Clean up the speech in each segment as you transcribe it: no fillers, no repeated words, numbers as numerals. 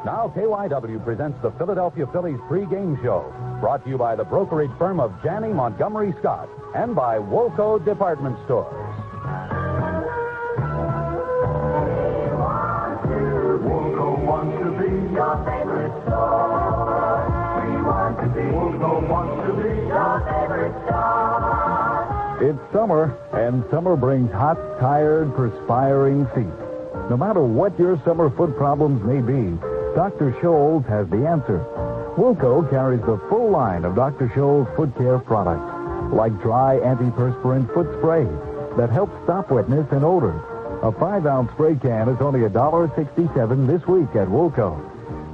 Now KYW presents the Philadelphia Phillies pregame show, brought to you by the brokerage firm of Janney Montgomery Scott and by Woolco Department Stores. Woolco wants to be your favorite store. We want to be. Woolco wants to be your favorite store. It's summer, and summer brings hot, tired, perspiring feet. No matter what your summer foot problems may be, Dr. Scholl's has the answer. Woolco carries the full line of Dr. Scholl's foot care products, like dry antiperspirant foot spray that helps stop wetness and odor. A 5-ounce spray can is only $1.67 this week at Woolco.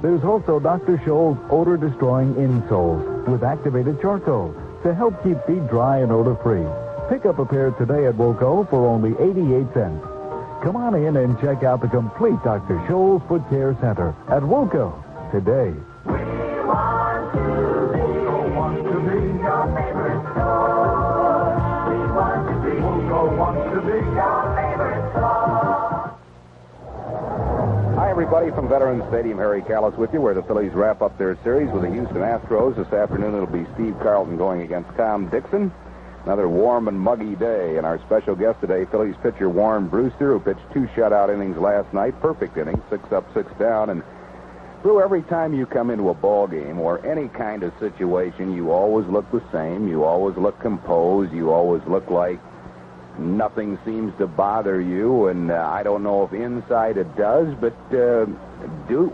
There's also Dr. Scholl's odor-destroying insoles with activated charcoal to help keep feet dry and odor-free. Pick up a pair today at Woolco for only 88 cents. Come on in and check out the complete Dr. Scholl's Foot Care Center at Woolco today. We want to be. Woolco wants to be your favorite store. We want to be. Woolco wants to be your favorite store. Hi, everybody, from Veterans Stadium. Harry Callis with you, where the Phillies wrap up their series with the Houston Astros. This afternoon, it'll be Steve Carlton going against Tom Dixon. Another warm and muggy day, and our special guest today, Phillies pitcher Warren Brewster, who pitched 2 shutout innings last night, perfect innings, 6 up, 6 down. And Brew, every time you come into a ball game or any kind of situation, you always look the same. You always look composed. You always look like nothing seems to bother you. And I don't know if inside it does, but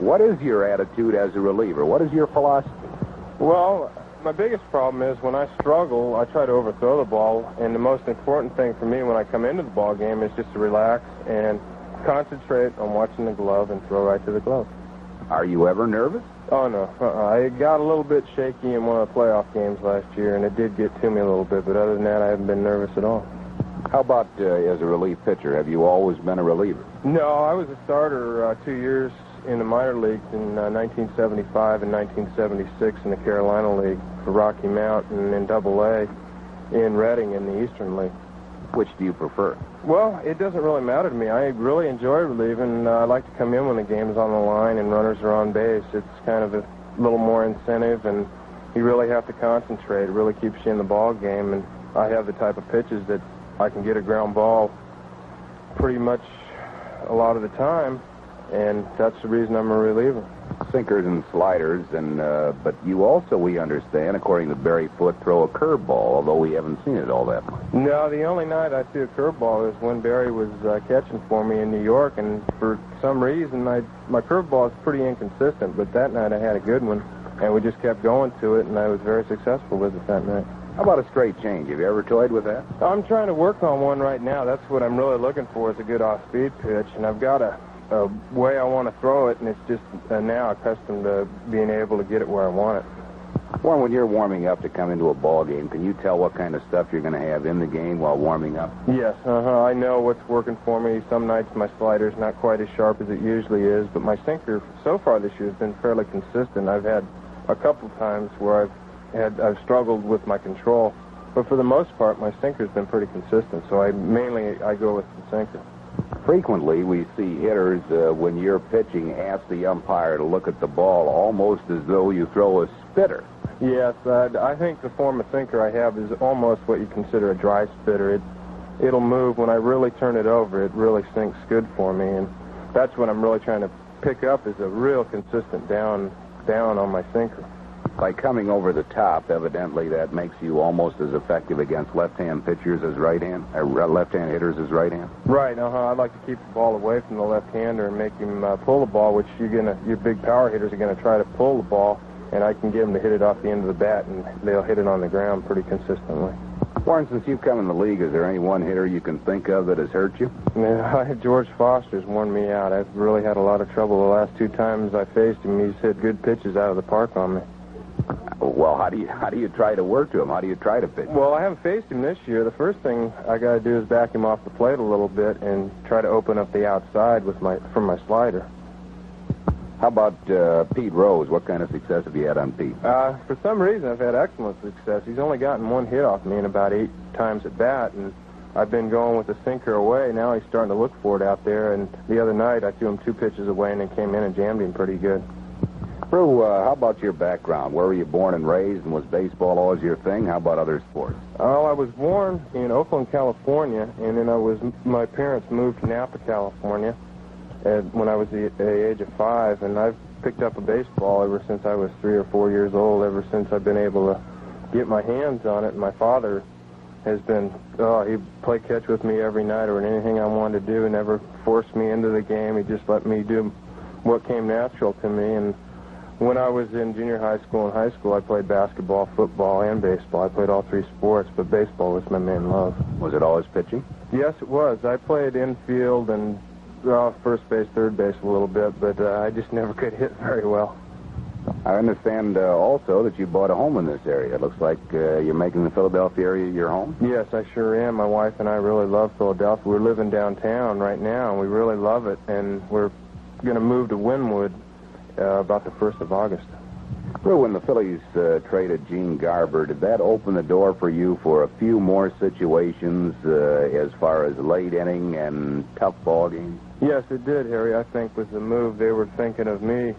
what is your attitude as a reliever? What is your philosophy? Well, my biggest problem is when I struggle, I try to overthrow the ball, and the most important thing for me when I come into the ball game is just to relax and concentrate on watching the glove and throw right to the glove. Are you ever nervous? Oh, no. I got a little bit shaky in one of the playoff games last year, and it did get to me a little bit, but other than that, I haven't been nervous at all. How about as a relief pitcher? Have you always been a reliever? No, I was a starter 2 years in the minor leagues in 1975 and 1976 in the Carolina League for Rocky Mountain in Double-A in Reading in the Eastern League. Which do you prefer? Well, it doesn't really matter to me. I really enjoy relieving. I like to come in when the game's on the line and runners are on base. It's kind of a little more incentive, and you really have to concentrate. It really keeps you in the ball game, and I have the type of pitches that I can get a ground ball pretty much a lot of the time, and that's the reason I'm a reliever. Sinkers and sliders, and but you also, we understand, according to Barry Foote, throw a curveball, although we haven't seen it all that much. No, the only night I threw a curveball is when Barry was catching for me in New York, and for some reason my curveball is pretty inconsistent, but that night I had a good one, and we just kept going to it, and I was very successful with it that night. How about a straight change? Have you ever toyed with that? I'm trying to work on one right now. That's what I'm really looking for, is a good off-speed pitch, and I've got a way I want to throw it, and it's just now accustomed to being able to get it where I want it. Warren, when you're warming up to come into a ball game, can you tell what kind of stuff you're going to have in the game while warming up? Yes, I know what's working for me. Some nights my slider's not quite as sharp as it usually is, but my sinker so far this year has been fairly consistent. I've had a couple times where I've struggled with my control, but for the most part my sinker's been pretty consistent, so I go with the sinker. Frequently, we see hitters, when you're pitching, ask the umpire to look at the ball almost as though you throw a spitter. Yes, I think the form of sinker I have is almost what you consider a dry spitter. It'll move. When I really turn it over, it really sinks good for me, and that's what I'm really trying to pick up, is a real consistent down on my sinker. By coming over the top, evidently that makes you almost as effective against left-hand pitchers as left-hand hitters as right-hand. Right. I'd like to keep the ball away from the left-hander and make him pull the ball, which your big power hitters are going to try to pull the ball, and I can get them to hit it off the end of the bat, and they'll hit it on the ground pretty consistently. Warren, since you've come in the league, is there any one hitter you can think of that has hurt you? George Foster's worn me out. I've really had a lot of trouble the last 2 times I faced him. He's hit good pitches out of the park on me. Well, how do you try to work to him? How do you try to pitch? Well, I haven't faced him this year. The first thing I got to do is back him off the plate a little bit and try to open up the outside from my slider. How about Pete Rose? What kind of success have you had on Pete? For some reason, I've had excellent success. He's only gotten 1 hit off me in about 8 times at bat, and I've been going with the sinker away. Now he's starting to look for it out there. And the other night, I threw him 2 pitches away and then came in and jammed him pretty good. Prue, how about your background? Where were you born and raised, and was baseball always your thing? How about other sports? Oh, I was born in Oakland, California, and then my parents moved to Napa, California when I was the age of 5, and I've picked up a baseball ever since I was 3 or 4 years old, ever since I've been able to get my hands on it. And my father has been, he played catch with me every night or anything I wanted to do, never forced me into the game. He just let me do what came natural to me. And when I was in junior high school and high school, I played basketball, football, and baseball. I played all 3 sports, but baseball was my main love. Was it always pitching? Yes, it was. I played infield and first base, third base a little bit, but I just never could hit very well. I understand also that you bought a home in this area. It looks like you're making the Philadelphia area your home? Yes, I sure am. My wife and I really love Philadelphia. We're living downtown right now, and we really love it, and we're going to move to Wynwood about the 1st of August. Well, when the Phillies traded Gene Garber, did that open the door for you for a few more situations as far as late inning and tough ball games? Yes, it did, Harry. I think with the move, they were thinking of me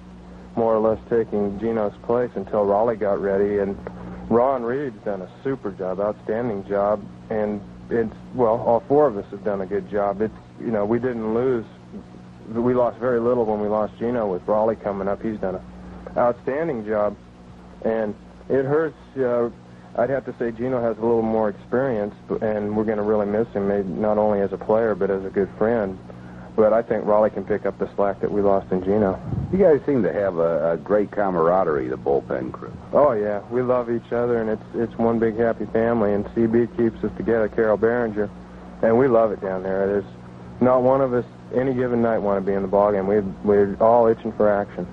more or less taking Gino's place until Raleigh got ready, and Ron Reed's done a super job, outstanding job, and all 4 of us have done a good job. We didn't lose. We lost very little when we lost Gino with Raleigh coming up. He's done an outstanding job, and it hurts. I'd have to say Gino has a little more experience, and we're going to really miss him, maybe not only as a player but as a good friend. But I think Raleigh can pick up the slack that we lost in Gino. You guys seem to have a great camaraderie, the bullpen crew. Oh, yeah. We love each other, and it's one big happy family, and CB keeps us together, Carol Behringer, and we love it down there. There's not one of us any given night want to be in the ballgame. We're all itching for action.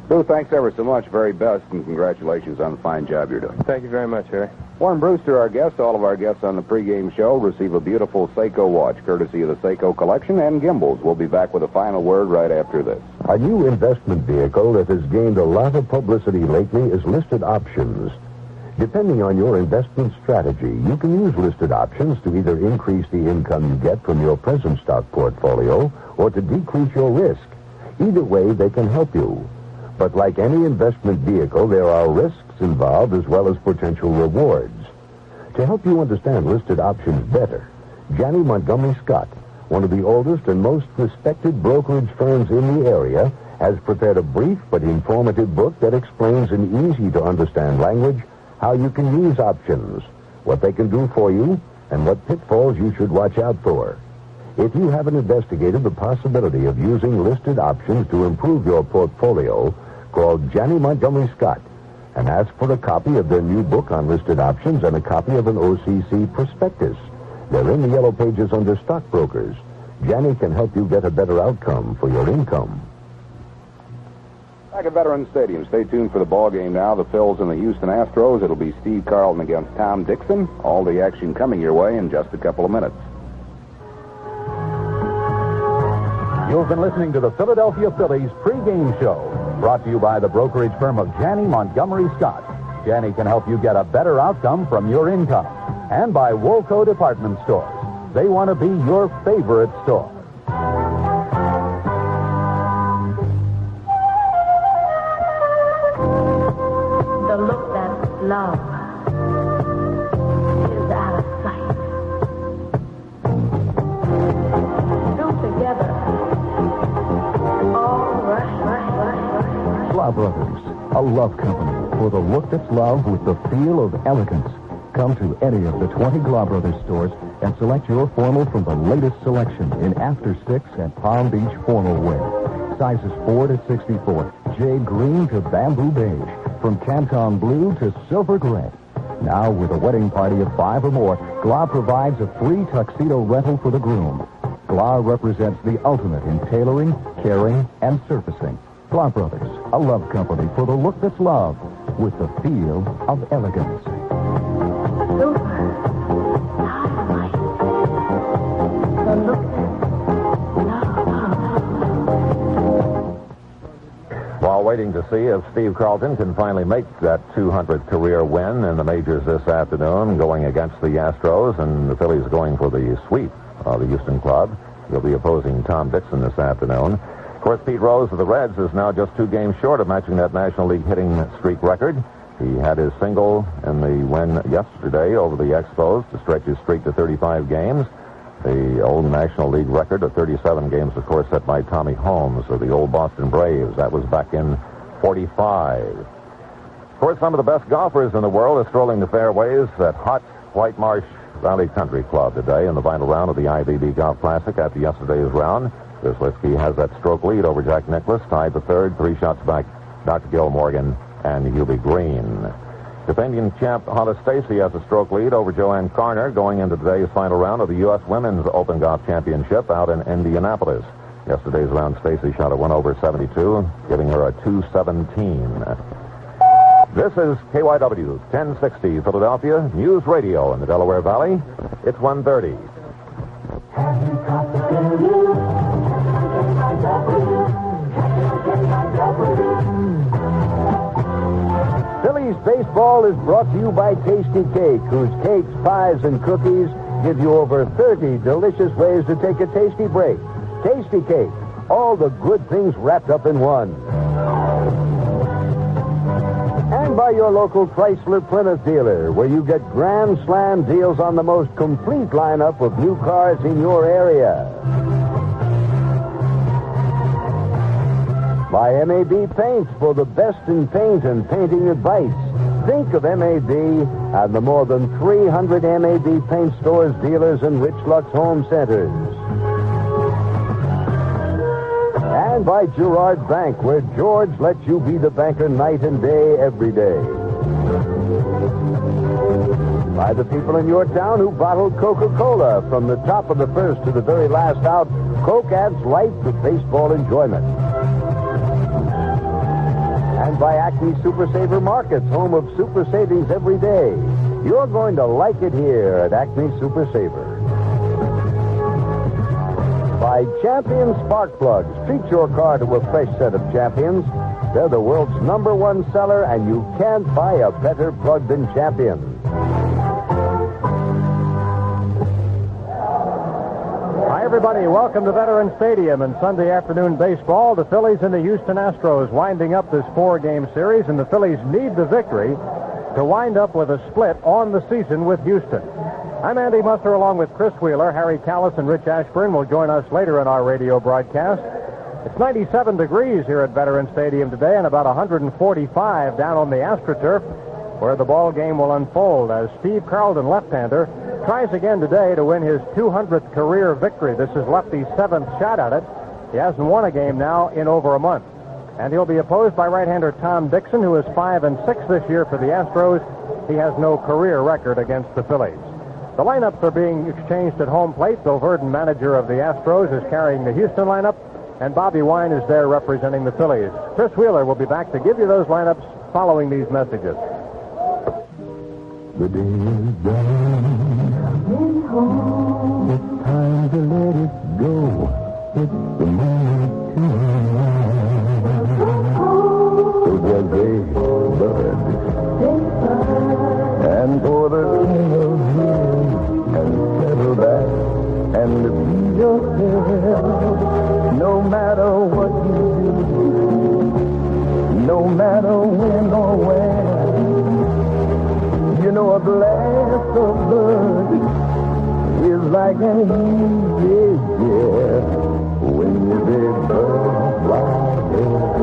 Lou, thanks ever so much. Very best, and congratulations on the fine job you're doing. Thank you very much, Harry. Warren Brewster, our guest. All of our guests on the pregame show receive a beautiful Seiko watch, courtesy of the Seiko collection and gimbals. We'll be back with a final word right after this. A new investment vehicle that has gained a lot of publicity lately is listed options. Depending on your investment strategy, you can use listed options to either increase the income you get from your present stock portfolio or to decrease your risk. Either way, they can help you. But like any investment vehicle, there are risks involved as well as potential rewards. To help you understand listed options better, Janney Montgomery Scott, one of the oldest and most respected brokerage firms in the area, has prepared a brief but informative book that explains in easy-to-understand language how you can use options, what they can do for you, and what pitfalls you should watch out for. If you haven't investigated the possibility of using listed options to improve your portfolio, call Janney Montgomery Scott and ask for a copy of their new book on listed options and a copy of an OCC prospectus. They're in the yellow pages under stockbrokers. Janney can help you get a better outcome for your income. Back at Veterans Stadium. Stay tuned for the ball game now. The Phils and the Houston Astros. It'll be Steve Carlton against Tom Dixon. All the action coming your way in just a couple of minutes. You've been listening to the Philadelphia Phillies pregame show, brought to you by the brokerage firm of Janney Montgomery Scott. Janney can help you get a better outcome from your income. And by Woolco Department Stores. They want to be your favorite store. The look that's love is out of sight. Still together. All right. Glah Brothers, a love company for the look that's love with the feel of elegance. Come to any of the 20 Glah Brothers stores and select your formal from the latest selection in After Six and Palm Beach formal wear. Sizes 4 to 64, jade green to bamboo beige, from Canton blue to silver gray. Now, with a wedding party of 5 or more, Glah provides a free tuxedo rental for the groom. Glah represents the ultimate in tailoring, caring, and surfacing. Glah Brothers, a love company for the look that's love with the feel of elegance. Super. Dynamite. The look that's love. While waiting to see if Steve Carlton can finally make that 200th career win in the majors this afternoon, going against the Astros, and the Phillies going for the sweep of the Houston club. He'll be opposing Tom Dixon this afternoon. Of course, Pete Rose of the Reds is now just 2 games short of matching that National League hitting streak record. He had his single in the win yesterday over the Expos to stretch his streak to 35 games. The old National League record of 37 games, of course, set by Tommy Holmes of the old Boston Braves. That was back in 45. Of course, some of the best golfers in the world are strolling the fairways at hot White Marsh Valley Country Club today in the final round of the IBB Golf Classic after yesterday's round. Wieslewski has that stroke lead over Jack Nicklaus, tied for third, 3 shots back, Dr. Gil Morgan and Hubie Green. Defending champ Hollis Stacy has a stroke lead over Joanne Carner going into today's final round of the U.S. Women's Open Golf Championship out in Indianapolis. Yesterday's round, Stacy shot a 1 over 72, giving her a 217. This is KYW 1060 Philadelphia News Radio in the Delaware Valley. It's 1:30. Phillies baseball is brought to you by Tasty Cake, whose cakes, pies, and cookies give you over 30 delicious ways to take a tasty break. Tasty Cake, all the good things wrapped up in one. And by your local Chrysler Plymouth dealer, where you get Grand Slam deals on the most complete lineup of new cars in your area. By MAB Paint for the best in paint and painting advice. Think of MAB and the more than 300 MAB Paint stores, dealers, and Rich Lux Home Centers. And by Girard Bank, where George lets you be the banker night and day, every day. By the people in your town who bottled Coca-Cola. From the top of the first to the very last out, Coke adds life to baseball enjoyment. And by Acme Super Saver Markets, home of super savings every day. You're going to like it here at Acme Super Saver. By Champion Spark Plugs. Treat your car to a fresh set of Champions. They're the world's #1 seller, and you can't buy a better plug than Champion. Hi, everybody. Welcome to Veterans Stadium in Sunday afternoon baseball. The Phillies and the Houston Astros winding up this 4-game series, and the Phillies need the victory to wind up with a split on the season with Houston. I'm Andy Musser along with Chris Wheeler. Harry Callis and Rich Ashburn will join us later in our radio broadcast. It's 97 degrees here at Veterans Stadium today and about 145 down on the AstroTurf, where the ball game will unfold as Steve Carlton, left-hander, tries again today to win his 200th career victory. This is Lefty's 7th shot at it. He hasn't won a game now in over a month. And he'll be opposed by right-hander Tom Dixon, who is 5-6 this year for the Astros. He has no career record against the Phillies. The lineups are being exchanged at home plate. Bill Verdon, manager of the Astros, is carrying the Houston lineup, and Bobby Wine is there representing the Phillies. Chris Wheeler will be back to give you those lineups following these messages. The day is done. It's time to let it go. It's the moment to unwind. So just say bud. And for the king of years, and settle back and be yourself. No matter what you do, no matter when or where. You know a blast of blood is like an easy jet when you're big bud like that.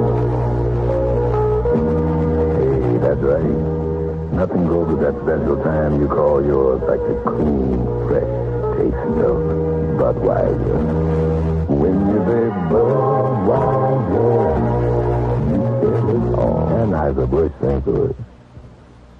Hey, that's right. Nothing goes with that special time you call yours like the cool, fresh taste of Budweiser. When you're big Budweiser, you get it all. Anheuser-Busch St. Louis.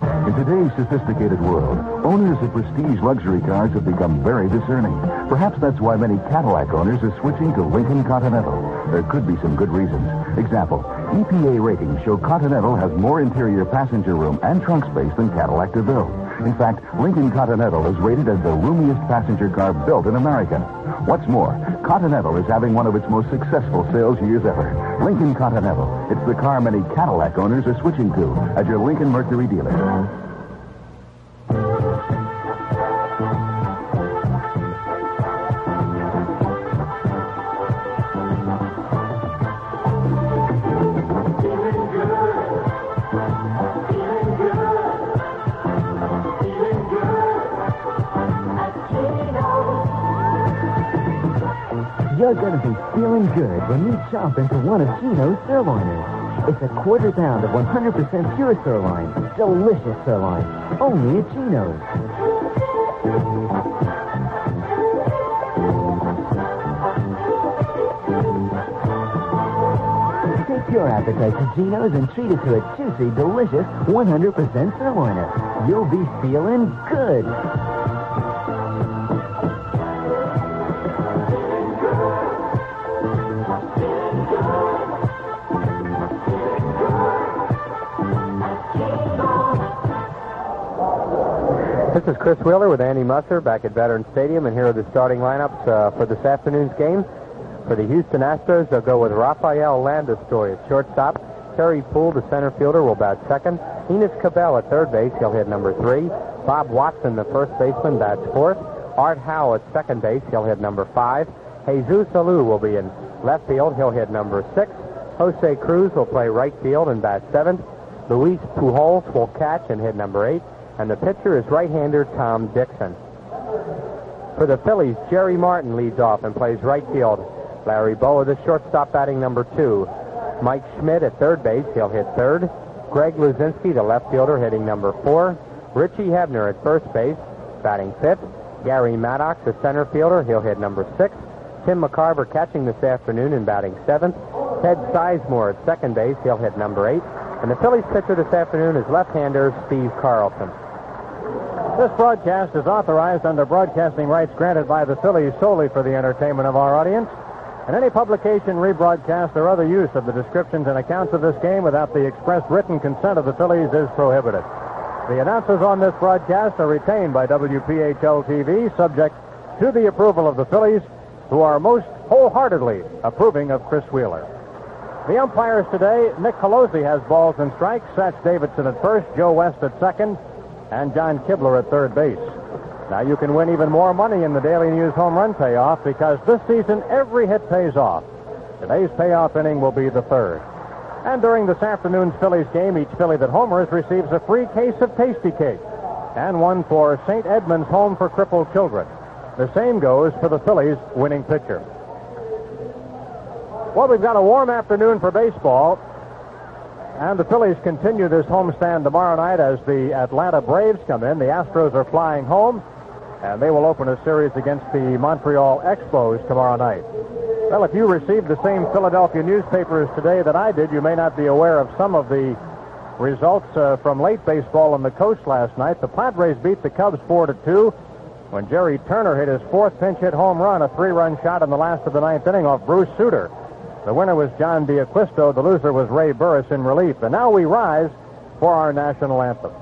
In today's sophisticated world, owners of prestige luxury cars have become very discerning. Perhaps that's why many Cadillac owners are switching to Lincoln Continental. There could be some good reasons. Example, EPA ratings show Continental has more interior passenger room and trunk space than Cadillac DeVille. In fact, Lincoln Continental is rated as the roomiest passenger car built in America. What's more, Continental is having one of its most successful sales years ever. Lincoln Continental. It's the car many Cadillac owners are switching to at your Lincoln Mercury dealer. You're going to be feeling good when you jump into one of Geno's sirloiners. It's a quarter pound of 100% pure sirloin. Delicious sirloin. Only at Geno's. Take your appetite to Geno's and treat it to a juicy, delicious 100% sirloiner. You'll be feeling good. This is Chris Wheeler with Andy Musser back at Veterans Stadium, and here are the starting lineups for this afternoon's game. For the Houston Astros, they'll go with Rafael Landis-Story at shortstop. Terry Poole, the center fielder, will bat second. Enos Cabell at third base, he'll hit number 3. Bob Watson, the first baseman, bats fourth. Art Howe at second base, he'll hit number 5. Jesus Alou will be in left field, he'll hit number 6. Jose Cruz will play right field and bat seventh. Luis Pujols will catch and hit number 8. And the pitcher is right-hander Tom Dixon. For the Phillies, Jerry Martin leads off and plays right field. Larry Bowa, the shortstop, batting number 2. Mike Schmidt at third base, he'll hit third. Greg Luzinski, the left fielder, hitting number 4. Richie Hebner at first base, batting fifth. Gary Maddox, the center fielder, he'll hit number 6. Tim McCarver catching this afternoon and batting seventh. Ted Sizemore at second base, he'll hit number 8. And the Phillies pitcher this afternoon is left-hander Steve Carlson. This broadcast is authorized under broadcasting rights granted by the Phillies solely for the entertainment of our audience. And any publication, rebroadcast, or other use of the descriptions and accounts of this game without the express written consent of the Phillies is prohibited. The announcers on this broadcast are retained by WPHL-TV, subject to the approval of the Phillies, who are most wholeheartedly approving of Chris Wheeler. The umpires today, Nick Pelosi has balls and strikes, Satch Davidson at first, Joe West at second, and John Kibler at third base. Now you can win even more money in the Daily News home run payoff because this season every hit pays off. Today's payoff inning will be the third. And during this afternoon's Phillies game, each Philly that homers receives a free case of Tasty Cake and one for St. Edmund's Home for Crippled Children. The same goes for the Phillies' winning pitcher. Well, we've got a warm afternoon for baseball. And the Phillies continue this homestand tomorrow night as the Atlanta Braves come in. The Astros are flying home, and they will open a series against the Montreal Expos tomorrow night. Well, if you received the same Philadelphia newspapers today that I did, you may not be aware of some of the results from late baseball on the coast last night. The Padres beat the Cubs 4-2 when Jerry Turner hit his fourth pinch hit home run, a 3-run shot in the last of the ninth inning off Bruce Sutter. The winner was John D'Acquisto. The loser was Ray Burris in relief. And now we rise for our national anthem.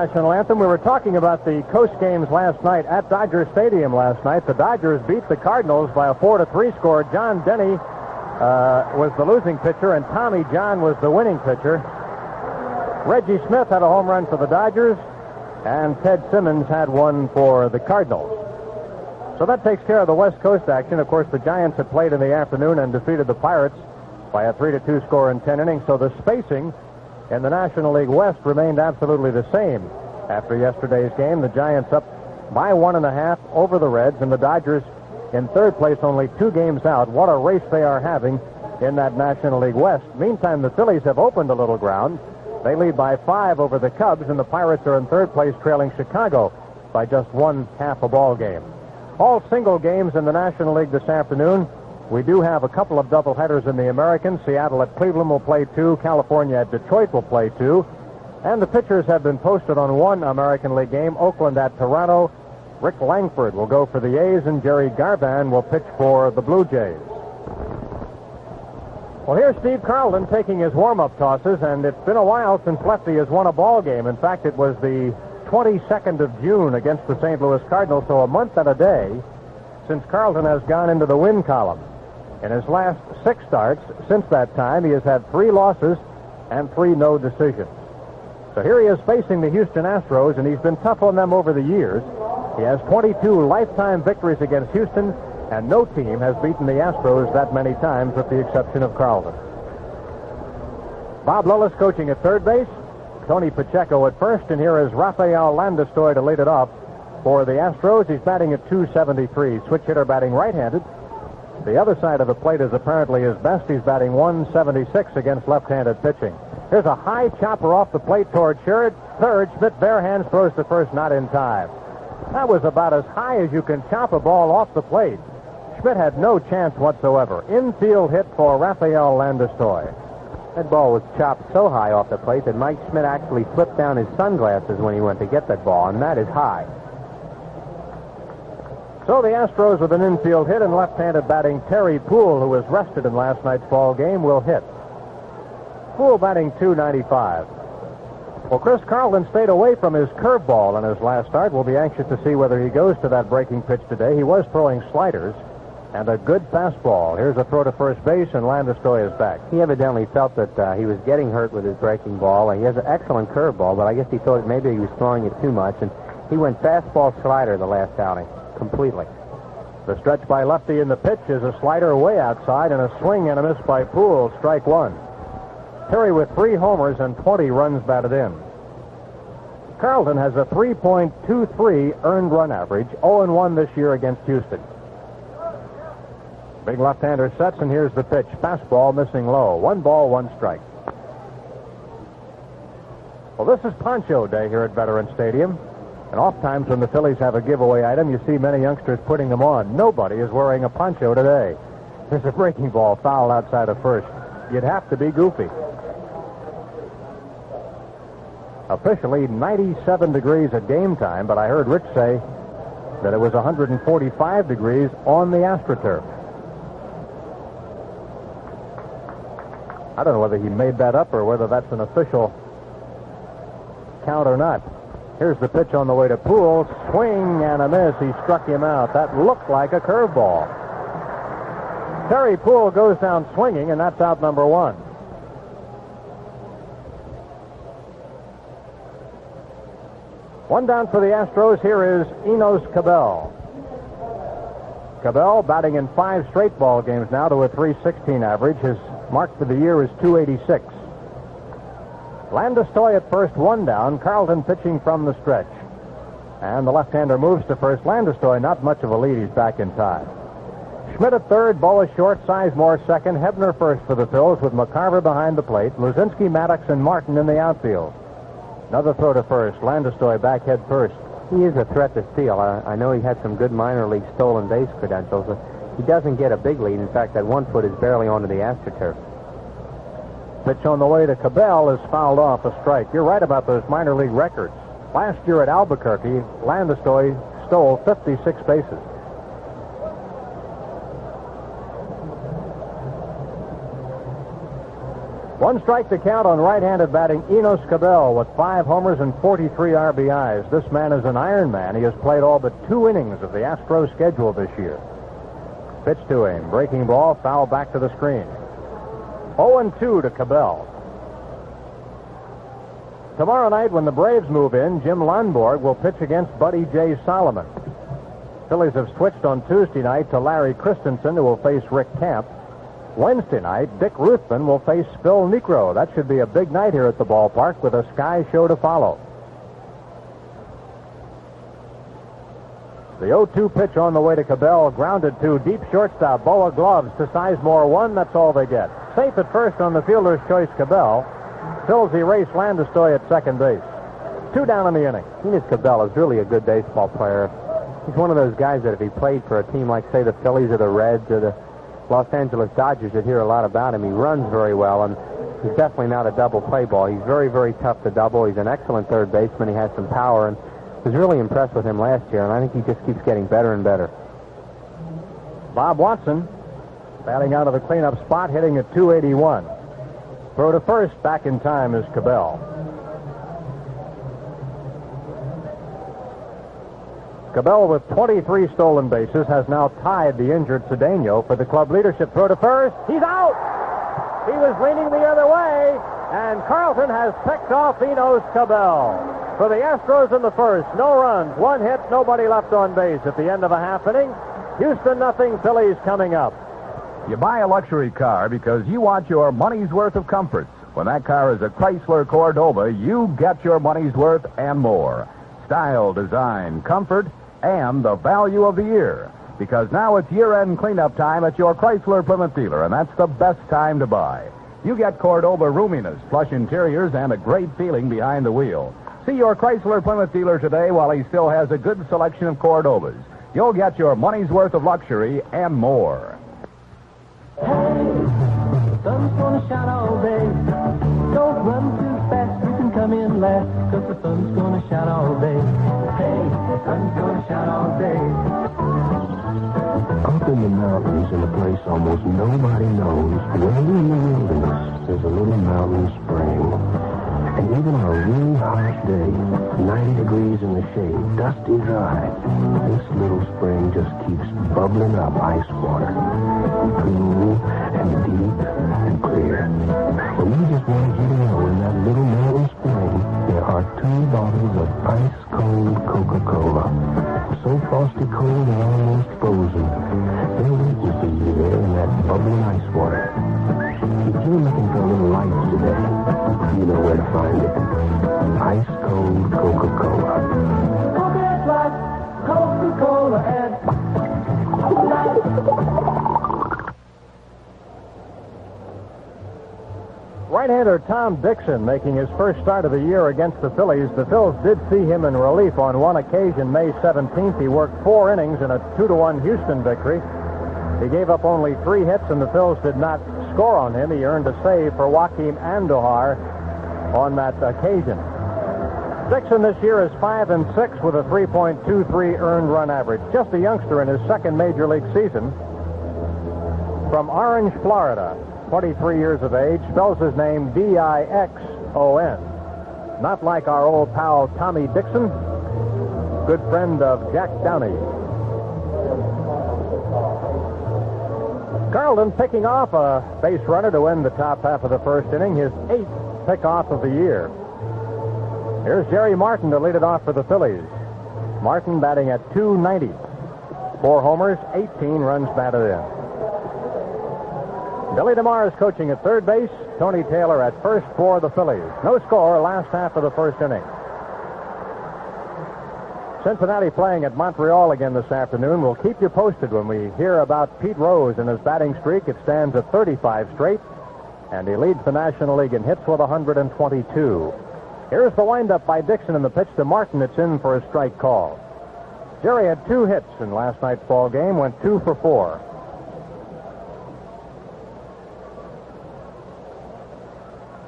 national anthem. We were talking about the coast games last night at Dodger Stadium last night. The Dodgers beat the Cardinals by a 4-3 score. John Denny was the losing pitcher, and Tommy John was the winning pitcher. Reggie Smith had a home run for the Dodgers, and Ted Simmons had one for the Cardinals. So that takes care of the West Coast action. Of course, the Giants had played in the afternoon and defeated the Pirates by a 3-2 score in 10 innings. So the spacing in the National League West remained absolutely the same. After yesterday's game, the Giants up by 1.5 over the Reds, and the Dodgers in third place, only 2 games out. What a race they are having in that National League West. Meantime, the Phillies have opened a little ground. They lead by 5 over the Cubs, and the Pirates are in third place, trailing Chicago by just 1/2 a ball game. All single games in the National League this afternoon. We do have a couple of doubleheaders in the American. Seattle at Cleveland will play 2. California at Detroit will play 2. And the pitchers have been posted on one American League game. Oakland at Toronto. Rick Langford will go for the A's, and Jerry Garvan will pitch for the Blue Jays. Well, here's Steve Carlton taking his warm-up tosses, and it's been a while since Lefty has won a ball game. In fact, it was the 22nd of June against the St. Louis Cardinals, so a month and a day since Carlton has gone into the win column. In his last 6 starts since that time, he has had 3 losses and 3 no decisions. So here he is facing the Houston Astros, and he's been tough on them over the years. He has 22 lifetime victories against Houston, and no team has beaten the Astros that many times with the exception of Carlton. Bob Lillis coaching at third base, Tony Pacheco at first, and here is Rafael Landistoi to lead it off for the Astros. He's batting at .273, switch hitter batting right-handed. The other side of the plate is apparently his best. He's batting .176 against left-handed pitching. Here's a high chopper off the plate toward third. Schmidt bare hands, throws to first, not in time. That was about as high as you can chop a ball off the plate. Schmidt had no chance whatsoever. Infield hit for Rafael Landistoi. That ball was chopped so high off the plate that Mike Schmidt actually flipped down his sunglasses when he went to get that ball, and that is high. So the Astros with an infield hit, and left-handed batting Terry Poole, who was rested in last night's ball game, will hit. Poole batting .295. Well, Chris Carlton stayed away from his curveball in his last start. We'll be anxious to see whether he goes to that breaking pitch today. He was throwing sliders and a good fastball. Here's a throw to first base, and Landistoi is back. He evidently felt that he was getting hurt with his breaking ball. He has an excellent curveball, but I guess he thought maybe he was throwing it too much, and he went fastball slider the last outing completely. The stretch by Lefty in the pitch is a slider way outside, and a swing and a miss by Poole, strike one. Terry with 3 homers and 20 runs batted in. Carlton has a 3.23 earned run average, 0-1 this year against Houston. Big left-hander sets, and here's the pitch. Fastball missing low. 1 ball, 1 strike. Well, this is Poncho Day here at Veterans Stadium. And oftentimes when the Phillies have a giveaway item, you see many youngsters putting them on. Nobody is wearing a poncho today. There's a breaking ball foul outside of first. You'd have to be goofy. Officially 97 degrees at game time, but I heard Rich say that it was 145 degrees on the AstroTurf. I don't know whether he made that up or whether that's an official count or not. Here's the pitch on the way to Poole. Swing and a miss. He struck him out. That looked like a curveball. Terry Poole goes down swinging, and that's out number 1. One down for the Astros. Here is Enos Cabell. Cabell batting in 5 straight ball games now to a .316 average. His mark for the year is .286. Landistoi at first, 1 down. Carlton pitching from the stretch. And the left-hander moves to first. Landistoi, not much of a lead. He's back in time. Schmidt at third, Boa short, Sizemore second, Hebner first for the Phils with McCarver behind the plate, Luzinski, Maddox, and Martin in the outfield. Another throw to first. Landistoi back head first. He is a threat to steal. I know he had some good minor league stolen base credentials, but he doesn't get a big lead. In fact, that 1 foot is barely onto the AstroTurf. Pitch on the way to Cabell is fouled off, a strike. You're right about those minor league records. Last year at Albuquerque, Landistoi stole 56 bases. One strike to count on right-handed batting Enos Cabell with 5 homers and 43 RBIs. This man is an Iron Man. He has played all but 2 innings of the Astros schedule this year. Pitch to him. Breaking ball, foul back to the screen. 0-2 to Cabell. Tomorrow night when the Braves move in, Jim Lonborg will pitch against Buddy J. Solomon. Phillies have switched on Tuesday night to Larry Christensen, who will face Rick Camp. Wednesday night, Dick Ruthven will face Phil Necro. That should be a big night here at the ballpark with a Sky show to follow. The 0-2 pitch on the way to Cabell, grounded to deep shortstop. Boa gloves to Sizemore. 1, that's all they get. Safe at first on the fielder's choice, Cabell. Phil's erase Landis-Stoy at second base. 2 down in the inning. Enos Cabell is really a good baseball player. He's one of those guys that if he played for a team like, say, the Phillies or the Reds or the Los Angeles Dodgers, you'd hear a lot about him. He runs very well, and he's definitely not a double play ball. He's very, very tough to double. He's an excellent third baseman. He has some power, and I was really impressed with him last year, and I think he just keeps getting better and better. Bob Watson batting out of the cleanup spot, hitting at 281. Throw to first, back in time is Cabell. Cabell with 23 stolen bases has now tied the injured Cedeno for the club leadership. Throw to first. He's out! He was leaning the other way, and Carlton has picked off Enos Cabell. For the Astros in the first, no runs, 1 hit, nobody left on base at the end of a half inning. Houston nothing, Phillies coming up. You buy a luxury car because you want your money's worth of comforts. When that car is a Chrysler Cordoba, you get your money's worth and more. Style, design, comfort, and the value of the year. Because now it's year-end cleanup time at your Chrysler Plymouth dealer, and that's the best time to buy. You get Cordoba roominess, plush interiors, and a great feeling behind the wheel. See your Chrysler Plymouth dealer today while he still has a good selection of Cordobas. You'll get your money's worth of luxury and more. Hey, the sun's gonna shine all day. Don't run too fast, you can come in last, 'cause the sun's gonna shine all day. Hey, the sun's gonna shine all day. Up in the mountains, in a place almost nobody knows, way in the wilderness, there's a little mountain spring. And even on a really hot day, 90 degrees in the shade, dusty dry, this little spring just keeps bubbling up ice water. Cool and deep and clear. When you just want to get in that little mountain spring, there are 2 bottles of ice-cold Coca-Cola. So frosty cold and almost frozen. They're waiting for you there in that bubbling ice water. If you're looking for a little life today, you know where to find it. Ice-cold Coca-Cola. Coconut life, Coca-Cola and life. Right-hander Tom Dixon making his first start of the year against the Phillies. The Phils did see him in relief on one occasion, May 17th. He worked 4 innings in a 2-1 Houston victory. He gave up only 3 hits, and the Phils did not score on him. He earned a save for Joaquim Andujar on that occasion. Dixon this year is 5-6 with a 3.23 earned run average. Just a youngster in his second major league season. From Orange, Florida, 23 years of age, spells his name Dixon. Not like our old pal Tommy Dixon, good friend of Jack Downey. Carlton picking off a base runner to end the top half of the first inning, his 8th pickoff of the year. Here's Jerry Martin to lead it off for the Phillies. Martin batting at .290. 4 homers, 18 runs batted in. Billy DeMar is coaching at third base. Tony Taylor at first for the Phillies. No score last half of the first inning. Cincinnati playing at Montreal again this afternoon. We'll keep you posted when we hear about Pete Rose and his batting streak. It stands at 35 straight, and he leads the National League in hits with 122. Here's the windup by Dixon and the pitch to Martin. It's in for a strike call. Jerry had 2 hits in last night's ball game, went 2 for 4.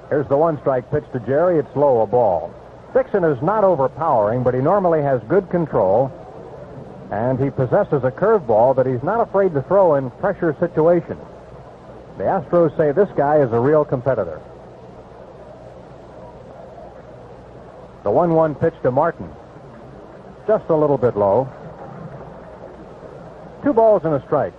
Here's the 1-strike pitch to Jerry. It's low, a ball. Dixon is not overpowering, but he normally has good control, and he possesses a curveball that he's not afraid to throw in pressure situations. The Astros say this guy is a real competitor. The 1-1 pitch to Martin. Just a little bit low. 2 balls and a strike.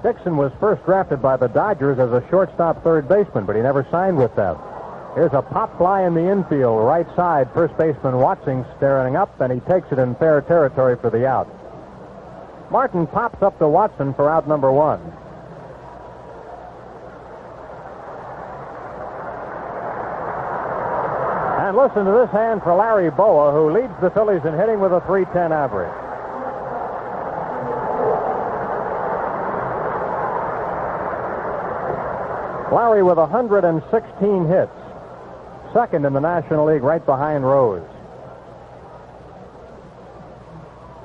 Dixon was first drafted by the Dodgers as a shortstop third baseman, but he never signed with them. Here's a pop fly in the infield, right side. First baseman Watson staring up, and he takes it in fair territory for the out. Martin pops up to Watson for out number 1. And listen to this hand for Larry Boa, who leads the Phillies in hitting with a .310 average. Larry with 116 hits. Second in the National League, right behind Rose.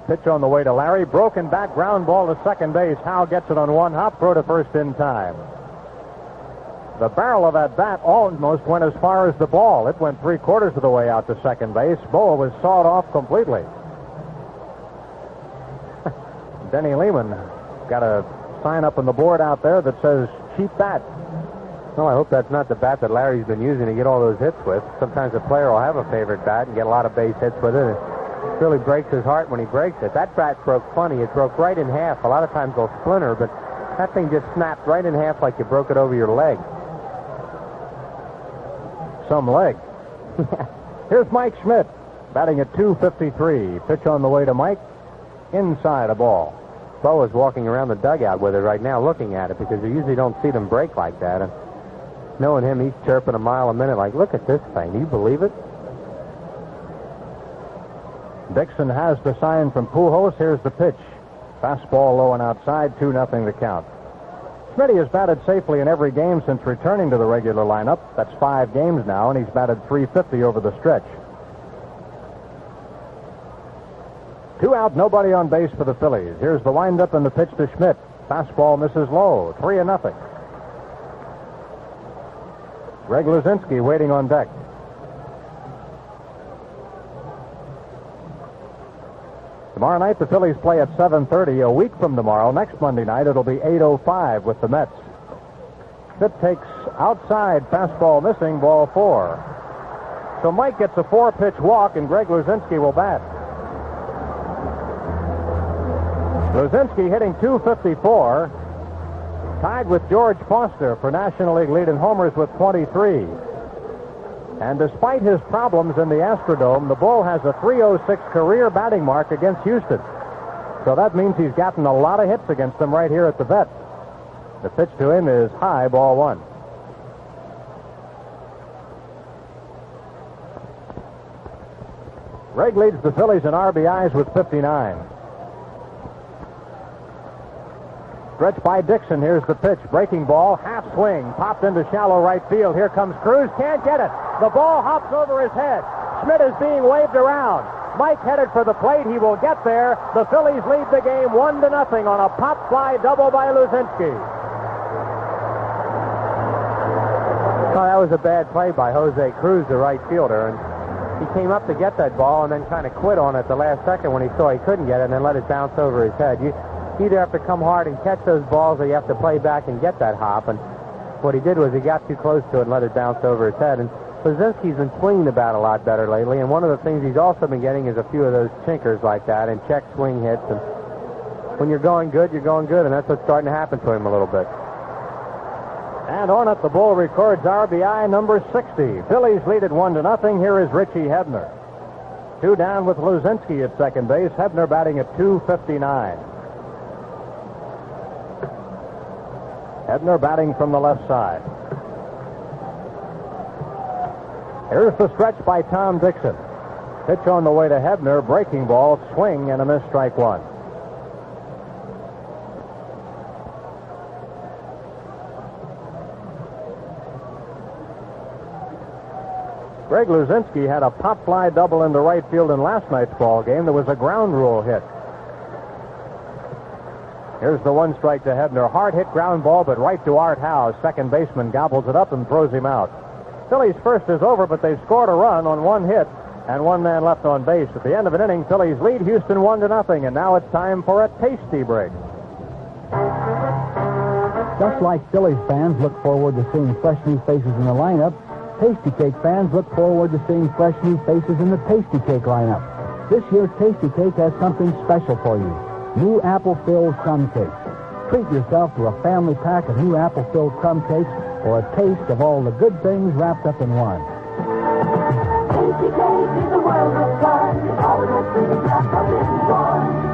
Pitch on the way to Larry. Broken back, ground ball to second base. Howe gets it on one hop, throw to first in time. The barrel of that bat almost went as far as the ball. It went 3/4 of the way out to second base. Boa was sawed off completely. Denny Lehman got a sign up on the board out there that says, cheap bat. Well, I hope that's not the bat that Larry's been using to get all those hits with. Sometimes a player will have a favorite bat and get a lot of base hits with it. It really breaks his heart when he breaks it. That bat broke funny. It broke right in half. A lot of times they'll splinter, but that thing just snapped right in half like you broke it over your leg. Some leg. Here's Mike Schmidt, batting at .253. Pitch on the way to Mike. Inside a ball. Bo is walking around the dugout with it right now looking at it because you usually don't see them break like that. And knowing him, he's chirping a mile a minute like, look at this thing. Do you believe it? Dixon has the sign from Pujols. Here's the pitch. Fastball low and outside, 2-0 the count. Smitty has batted safely in every game since returning to the regular lineup. That's 5 games now, and he's batted .350 over the stretch. 2 out, nobody on base for the Phillies. Here's the windup and the pitch to Schmidt. Fastball misses low, 3-0. Greg Luzinski waiting on deck. Tomorrow night, the Phillies play at 7:30. A week from tomorrow, next Monday night, it'll be 8:05 with the Mets. Schmidt takes outside, fastball missing, ball 4. So Mike gets a 4-pitch walk, and Greg Luzinski will bat. Luzinski hitting .254, tied with George Foster for National League lead in homers with 23. And despite his problems in the Astrodome, the Bull has a .306 career batting mark against Houston. So that means he's gotten a lot of hits against them right here at the vet. The pitch to him is high, ball 1. Greg leads the Phillies in RBIs with 59. Stretch by Dixon. Here's the pitch. Breaking ball. Half swing. Popped into shallow right field. Here comes Cruz. Can't get it. The ball hops over his head. Schmidt is being waved around. Mike headed for the plate. He will get there. The Phillies lead the game 1-0 on a pop fly double by Luzinski. Oh, that was a bad play by Jose Cruz, the right fielder. And he came up to get that ball and then kind of quit on it the last second when he saw he couldn't get it and then let it bounce over his head. You either have to come hard and catch those balls or you have to play back and get that hop. And what he did was he got too close to it and let it bounce over his head. And Luzinski's been swinging the bat a lot better lately. And one of the things he's also been getting is a few of those chinkers like that and check swing hits. And when you're going good, you're going good. And that's what's starting to happen to him a little bit. And on it, the Bull records RBI number 60. Phillies lead it 1-0. Here is Richie Hebner. 2 down with Luzinski at second base. Hebner batting at .259. Hebner batting from the left side. Here's the stretch by Tom Dixon. Pitch on the way to Hebner. Breaking ball, swing, and a miss, strike 1. Greg Luzinski had a pop fly double into right field in last night's ball game. There was a ground rule hit. Here's the 1 strike to Hebner. Hard hit ground ball, but right to Art Howe. Second baseman gobbles it up and throws him out. Phillies first is over, but they've scored a run on 1 hit and 1 man left on base. At the end of an inning, Phillies lead Houston 1-0, and now it's time for a tasty break. Just like Phillies fans look forward to seeing fresh new faces in the lineup, Tasty Cake fans look forward to seeing fresh new faces in the Tasty Cake lineup. This year, Tasty Cake has something special for you. New apple-filled crumb cakes. Treat yourself to a family pack of new apple-filled crumb cakes for a taste of all the good things wrapped up in one. Tasty Cake is a world of fun. All the good things wrapped up in one.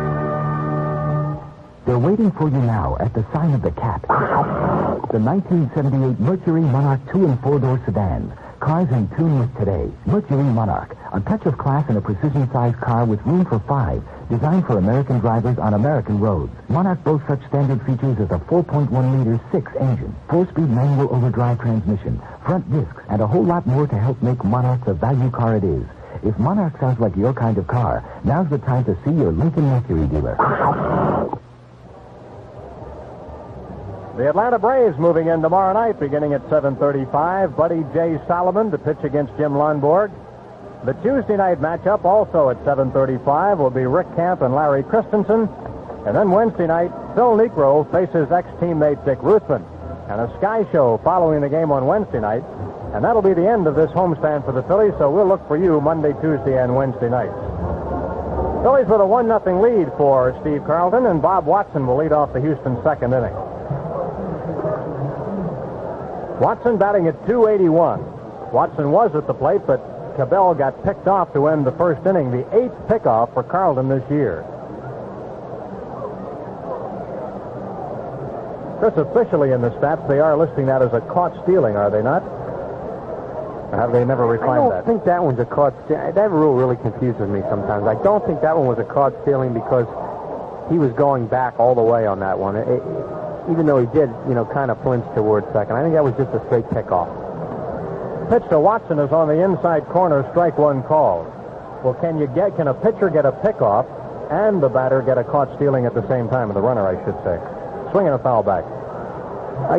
They're waiting for you now at the sign of the cat. The 1978 Mercury Monarch 2 and 4-door sedans. Cars in tune with today. Mercury Monarch. A touch of class in a precision-sized car with room for 5. Designed for American drivers on American roads. Monarch boasts such standard features as a 4.1-liter 6 engine, 4-speed manual overdrive transmission, front discs, and a whole lot more to help make Monarch the value car it is. If Monarch sounds like your kind of car, now's the time to see your Lincoln Mercury dealer. The Atlanta Braves moving in tomorrow night, beginning at 7:35. Buddy J. Solomon to pitch against Jim Lundborg. The Tuesday night matchup, also at 7:35, will be Rick Camp and Larry Christensen. And then Wednesday night, Phil Niekro faces ex-teammate Dick Ruthven. And a Sky Show following the game on Wednesday night. And that'll be the end of this homestand for the Phillies, so we'll look for you Monday, Tuesday, and Wednesday nights. Phillies with a 1-0 lead for Steve Carlton, and Bob Watson will lead off the Houston second inning. Watson batting at .281. Watson was at the plate, but Cabell got picked off to end the first inning, the 8th pickoff for Carlton this year. Chris, officially in the stats, they are listing that as a caught stealing, are they not? Or have they never refined that? I don't think that one's a caught stealing. That rule really confuses me sometimes. I don't think that one was a caught stealing because he was going back all the way on that one. Even though he did, kind of flinch towards second. I think that was just a straight pickoff. Pitch to Watson is on the inside corner, strike one called. Well, can a pitcher get a pickoff and the batter get a caught stealing at the same time, or the runner, I should say? Swinging a foul back.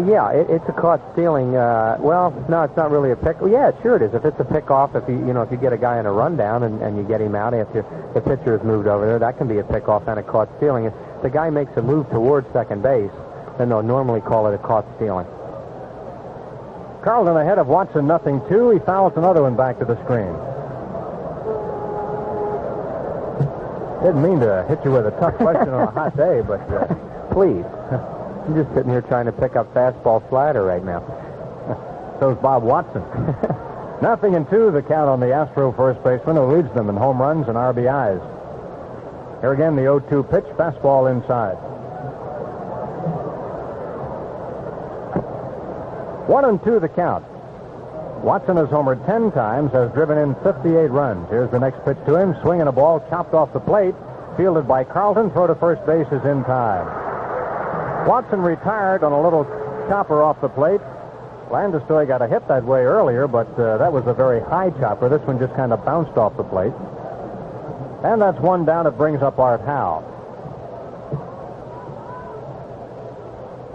Yeah, it's a caught stealing. Well, no, it's not really a pick. Well, yeah, sure it is. If it's a pickoff, if you get a guy in a rundown and you get him out after the pitcher has moved over there, that can be a pickoff and a caught stealing. If the guy makes a move towards second base, then they'll normally call it a caught stealing. Carlton ahead of Watson, 0-2. He fouls another one back to the screen. Didn't mean to hit you with a tough question on a hot day, but please. I'm just sitting here trying to pick up fastball slider right now. So's Bob Watson. 0-2, the count on the Astro first baseman, who leads them in home runs and RBIs. Here again, the 0-2 pitch, fastball inside. 1-2 the count. Watson has homered 10 times, has driven in 58 runs. Here's the next pitch to him, swinging a ball chopped off the plate, fielded by Carlton. Throw to first base is in time. Watson retired on a little chopper off the plate. Landis-Stoy got a hit that way earlier, but that was a very high chopper. This one just kind of bounced off the plate. And that's one down. It brings up Art Howe.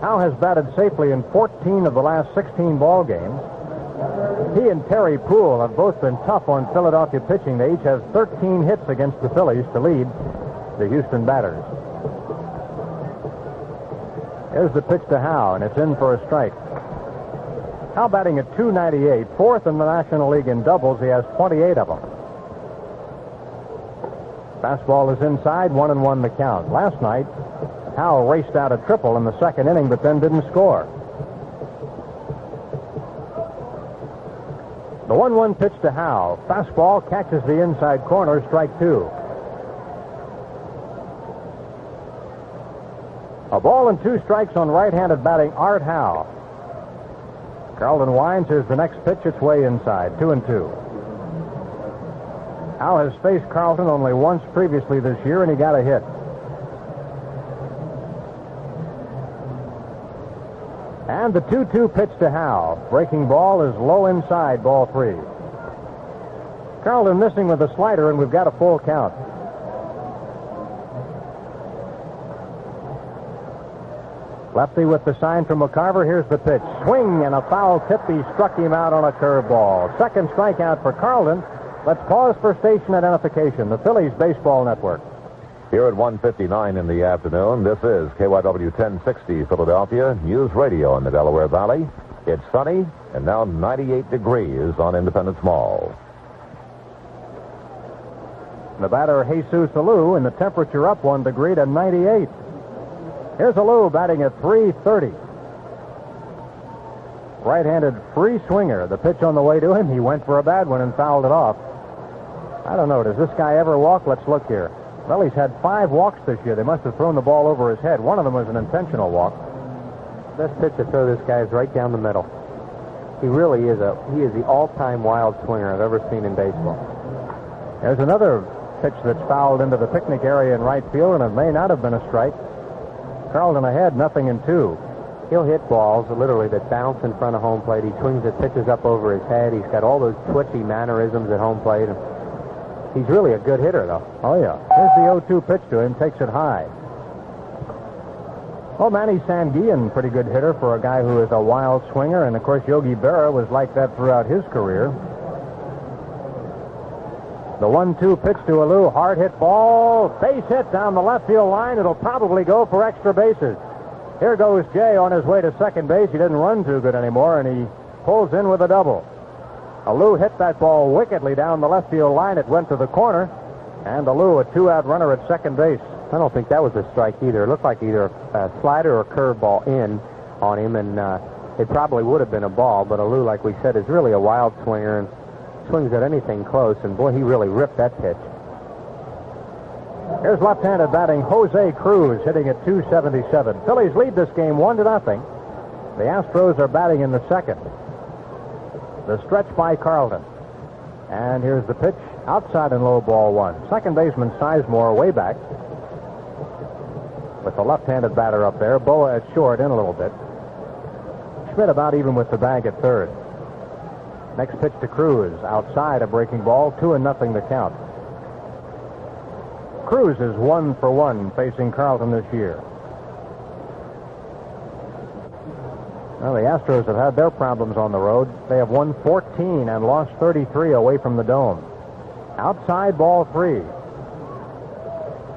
Howe has batted safely in 14 of the last 16 ball games. He and Terry Poole have both been tough on Philadelphia pitching. They each have 13 hits against the Phillies to lead the Houston batters. Here's the pitch to Howe, and it's in for a strike. Howe batting at .298, fourth in the National League in doubles. He has 28 of them. Fastball is inside, 1-1 the count. Last night, Howe raced out a triple in the second inning, but then didn't score. The 1-1 pitch to Howe. Fastball catches the inside corner, strike two. A ball and 2 strikes on right-handed batting Art Howe. Carlton winds. Here's the next pitch. It's way inside, 2-2. Howe has faced Carlton only once previously this year, and he got a hit. And the 2-2 pitch to Howe. Breaking ball is low inside, ball 3. Carlton missing with a slider, and we've got a full count. Lefty with the sign from McCarver. Here's the pitch. Swing and a foul tip. He struck him out on a curveball. Second strikeout for Carlton. Let's pause for station identification. The Phillies Baseball Network. Here at 1:59 in the afternoon, this is KYW 1060 Philadelphia, News Radio in the Delaware Valley. It's sunny and now 98 degrees on Independence Mall. The batter, Jesus Alou, and the temperature up 1 degree to 98. Here's Alou batting at .330. Right-handed free swinger. The pitch on the way to him, he went for a bad one and fouled it off. I don't know, does this guy ever walk? Let's look here. Well, he's had 5 walks this year. They must have thrown the ball over his head. One of them was an intentional walk. Best pitch to throw this guy is right down the middle. He really is the all-time wild swinger I've ever seen in baseball. There's another pitch that's fouled into the picnic area in right field, and it may not have been a strike. Carlton ahead, 0-2. He'll hit balls, literally, that bounce in front of home plate. He swings his pitches up over his head. He's got all those twitchy mannerisms at home plate. He's really a good hitter, though. Oh, yeah. Here's the 0-2 pitch to him. Takes it high. Oh, Manny Sanguillen, pretty good hitter for a guy who is a wild swinger. And, of course, Yogi Berra was like that throughout his career. The 1-2 pitch to Alou. Hard hit ball. Base hit down the left field line. It'll probably go for extra bases. Here goes Jay on his way to second base. He didn't run too good anymore, and he pulls in with a double. Alou hit that ball wickedly down the left field line. It went to the corner, and Alou, a 2-out runner at second base. I don't think that was a strike either. It looked like either a slider or a curveball in on him, and it probably would have been a ball, but Alou, like we said, is really a wild swinger and swings at anything close, and boy, he really ripped that pitch. Here's left-handed batting Jose Cruz, hitting at .277. Phillies lead this game 1-0. The Astros are batting in the second. The stretch by Carlton. And here's the pitch, outside and low, ball 1. Second baseman Sizemore way back. With the left-handed batter up there. Boa at short, in a little bit. Schmidt about even with the bag at third. Next pitch to Cruz, outside, a breaking ball, 2-0 the count. Cruz is 1 for 1 facing Carlton this year. Well, the Astros have had their problems on the road. They have won 14 and lost 33 away from the Dome. Outside, ball 3.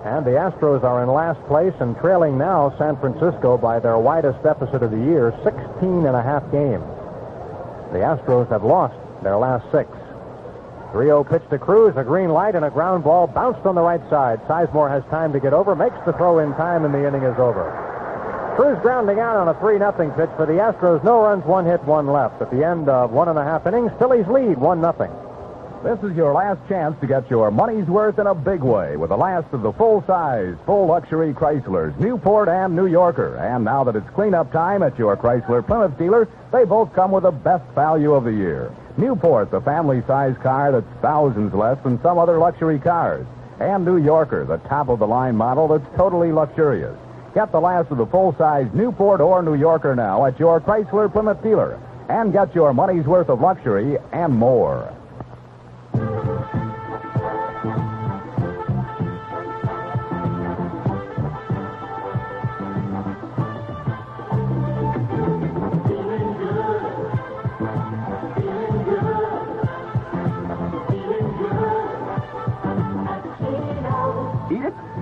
And the Astros are in last place and trailing now San Francisco by their widest deficit of the year, 16.5 games. The Astros have lost their last 6. 3-0 pitch to Cruz, a green light and a ground ball bounced on the right side. Sizemore has time to get over, makes the throw in time, and the inning is over. Cruz grounding out on a 3-0 pitch for the Astros. No runs, 1 hit, 1 left. At the end of 1.5 innings, Phillies lead 1-0. This is your last chance to get your money's worth in a big way with the last of the full-size, full-luxury Chryslers, Newport and New Yorker. And now that it's cleanup time at your Chrysler Plymouth dealer, they both come with the best value of the year. Newport, the family-size car that's thousands less than some other luxury cars. And New Yorker, the top-of-the-line model that's totally luxurious. Get the last of the full-size Newport or New Yorker now at your Chrysler Plymouth dealer. And get your money's worth of luxury and more.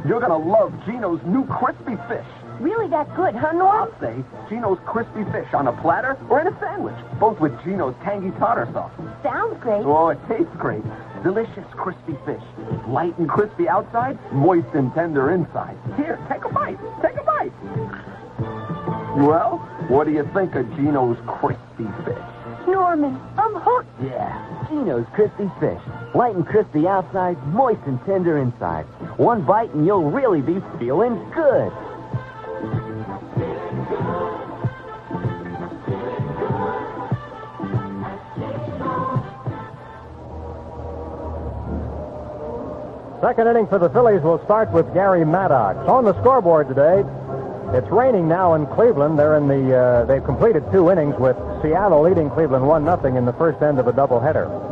You're going to love Gino's new crispy fish. Really that good, huh, Norm? I'll say Gino's crispy fish on a platter or in a sandwich, both with Gino's tangy tartar sauce. Sounds great. Oh, it tastes great. Delicious crispy fish. Light and crispy outside, moist and tender inside. Here, take a bite. Take a bite. Well, what do you think of Gino's crispy fish? Norman, I'm hooked. Yeah, Gino's crispy fish. Light and crispy outside, moist and tender inside. One bite and you'll really be feeling good. Second inning for the Phillies will start with Gary Maddox. On the scoreboard today, it's raining now in Cleveland. They've completed 2 innings with Seattle leading Cleveland 1-0 in the first end of a doubleheader.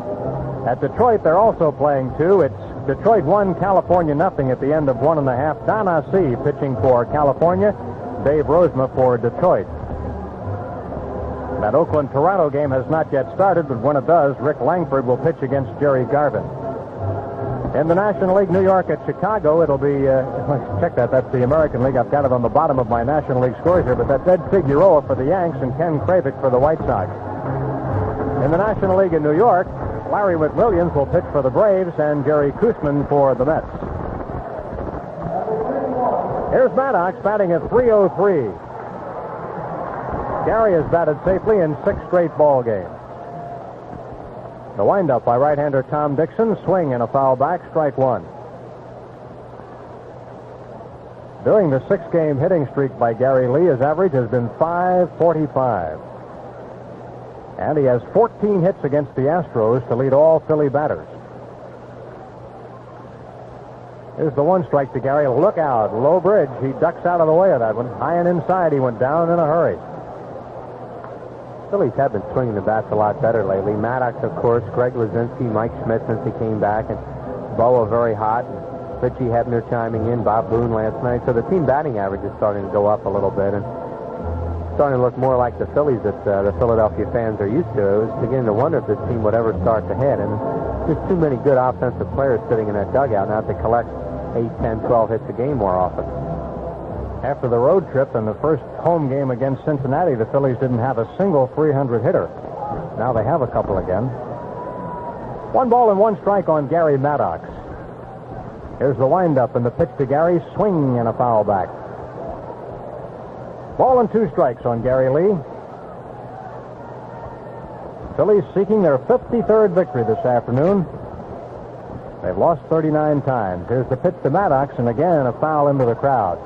At Detroit, they're also playing 2. It's Detroit 1, California 0 at the end of 1.5. Don Assi pitching for California, Dave Rozema for Detroit. That Oakland-Toronto game has not yet started, but when it does, Rick Langford will pitch against Jerry Garvin. In the National League, New York at Chicago, it'll be, check that, that's the American League. I've got it on the bottom of my National League scores here, but that's Ed Figueroa for the Yanks and Ken Kravick for the White Sox. In the National League in New York, Larry McWilliams will pitch for the Braves and Jerry Koosman for the Mets. Here's Maddox batting at .303. Gary has batted safely in 6 straight ball games. The windup by right-hander Tom Dixon, swing and a foul back, strike 1. During the 6-game hitting streak by Gary Lee, his average has been .545. And he has 14 hits against the Astros to lead all Philly batters. Here's the 1 strike to Gary. Look out, low bridge. He ducks out of the way of that one. High and inside, he went down in a hurry. Phillies have been swinging the bats a lot better lately. Maddox, of course, Greg Lazinski, Mike Schmidt since he came back, and Boa very hot. Richie Hebner chiming in, Bob Boone last night. So the team batting average is starting to go up a little bit, and starting to look more like the Phillies that the Philadelphia fans are used to. I was beginning to wonder if this team would ever start to hit, and there's too many good offensive players sitting in that dugout now to collect 8, 10, 12 hits a game more often. After the road trip and the first home game against Cincinnati, the Phillies didn't have a single 300 hitter. Now they have a couple again. 1 ball and 1 strike on Gary Maddox. Here's the windup and the pitch to Gary, swing and a foul back. Ball and 2 strikes on Gary Lee. Phillies seeking their 53rd victory this afternoon. They've lost 39 times. Here's the pitch to Maddox, and again a foul into the crowd.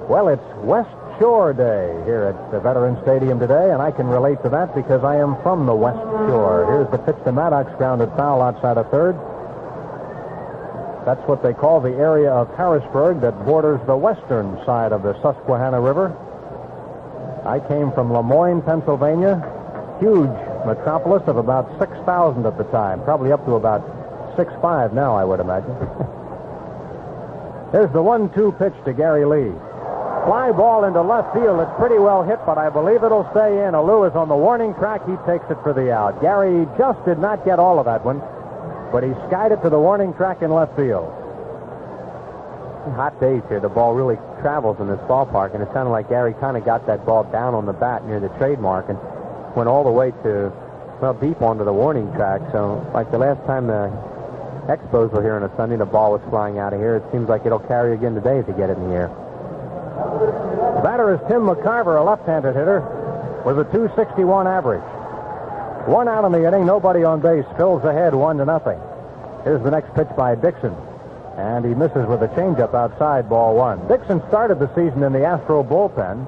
Well, it's West Shore Day here at the Veterans Stadium today, and I can relate to that because I am from the West Shore. Here's the pitch to Maddox, grounded foul outside of third. That's what they call the area of Harrisburg that borders the western side of the Susquehanna River. I came from Lemoyne, Pennsylvania, huge metropolis of about 6,000 at the time, probably up to about 6,500 now, I would imagine. Here's the 1-2 pitch to Gary Lee. Fly ball into left field. It's pretty well hit, but I believe it'll stay in. Alou is on the warning track. He takes it for the out. Gary just did not get all of that one, but he skied it to the warning track in left field. Hot days here. The ball really travels in this ballpark, and it sounded like Gary kind of got that ball down on the bat near the trademark and went all the way to, well, deep onto the warning track. So, like the last time the Expos were here on a Sunday, the ball was flying out of here. It seems like it'll carry again today if you get it in the air. The batter is Tim McCarver, a left-handed hitter, with a .261 average. 1 out in the inning, nobody on base. Phil's ahead 1-0. Here's the next pitch by Dixon, and he misses with a changeup outside, ball 1. Dixon started the season in the Astro bullpen,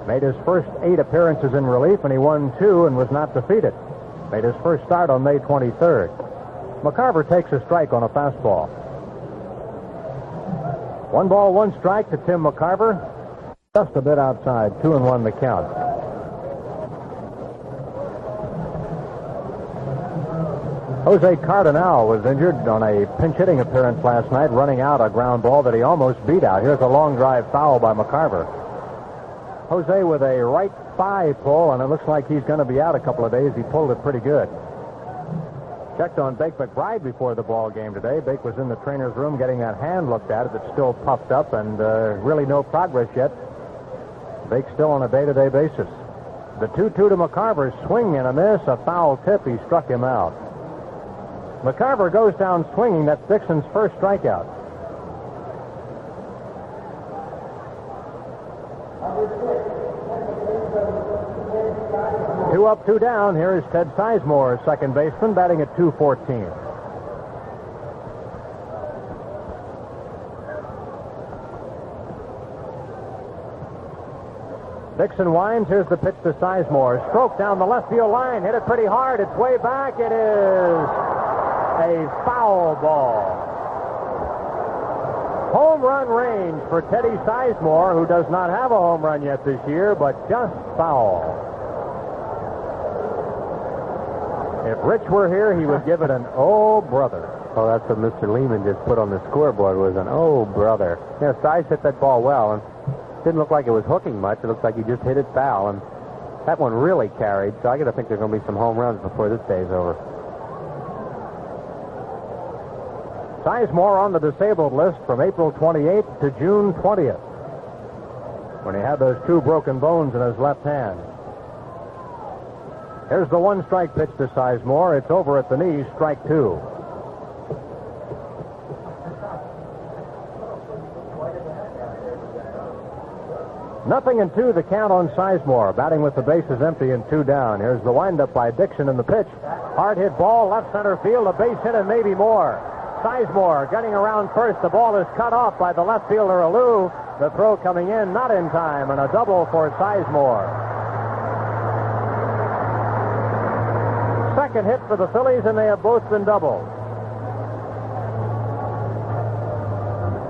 made his first 8 appearances in relief, and he won 2 and was not defeated. Made his first start on May 23rd. McCarver takes a strike on a fastball. 1 ball, 1 strike to Tim McCarver. Just a bit outside, 2-1 the count. Jose Cardinal was injured on a pinch hitting appearance last night, running out a ground ball that he almost beat out. Here's a long drive foul by McCarver. Jose with a right thigh pull, and it looks like he's going to be out a couple of days. He pulled it pretty good. Checked on Bake McBride before the ball game today. Bake was in the trainer's room getting that hand looked at. It's still puffed up and really no progress yet. Bake's still on a day-to-day basis. The 2-2 to McCarver, swing and a miss, a foul tip. He struck him out. McCarver goes down swinging. That's Dixon's first strikeout. Two up, 2 down. Here is Ted Sizemore, second baseman, batting at .214. Dixon winds. Here's the pitch to Sizemore. Stroke down the left field line. Hit it pretty hard. It's way back. It is a foul ball. Home run range for Teddy Sizemore, who does not have a home run yet this year, but just foul. If Rich were here, he would give it an oh, brother. Oh, that's what Mr. Lehman just put on the scoreboard, was an oh, brother. Yeah, Size hit that ball well, and didn't look like it was hooking much. It looks like he just hit it foul, and That one really carried, so I got to think there's going to be some home runs before this day's over. Sizemore on the disabled list from April 28th to June 20th, when he had those 2 broken bones in his left hand. Here's the 1-strike pitch to Sizemore. It's over at the knee, strike 2. Nothing and 2, the count on Sizemore, batting with the bases empty and 2 down. Here's the windup by Dixon in the pitch. Hard hit ball, left center field, a base hit and maybe more. Sizemore getting around first. The ball is cut off by the left fielder, Alou. The throw coming in, not in time, and a double for Sizemore. Second hit for the Phillies, and they have both been doubled.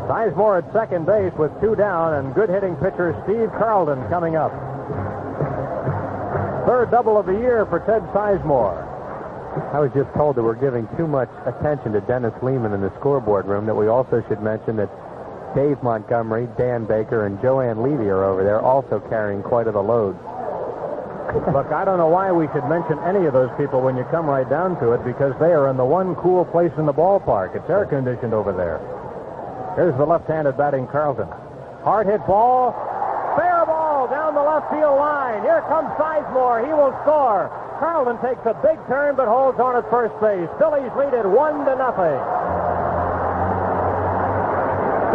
Sizemore at second base with 2 down, and good hitting pitcher Steve Carlton coming up. Third double of the year for Ted Sizemore. I was just told that we're giving too much attention to Dennis Lehman in the scoreboard room, that we also should mention that Dave Montgomery, Dan Baker, and Joanne Levy are over there also carrying quite a load. Look, I don't know why we should mention any of those people when you come right down to it, because they are in the one cool place in the ballpark. It's air-conditioned over there. Here's the left-handed batting Carlton. Hard hit ball. Fair ball down the left field line. Here comes Sizemore. He will score. Carlton takes a big turn but holds on at first base. Phillies lead it 1-0.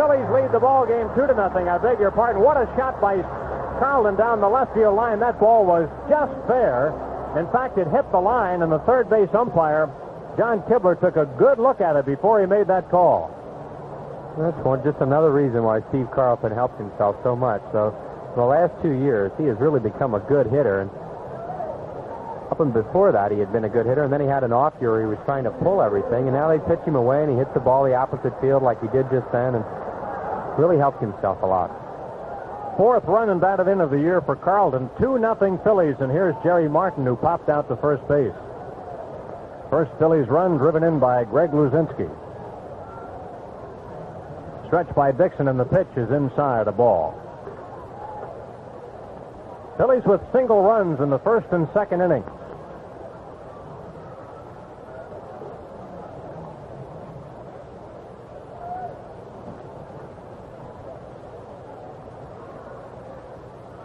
Phillies lead the ball game 2-0. I beg your pardon. What a shot by Carlton down the left field line. That ball was just fair. In fact, it hit the line, and the third base umpire, John Kibler, took a good look at it before he made that call. That's just another reason why Steve Carlton helped himself so much. So, in the last 2 years, he has really become a good hitter. And up and before that, he had been a good hitter, and then he had an off year where he was trying to pull everything, and now they pitch him away, and he hits the ball the opposite field like he did just then, and really helped himself a lot. Fourth run and batted in of the year for Carlton. 2-0 Phillies, and here's Jerry Martin, who popped out to first base. First Phillies run driven in by Greg Luzinski. Stretch by Dixon, and the pitch is inside, a ball. Phillies with single runs in the first and second innings.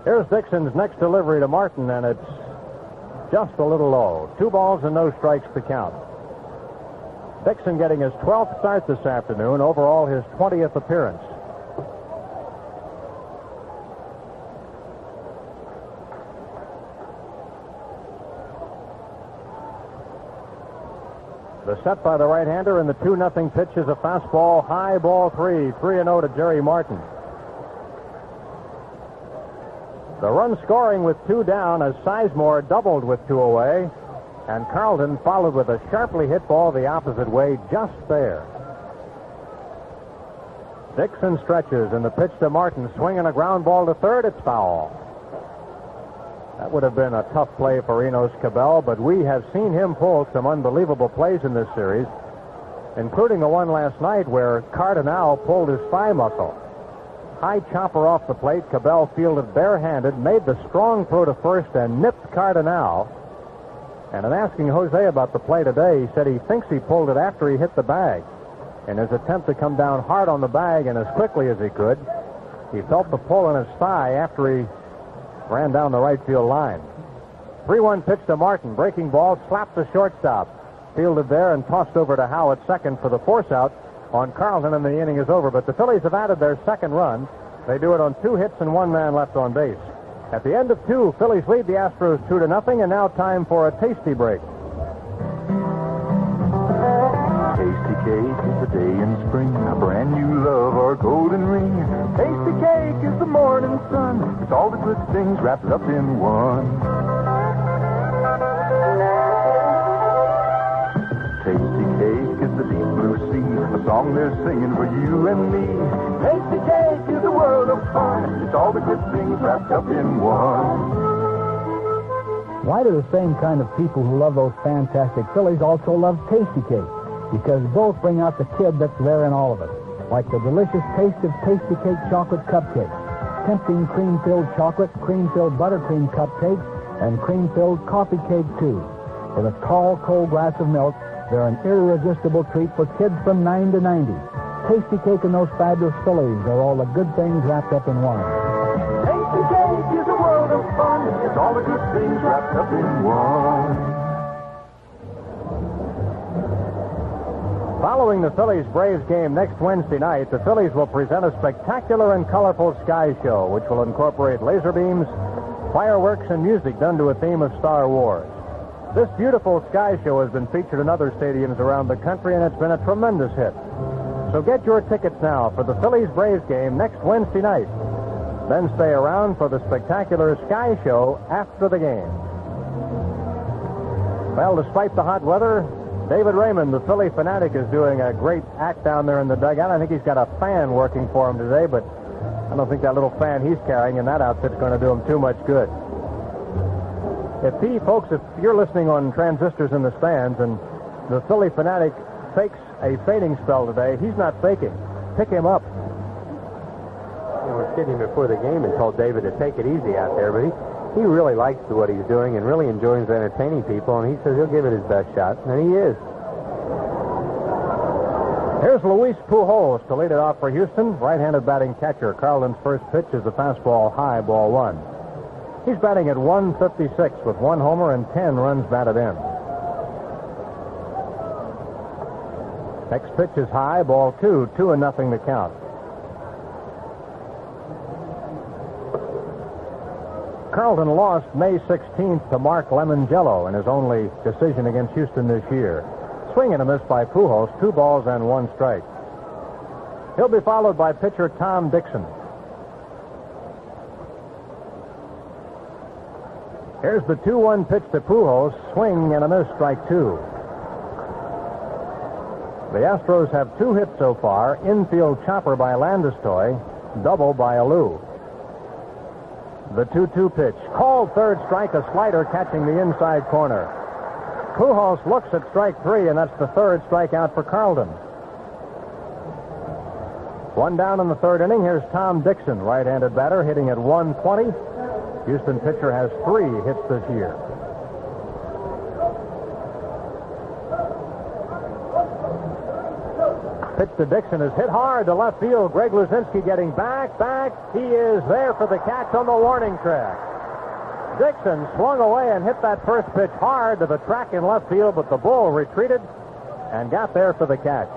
Here's Dixon's next delivery to Martin, and it's just a little low. 2 balls and no strikes to count. Dixon getting his 12th start this afternoon, overall his 20th appearance. The set by the right-hander, and the 2-0 pitch is a fastball, high ball 3. 3-0 to Jerry Martin. The run scoring with 2 down as Sizemore doubled with 2 away, and Carlton followed with a sharply hit ball the opposite way, just there. Dixon stretches, and the pitch to Martin, swinging a ground ball to third. It's foul. That would have been a tough play for Enos Cabell, but we have seen him pull some unbelievable plays in this series, including the one last night where Cardinal pulled his thigh muscle. High chopper off the plate. Cabell fielded barehanded, made the strong throw to first, and nipped Cardinal. And in asking Jose about the play today, he said he thinks he pulled it after he hit the bag. In his attempt to come down hard on the bag and as quickly as he could, he felt the pull in his thigh after he ran down the right field line. 3-1 pitch to Martin. Breaking ball, slapped the shortstop. Fielded there and tossed over to Howe at second for the force out on Carlton, and the inning is over. But the Phillies have added their second run. They do it on 2 hits and 1 man left on base. At the end of 2, Phillies lead the Astros 2-0, and now time for a tasty break. Tasty cake is the day in spring, a brand new love or golden ring. Tasty cake is the morning sun, it's all the good things wrapped up in one. Tasty cake is the deep blue sea, a song they're singing for you and me. Tasty cake is a world of fun, it's all the good things wrapped up in one. Why do the same kind of people who love those fantastic Phillies also love Tasty Cake? Because both bring out the kid that's there in all of us. Like the delicious taste of Tasty Cake chocolate cupcakes, tempting cream-filled chocolate, cream-filled buttercream cupcakes, and cream-filled coffee cake, too. With a tall, cold glass of milk, they're an irresistible treat for kids from 9 to 90. Tasty Cake and those fabulous Phillies are all the good things wrapped up in one. Tasty Cake is a world of fun. It's all the good things wrapped up in one. Following the Phillies-Braves game next Wednesday night, the Phillies will present a spectacular and colorful sky show, which will incorporate laser beams, fireworks, and music done to a theme of Star Wars. This beautiful sky show has been featured in other stadiums around the country, and it's been a tremendous hit. So get your tickets now for the Phillies-Braves game next Wednesday night. Then stay around for the spectacular sky show after the game. Well, despite the hot weather, David Raymond, the Philly fanatic, is doing a great act down there in the dugout. I think he's got a fan working for him today, but I don't think that little fan he's carrying in that outfit's going to do him too much good. If you're listening on transistors in the stands and the Philly fanatic fakes a fading spell today, he's not faking. Pick him up. We were kidding before the game and told David to take it easy out there, but he really likes what he's doing and really enjoys entertaining people, and he says he'll give it his best shot, and he is. Here's Luis Pujols to lead it off for Houston, right-handed batting catcher. Carlton's first pitch is a fastball high, ball one. He's batting at 156 with 1 homer and 10 runs batted in. Next pitch is high, ball 2, 2-0 the count. Carlton lost May 16th to Mark Lemongello in his only decision against Houston this year. Swing and a miss by Pujols, 2 balls and 1 strike. He'll be followed by pitcher Tom Dixon. Here's the 2-1 pitch to Pujols, swing and a miss, strike 2. The Astros have 2 hits so far, infield chopper by Landis-Toy, double by Alou. The 2-2 pitch, called third strike, a slider catching the inside corner. Pujols looks at strike 3, and that's the third strikeout for Carlton. 1 down in the third inning. Here's Tom Dixon, right-handed batter, hitting at 120. Houston pitcher has 3 hits this year. Pitch to Dixon is hit hard to left field. Greg Luzinski getting back. He is there for the catch on the warning track. Dixon swung away and hit that first pitch hard to the track in left field, but the bull retreated and got there for the catch.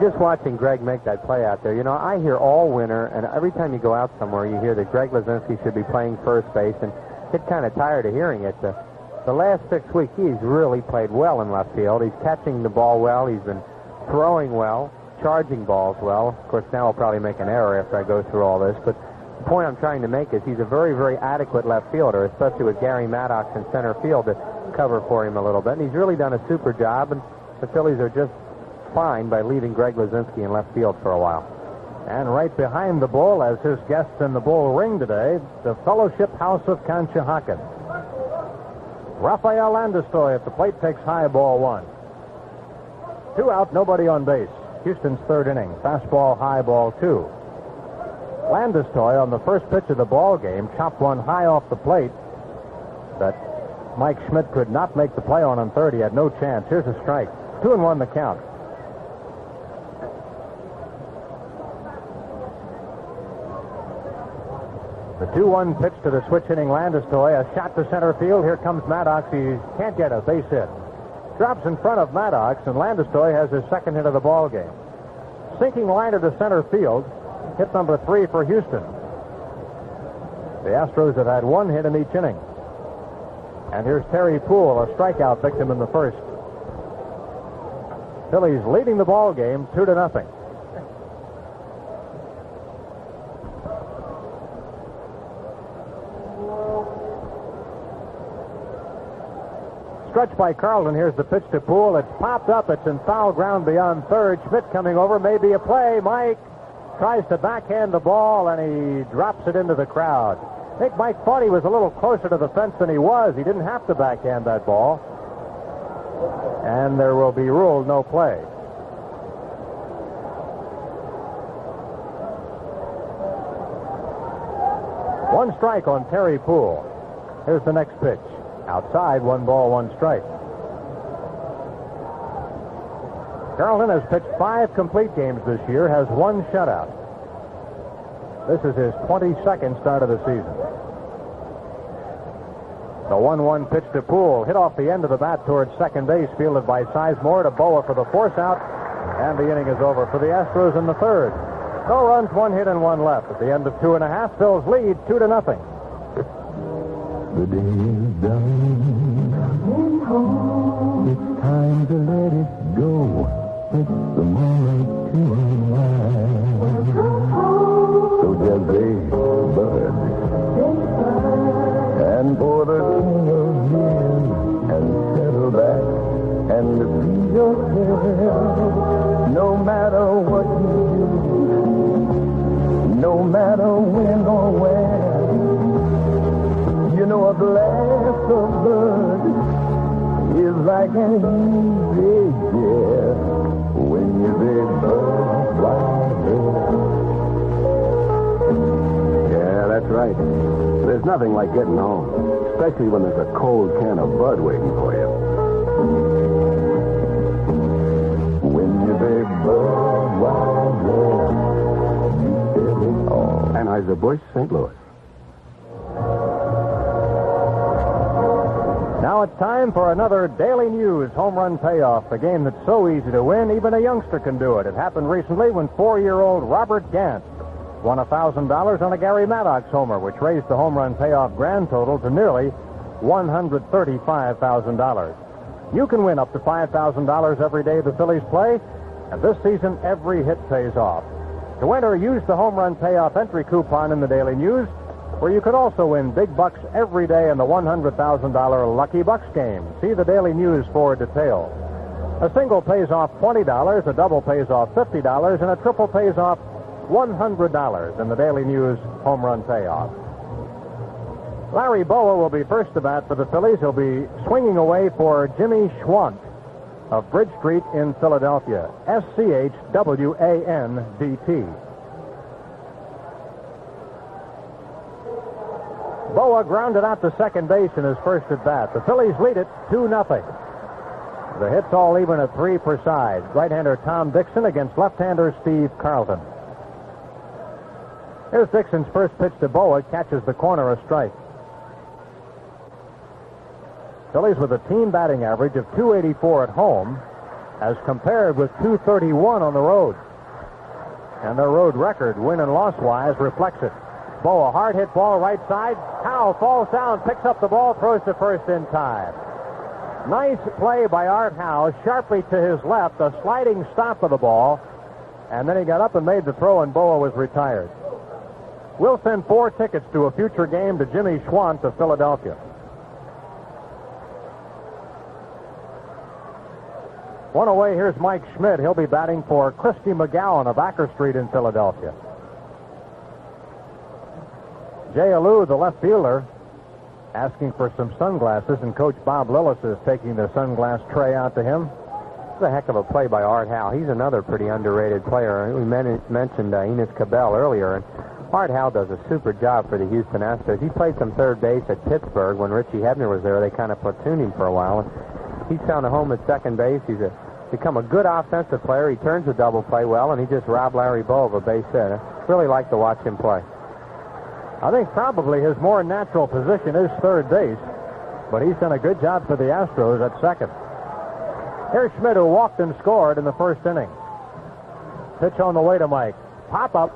Just watching Greg make that play out there, I hear all winter, and every time you go out somewhere, you hear that Greg Luzinski should be playing first base, and get kind of tired of hearing it. The last 6 weeks, he's really played well in left field. He's catching the ball well. He's been throwing well, charging balls well. Of course, now I'll probably make an error after I go through all this, but the point I'm trying to make is he's a very, very adequate left fielder, especially with Gary Maddox in center field to cover for him a little bit, and he's really done a super job, and the Phillies are just fine by leaving Greg Luzinski in left field for a while. And right behind the bull, as his guests in the bull ring today, the Fellowship House of Conshohocken. Rafael Landis-Toy at the plate takes high, ball 1. 2 out, nobody on base. Houston's third inning. Fastball high, ball 2. Landis-Toy on the first pitch of the ball game chopped one high off the plate that Mike Schmidt could not make the play on third. He had no chance. Here's a strike. 2-1 the count. The 2-1 pitch to the switch-hitting Landis-Toy. A shot to center field. Here comes Maddox. He can't get a base hit. Drops in front of Maddox, and Landis-Toy has his second hit of the ball game. Sinking liner to center field. Hit number 3 for Houston. The Astros have had 1 hit in each inning. And here's Terry Poole, a strikeout victim in the first. Phillies leading the ball game 2-0. Stretch by Carlton. Here's the pitch to Poole. It's popped up. It's in foul ground beyond third. Schmidt coming over. Maybe a play. Mike tries to backhand the ball, and he drops it into the crowd. I think Mike thought he was a little closer to the fence than he was. He didn't have to backhand that ball. And there will be ruled no play. One strike on Terry Poole. Here's the next pitch. Outside, 1 ball, 1 strike. Carlton has pitched 5 complete games this year, has 1 shutout. This is his 22nd start of the season. The 1-1 pitch to Poole, hit off the end of the bat towards second base, fielded by Sizemore to Boa for the force out, and the inning is over for the Astros in the third. No runs, 1 hit, and 1 left. At the end of 2.5, Phillies lead 2-0. The day is done. It's time to let it go. It's the moment to unwind. So just say, bud, and pour the king of beers and settle back and please yourself. No matter what you do, no matter when or where, you know a glass of blood is like an easy jet when you say Budweiser. Yeah, that's right. There's nothing like getting home, especially when there's a cold can of Bud waiting for you. When you say Budweiser, you feel it all. Anheuser-Busch, St. Louis. Now it's time for another Daily News home run payoff, a game that's so easy to win, even a youngster can do it. It happened recently when 4-year-old Robert Gant won $1,000 on a Gary Maddox homer, which raised the home run payoff grand total to nearly $135,000. You can win up to $5,000 every day the Phillies play, and this season every hit pays off. To enter, use the home run payoff entry coupon in the Daily News, where you can also win big bucks every day in the $100,000 Lucky Bucks game. See the Daily News for details. A single pays off $20, a double pays off $50, and a triple pays off $100 in the Daily News home run payoff. Larry Boa will be first to bat for the Phillies. He'll be swinging away for Jimmy Schwandt of Bridge Street in Philadelphia. Schwandt. Boa grounded out to second base in his first at bat. The Phillies lead it 2-0. The hits all even at 3 per side. Right-hander Tom Dixon against left-hander Steve Carlton. Here's Dixon's first pitch to Boa, catches the corner, a strike. Phillies with a team batting average of .284 at home, as compared with .231 on the road. And their road record, win and loss-wise, reflects it. Boa, hard hit ball right side. Howe falls down, picks up the ball, throws to first in time. Nice play by Art Howe, sharply to his left, a sliding stop of the ball, and then he got up and made the throw, and Boa was retired. We'll send 4 tickets to a future game to Jimmy Schwandt of Philadelphia. One away, here's Mike Schmidt. He'll be batting for Christy McGowan of Acker Street in Philadelphia. Jay Alou, the left fielder, asking for some sunglasses, and Coach Bob Lillis is taking the sunglass tray out to him. It's a heck of a play by Art Howe. He's another pretty underrated player. We mentioned Enos Cabell earlier, and Art Howe does a super job for the Houston Astros. He played some third base at Pittsburgh when Richie Hebner was there. They kind of platooned him for a while, and he's found a home at second base. He's become a good offensive player. He turns the double play well, and he just robbed Larry Bowa of a base hit. I really like to watch him play. I think probably his more natural position is third base, but he's done a good job for the Astros at second. Here's Schmidt, who walked and scored in the first inning. Pitch on the way to Mike. Pop up.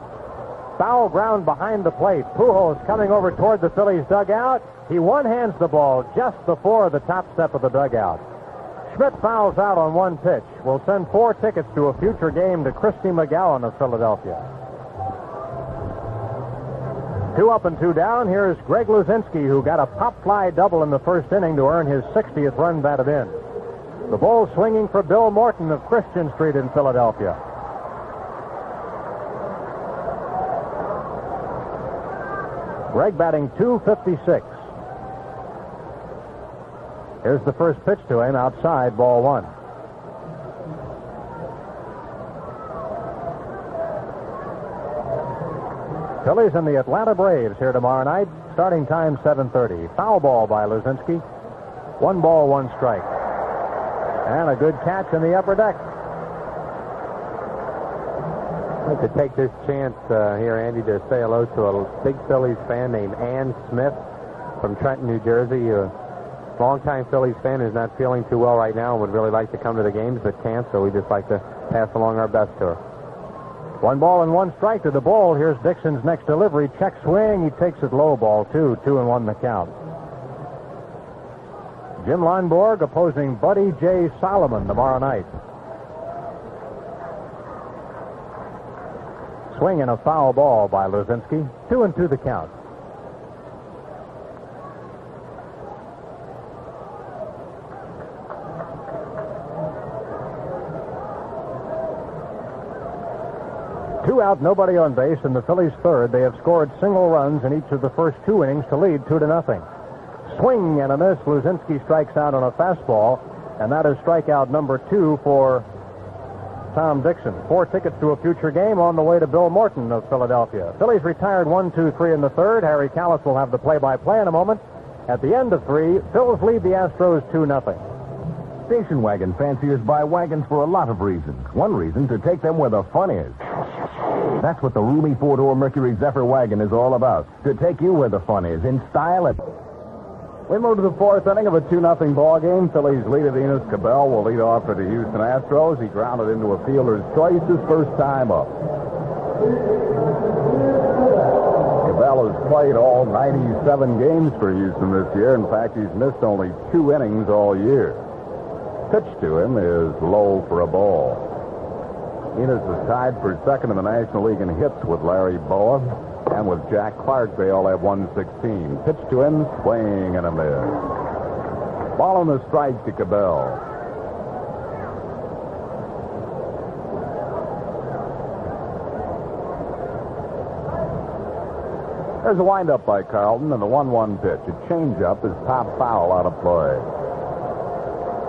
Foul ground behind the plate. Pujols coming over toward the Phillies dugout. He one-hands the ball just before the top step of the dugout. Schmidt fouls out on one pitch. We'll send 4 tickets to a future game to Christy McGowan of Philadelphia. 2 up and 2 down. Here's Greg Luzinski, who got a pop fly double in the first inning to earn his 60th run batted in. The ball swinging for Bill Morton of Christian Street in Philadelphia. Greg batting .256. Here's the first pitch to him, outside, ball 1. Phillies and the Atlanta Braves here tomorrow night. Starting time 7:30. Foul ball by Luzinski. 1 ball, 1 strike. And a good catch in the upper deck. I'd like to take this chance here, Andy, to say hello to a big Phillies fan named Ann Smith from Trenton, New Jersey. A longtime Phillies fan who's not feeling too well right now and would really like to come to the games but can't, so we just like to pass along our best to her. 1 ball and 1 strike to the ball. Here's Dixon's next delivery. Check swing. He takes it low ball, 2-1 the count. Jim Lonborg opposing Buddy J. Solomon tomorrow night. Swing and a foul ball by Luzinski. 2-2 the count. Two out, nobody on base, in the Phillies' third. They have scored single runs in each of the first 2 innings to lead 2-0. Swing and a miss. Luzinski strikes out on a fastball, and that is strikeout number 2 for Tom Dixon. 4 tickets to a future game on the way to Bill Morton of Philadelphia. Phillies retired 1-2-3 in the third. Harry Callis will have the play-by-play in a moment. At the end of 3, Phils lead the Astros 2-0. Station wagon fanciers buy wagons for a lot of reasons. One reason, to take them where the fun is. That's what the roomy 4-door Mercury Zephyr wagon is all about. To take you where the fun is, in style and... We move to the 4th inning of a 2-0 ball game. Phillies leader Enos Cabell will lead off for the Houston Astros. He grounded into a fielder's choice his first time up. Cabell has played all 97 games for Houston this year. In fact, he's missed only 2 innings all year. Pitch to him is low for a ball. Enos is tied for second in the National League in hits with Larry Boa. And with Jack Clark, they all have 116. Pitch to him, swing and a miss. Ball on the strike to Cabell. There's a windup by Carlton and the 1-1 pitch. A changeup is top foul out of play.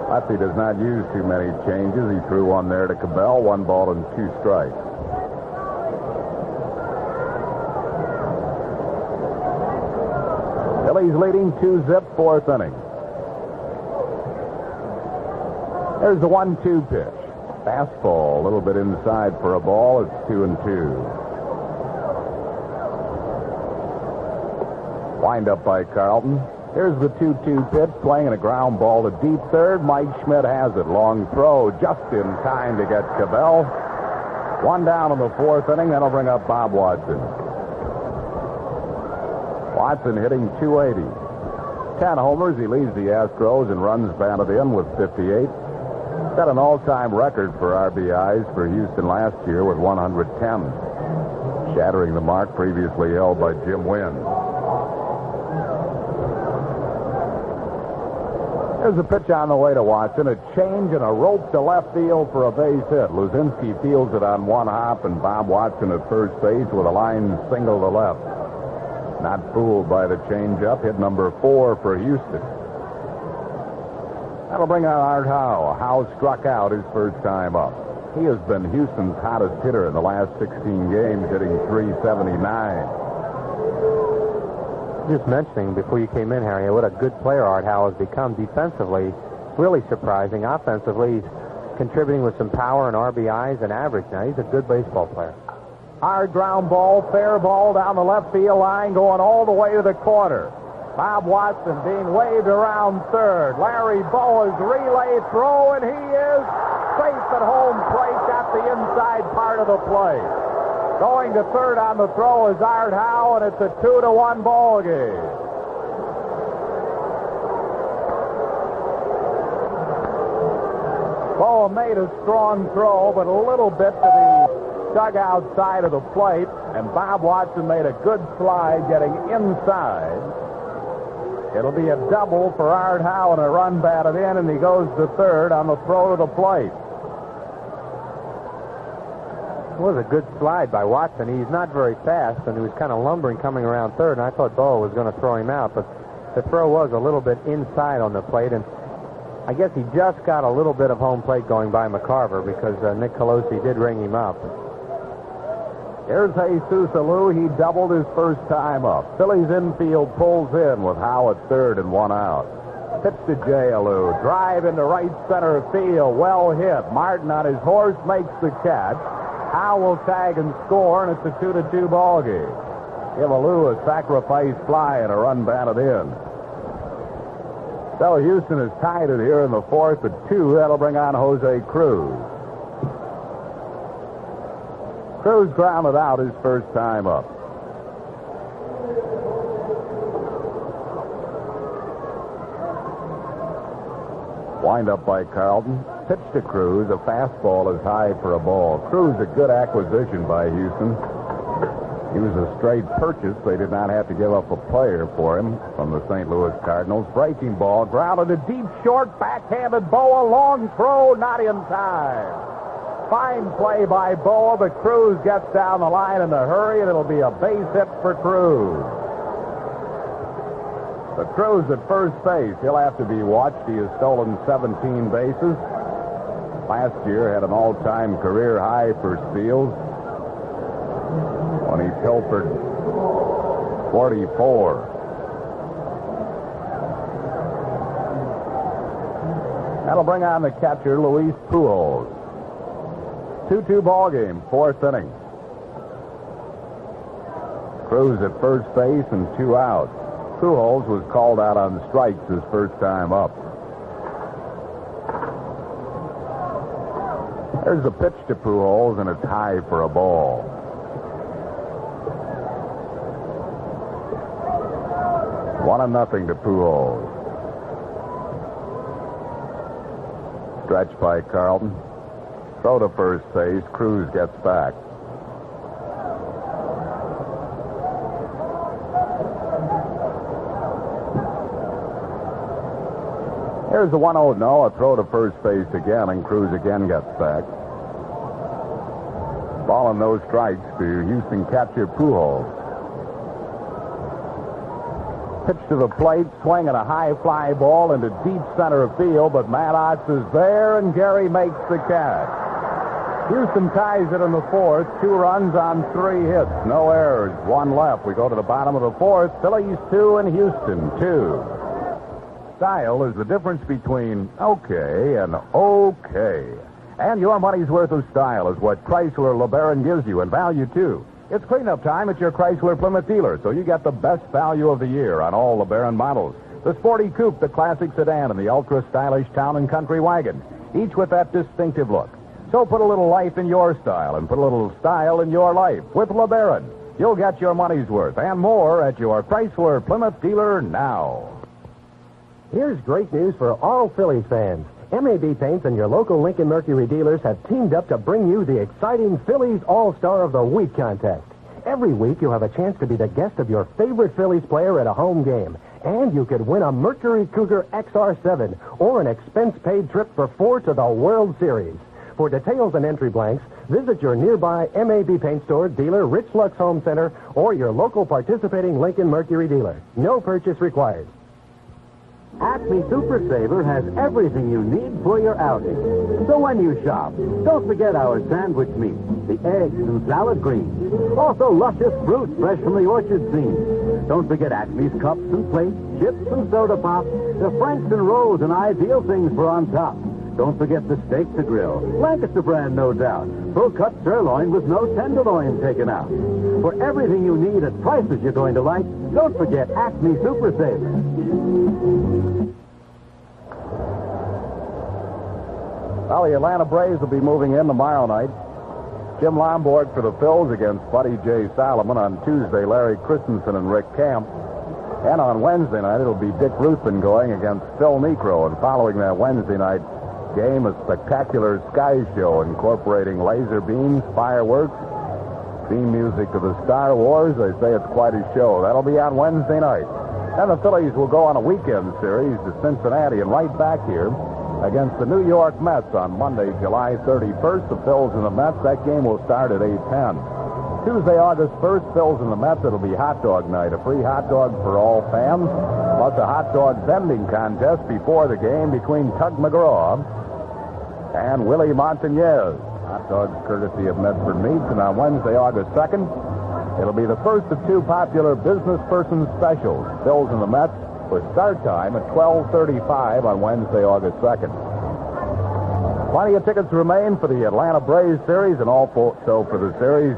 Lefty does not use too many changes. He threw one there to Cabell. 1 ball and 2 strikes. Phillies leading 2-0, 4th inning. There's the 1-2 pitch. Fastball, a little bit inside for a ball. It's 2-2. Wind up by Carlton. Here's the 2-2 pitch, playing a ground ball to deep third. Mike Schmidt has it. Long throw, just in time to get Cabell. 1 down in the 4th inning. That'll bring up Bob Watson. Watson hitting .280. 10 homers. He leads the Astros in runs batted in with 58. Set an all-time record for RBIs for Houston last year with 110. Shattering the mark previously held by Jim Wynn. There's a pitch on the way to Watson. A change and a rope to left field for a base hit. Luzinski fields it on 1 hop, and Bob Watson at first base with a line single to left. Not fooled by the changeup. Hit number 4 for Houston. That'll bring out Art Howe. Howe struck out his first time up. He has been Houston's hottest hitter in the last 16 games, hitting .379. Just mentioning before you came in, Harry, what a good player Art Howe has become defensively. Really surprising. Offensively, he's contributing with some power and RBIs and average now. He's a good baseball player. Hard ground ball, fair ball down the left field line, going all the way to the corner. Bob Watson being waved around third. Larry Boa's relay throw, and he is safe at home plate at the inside part of the play. Going to third on the throw is Art Howe, and it's a 2-1 ball game. Boa made a strong throw, but a little bit to the dugout side of the plate, and Bob Watson made a good slide getting inside. It'll be a double for Art Howe and a run batted in, and he goes to third on the throw to the plate. It was a good slide by Watson. He's not very fast, and he was kind of lumbering coming around third, and I thought Boa was going to throw him out, but the throw was a little bit inside on the plate, and I guess he just got a little bit of home plate going by McCarver because Nick Colosi did ring him up. Here's Jesus Alou. He doubled his first time up. Phillies infield pulls in with Howe at third and one out. Pitch to J. Alou. Drive into right center field. Well hit. Martin on his horse makes the catch. Howe will tag and score, and it's a 2-2 ball game. Give Alou a sacrifice fly and a run batted in. So Houston has tied it here in the fourth at 2. That'll bring on Jose Cruz. Cruz grounded out his first time up. Wind up by Carlton. Pitch to Cruz. A fastball is high for a ball. Cruz, a good acquisition by Houston. He was a straight purchase. They did not have to give up a player for him from the St. Louis Cardinals. Breaking ball. Grounded to deep short. Backhanded Boa. Long throw. Not in time. Fine play by Boa, but Cruz gets down the line in a hurry, and it'll be a base hit for Cruz. But Cruz at first base, he'll have to be watched. He has stolen 17 bases. Last year had an all-time career high for steals when he pilfered 44. That'll bring on the catcher, Luis Pujols. 2-2 ball game, fourth inning. Cruz at first base and 2 out. Pujols was called out on strikes his first time up. There's a pitch to Pujols, and it's high for a ball. One and nothing to Pujols. Stretch by Carlton. Throw to first base. Cruz gets back. Here's the 1-0. No, a throw to first base again, and Cruz again gets back. Ball and no strikes to Houston catcher Pujols. Pitch to the plate, swing at a high fly ball into deep center field, but Maddox is there, and Gary makes the catch. Houston ties it in the fourth. 2 runs on 3 hits. No errors. 1 left. We go to the bottom of the fourth. Phillies 2 and Houston 2. Style is the difference between okay and okay. And your money's worth of style is what Chrysler LeBaron gives you, and value, too. It's cleanup time at your Chrysler Plymouth dealer, so you get the best value of the year on all LeBaron models. The sporty coupe, the classic sedan, and the ultra-stylish town and country wagon, each with that distinctive look. So put a little life in your style and put a little style in your life with LeBaron. You'll get your money's worth and more at your Chrysler Plymouth dealer now. Here's great news for all Phillies fans. MAB Paints and your local Lincoln Mercury dealers have teamed up to bring you the exciting Phillies All-Star of the Week contest. Every week you'll have a chance to be the guest of your favorite Phillies player at a home game. And you could win a Mercury Cougar XR7 or an expense-paid trip for 4 to the World Series. For details and entry blanks, visit your nearby MAB Paint Store, dealer, Rich Lux Home Center, or your local participating Lincoln Mercury dealer. No purchase required. Acme Super Saver has everything you need for your outing. So when you shop, don't forget our sandwich meat, the eggs and salad greens. Also luscious fruit fresh from the orchard scene. Don't forget Acme's cups and plates, chips and soda pop, the franks and rolls and ideal things for on top. Don't forget the steak to grill. Lancaster brand, no doubt. Full-cut sirloin with no tenderloin taken out. For everything you need at prices you're going to like, don't forget Acme Super Saver. Well, the Atlanta Braves will be moving in tomorrow night. Jim Lombard for the Phils against Buddy J. Solomon. On Tuesday, Larry Christensen and Rick Camp. And on Wednesday night, it'll be Dick Ruthven going against Phil Necro. And following that Wednesday night game, a spectacular sky show incorporating laser beams, fireworks, theme music to the Star Wars. They say it's quite a show. That'll be on Wednesday night. And the Phillies will go on a weekend series to Cincinnati and right back here against the New York Mets on Monday, July 31st. The Phils and the Mets, that game will start at 8:10. Tuesday, August 1st, Phils and the Mets, it'll be hot dog night. A free hot dog for all fans, plus a hot dog vending contest before the game between Tug McGraw and Willie Montañez. Hot dogs courtesy of Medford Meats. And on Wednesday, August 2nd, it'll be the first of two popular business person specials, Phillies and the Mets, for start time at 12:35 on Wednesday, August 2nd. Plenty of tickets remain for the Atlanta Braves series and also for the series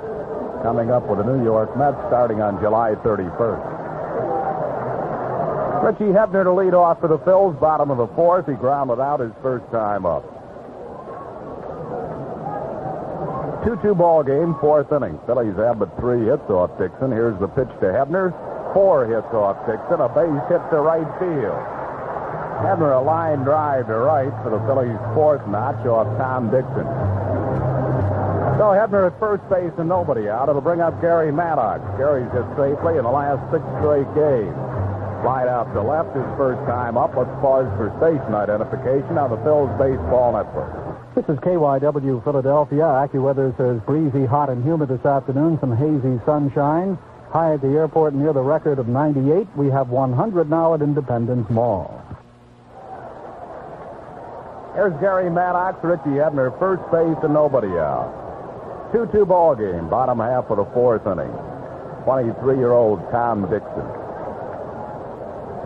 coming up with the New York Mets starting on July 31st. Richie Hebner to lead off for the Phils, bottom of the fourth. He grounded out his first time up. 2-2 ball game, fourth inning. Phillies have but 3 hits off Dixon. Here's the pitch to Hebner. 4 hits off Dixon. A base hit to right field. Hebner a line drive to right for the Phillies' fourth notch off Tom Dixon. So Hebner at first base and nobody out. It'll bring up Gary Maddox. Gary's hit safely in the last 6 straight games. Slide out to left his first time up. Let's pause for station identification on the Phil's Baseball Network. This is KYW Philadelphia. AccuWeather says breezy, hot, and humid this afternoon. Some hazy sunshine. High at the airport near the record of 98. We have 100 now at Independence Mall. Here's Gary Maddox, Richie Hebner, first base and nobody out. 2-2 ball game, bottom half of the fourth inning. 23-year-old Tom Dixon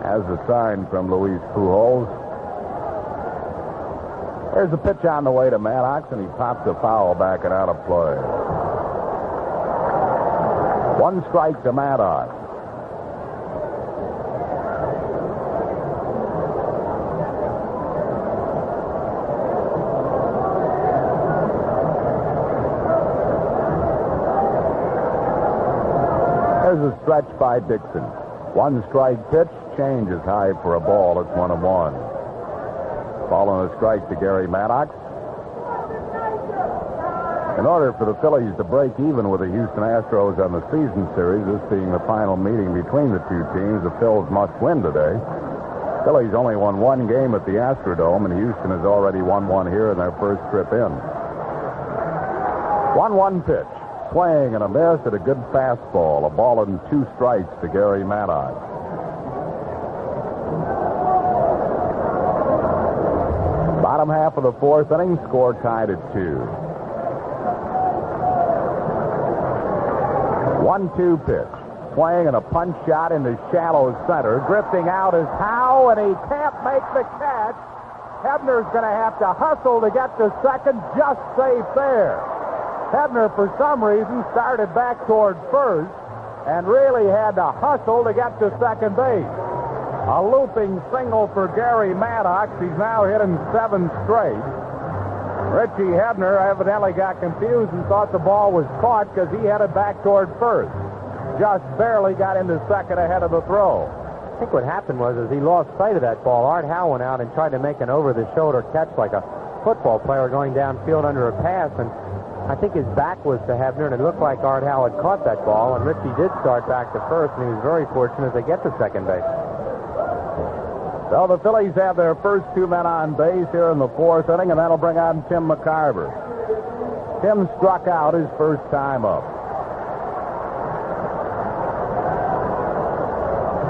has a sign from Luis Pujols. There's a pitch on the way to Maddox, and he pops a foul back and out of play. 1 strike to Maddox. There's a stretch by Dixon. 1 strike pitch, change is high for a ball. It's 1-1. Ball on a strike to Gary Maddox. In order for the Phillies to break even with the Houston Astros on the season series, this being the final meeting between the two teams, the Phils must win today. Phillies only won 1 game at the Astrodome, and Houston has already won 1 here in their first trip in. 1-1 pitch. Swing and a miss at a good fastball. A ball and 2 strikes to Gary Maddox. Bottom half of the fourth inning, score tied at 2. 1-2 pitch. Swing and a punch shot into shallow center. Drifting out is Howe, and he can't make the catch. Hebner's going to have to hustle to get to second, just safe there. Hebner, for some reason, started back toward first and really had to hustle to get to second base. A looping single for Gary Maddox. He's now hitting 7 straight. Richie Hebner evidently got confused and thought the ball was caught because he headed back toward first. Just barely got into second ahead of the throw. I think what happened was as he lost sight of that ball, Art Howe went out and tried to make an over-the-shoulder catch like a football player going downfield under a pass, and I think his back was to Hebner, and it looked like Art Howe had caught that ball, and Richie did start back to first, and he was very fortunate to get to second base. So the Phillies have their first 2 men on base here in the fourth inning, and that'll bring on Tim McCarver. Tim struck out his first time up.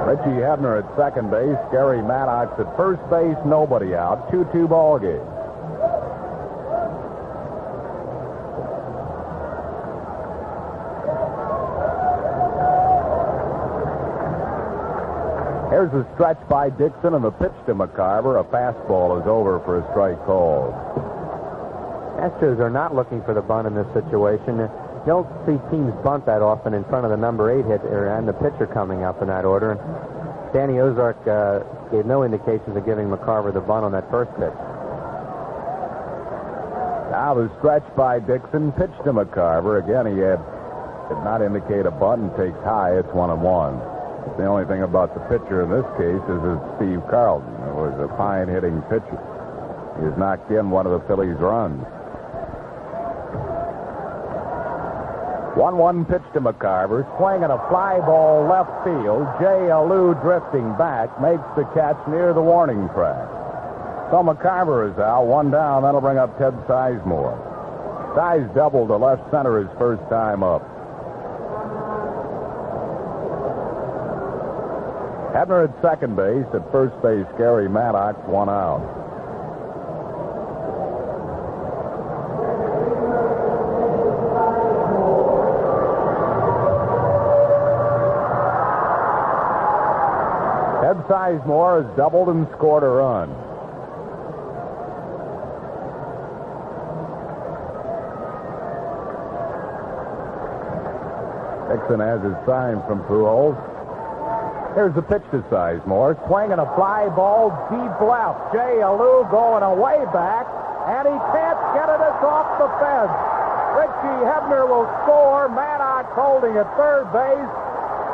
Richie Hebner at second base, Gary Maddox at first base, nobody out. 2-2 ball game. Here's a stretch by Dixon and the pitch to McCarver. A fastball is over for a strike call. Astros are not looking for the bunt in this situation. You don't see teams bunt that often in front of the number 8 hitter and the pitcher coming up in that order. And Danny Ozark gave no indications of giving McCarver the bunt on that first pitch. Now the stretch by Dixon, pitch to McCarver. Again, he did not indicate a bunt and takes high. It's 1-1. The only thing about the pitcher in this case is it's Steve Carlton. It was a fine hitting pitcher. He has knocked in one of the Phillies' runs. 1-1 pitch to McCarver. Swing and a fly ball left field. Jay Alou drifting back makes the catch near the warning track. So McCarver is out. 1 down. That'll bring up Ted Sizemore. Size doubled to left center his first time up. Hebner at second base. At first base, Gary Maddox, 1 out. Sizemore has doubled and scored a run. Dixon has his sign from Pujols. Here's the pitch to Sizemore. Swing and a fly ball deep left. Jay Alou going away back, and he can't get it. It's off the fence. Richie Hebner will score. Maddox holding at third base.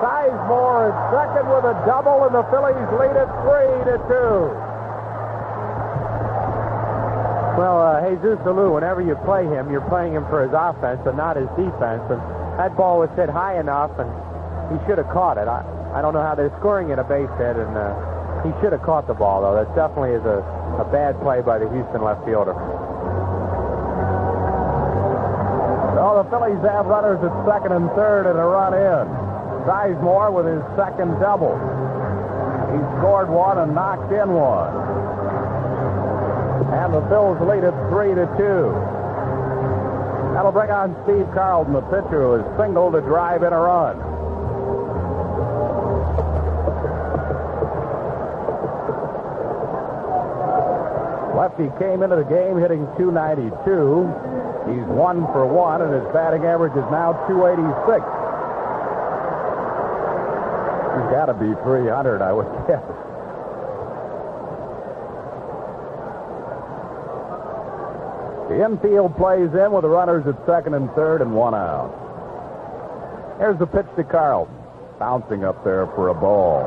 Sizemore is second with a double, and the Phillies lead it 3-2. Well, Jesus Alou, whenever you play him, you're playing him for his offense and not his defense. And that ball was hit high enough, and he should have caught it. I don't know how they're scoring at a base hit, and he should have caught the ball, though. That definitely is a bad play by the Houston left fielder. So the Phillies have runners at second and third and a run in. Sizemore with his second double. He scored one and knocked in one. And the Phils lead it 3-2. That'll bring on Steve Carlton, the pitcher, who has singled to drive in a run. Lefty came into the game hitting .292. He's 1 for 1, and his batting average is now .286. He's got to be .300, I would guess. The infield plays in with the runners at second and third and one out. Here's the pitch to Carlton. Bouncing up there for a ball.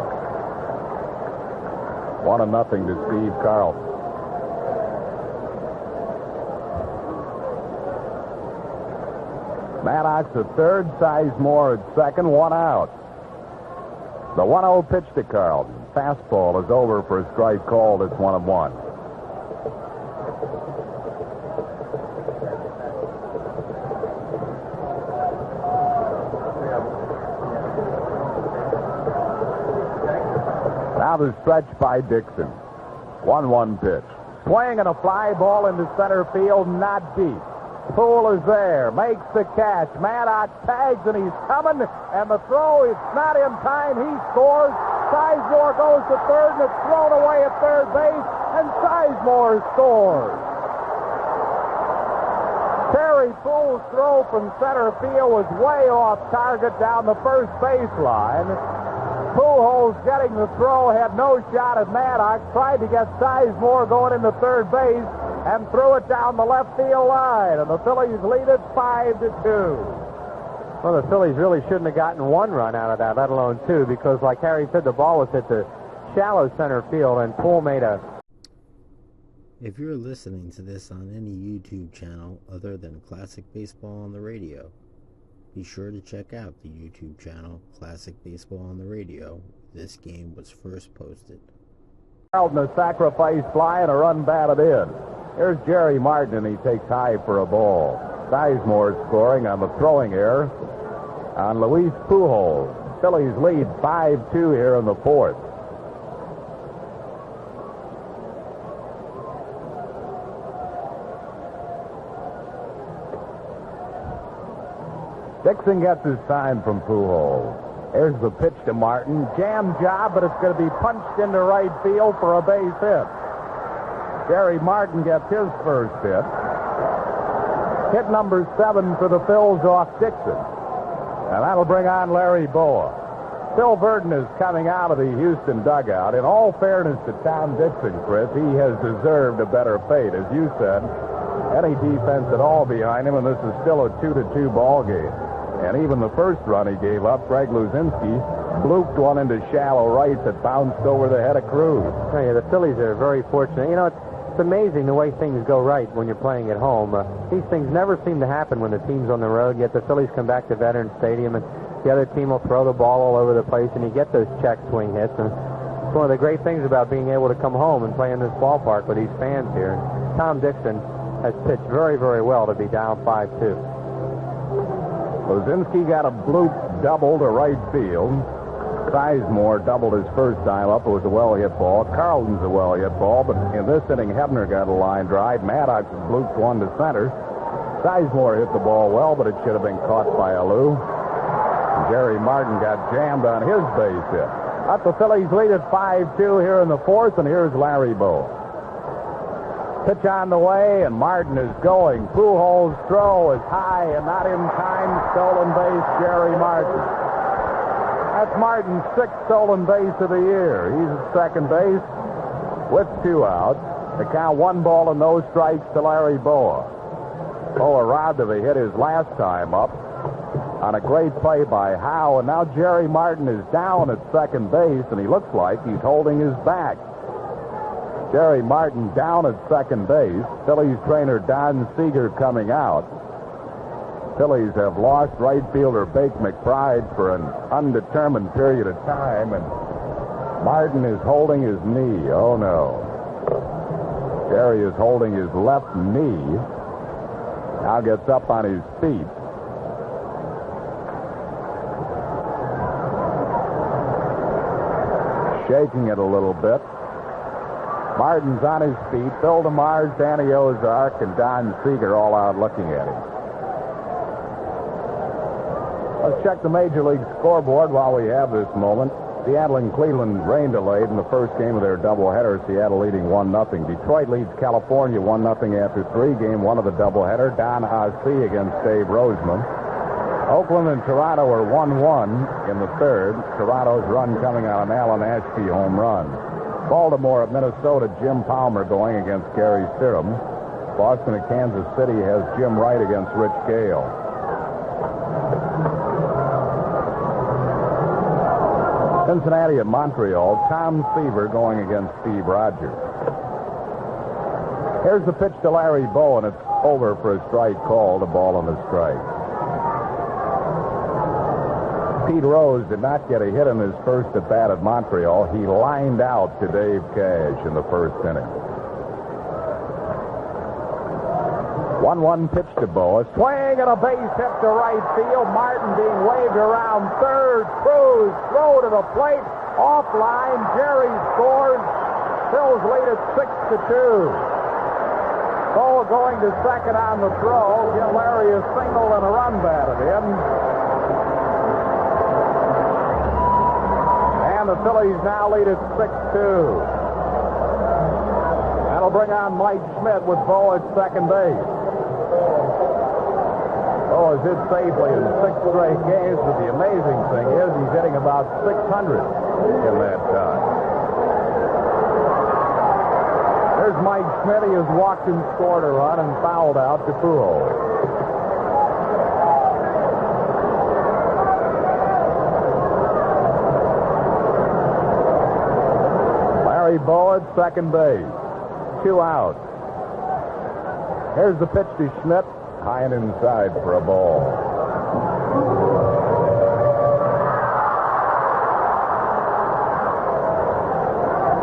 1-0 to Steve Carlton. Maddox at third, Sizemore at second, one out. The 1-0 pitch to Carlton. Fastball is over for a strike called. It's 1-1. Now the stretch by Dixon. 1-1 pitch. Swing and a fly ball into center field, not deep. Poole is there, makes the catch. Maddox tags, and he's coming, and the throw, it's not in time. He scores. Sizemore goes to third, and it's thrown away at third base, and Sizemore scores. Terry Poole's throw from center field was way off target down the first baseline. Pujols getting the throw, had no shot at Maddox, tried to get Sizemore going into third base, and threw it down the left field line, and the Phillies lead it 5-2. Well, the Phillies really shouldn't have gotten one run out of that, let alone two, because like Harry said, the ball was hit the shallow center field, and Poole made a... If you're listening to this on any YouTube channel other than Classic Baseball on the Radio, be sure to check out the YouTube channel Classic Baseball on the Radio. This game was first posted. Carlton, a sacrifice fly and a run batted in. Here's Jerry Martin, and he takes high for a ball. Sizemore scoring on the throwing error on Luis Pujols. Phillies lead 5-2 here in the fourth. Dixon gets his sign from Pujols. Here's the pitch to Martin. Jam job, but it's going to be punched into right field for a base hit. Jerry Martin gets his first hit. Hit number 7 for the Phils off Dixon. And that'll bring on Larry Boa. Phil Verdon is coming out of the Houston dugout. In all fairness to Tom Dixon, Chris, he has deserved a better fate. As you said, any defense at all behind him, and this is still a 2-2 ball game. And even the first run he gave up, Greg Luzinski blooped one into shallow right that bounced over the head of Cruz. Oh, yeah, the Phillies are very fortunate. You know, it's amazing the way things go right when you're playing at home. These things never seem to happen when the team's on the road, yet the Phillies come back to Veterans Stadium, and the other team will throw the ball all over the place, and you get those check swing hits. And it's one of the great things about being able to come home and play in this ballpark with these fans here. Tom Dixon has pitched very, very well to be down 5-2. Luzinski got a bloop double to right field. Sizemore doubled his first time up. It was a well-hit ball. Carlton's a well-hit ball, but in this inning, Hebner got a line drive. Maddox blooped one to center. Sizemore hit the ball well, but it should have been caught by Alou. Jerry Martin got jammed on his base hit. But the Phillies lead at 5-2 here in the fourth, and here's Larry Bow. Pitch on the way, and Martin is going. Pujols' throw is high and not in time. Stolen base, Jerry Martin. That's Martin's sixth stolen base of the year. He's at second base with 2 outs. The count 1 ball and no strikes to Larry Boa. Boa robbed of a hit his last time up on a great play by Howe, and now Jerry Martin is down at second base, and he looks like he's holding his back. Jerry Martin down at second base. Phillies trainer Don Seeger coming out. Phillies have lost right fielder Bake McBride for an undetermined period of time, and Martin is holding his knee. Oh, no. Jerry is holding his left knee. Now gets up on his feet. Shaking it a little bit. Martin's on his feet. Bill DeMars, Danny Ozark, and Don Seeger all out looking at him. Let's check the Major League scoreboard while we have this moment. Seattle and Cleveland rain delayed in the first game of their doubleheader. Seattle leading 1-0. Detroit leads California 1-0 after 3. Game 1 of the doubleheader. Don Ossie against Dave Roseman. Oakland and Toronto are 1-1 in the third. Toronto's run coming on an Alan Ashby home run. Baltimore at Minnesota, Jim Palmer going against Gary Stidham. Boston at Kansas City has Jim Wright against Rich Gale. Cincinnati at Montreal, Tom Seaver going against Steve Rogers. Here's the pitch to Larry Bow, and it's over for a strike called, a ball and a strike. Pete Rose did not get a hit in his first at-bat at Montreal. He lined out to Dave Cash in the first inning. 1-1 pitch to Bow. A swing and a base hit to right field. Martin being waved around third. Cruz throw to the plate. Offline. Jerry scores. Phil's lead at 6-2. Bow going to second on the throw. Give Larry a single and a run batted in. The Phillies now lead at 6-2. That'll bring on Mike Schmidt with Bow at second base. Bow has hit safely in 6 straight games, but the amazing thing is he's hitting about 600 in that time. There's Mike Schmidt. He has walked and scored a run and fouled out to Pujols. Bow at second base. 2 outs. Here's the pitch to Schmidt. High and inside for a ball.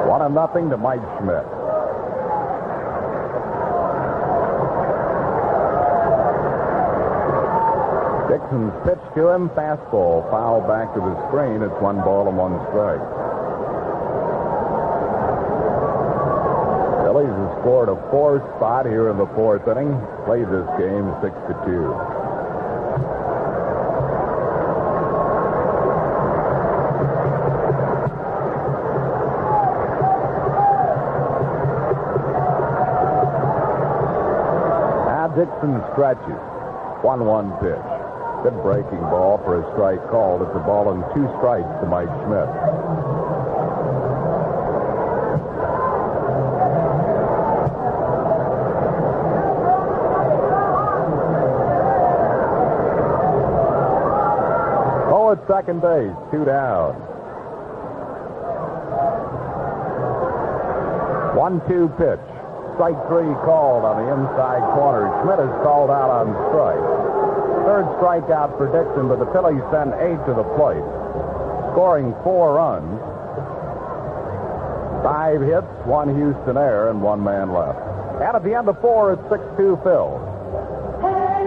One and nothing to Mike Schmidt. Dixon's pitch to him. Fastball. Foul back to the screen. It's 1 ball and 1 strike. Phillies have scored a 4 spot here in the fourth inning. Played this game 6-2. Now Dixon stretches. 1-1 pitch. Good breaking ball for a strike called. It's a ball and 2 strikes to Mike Schmidt. Second base, 2 down. 1-2 pitch. Strike 3 called on the inside corner. Schmidt is called out on strike. Third strikeout for Dixon, but the Phillies send 8 to the plate, scoring 4 runs. 5 hits, 1 Houston error, and 1 man left. And at the end of 4, it's 6-2 Phil. Hey,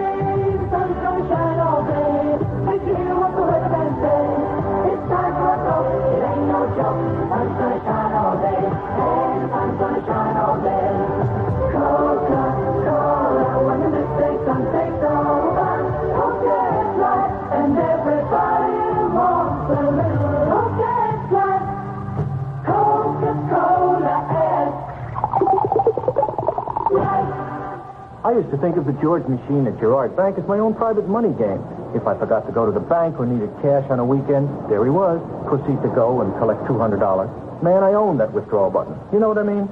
the sun's gonna shine all day. Did you hear what the weatherman say? It's time for a toast. It ain't no joke. The sun's gonna shine all day. Hey, the sun's gonna shine all day. Coca-Cola, when the midday sun takes over. Okay, it's life, and everybody wants a little. Okay, it's life, I used to think of the George machine at Girard Bank as my own private money game. If I forgot to go to the bank or needed cash on a weekend, there he was. Proceed to go and collect $200. Man, I owned that withdrawal button. You know what I mean?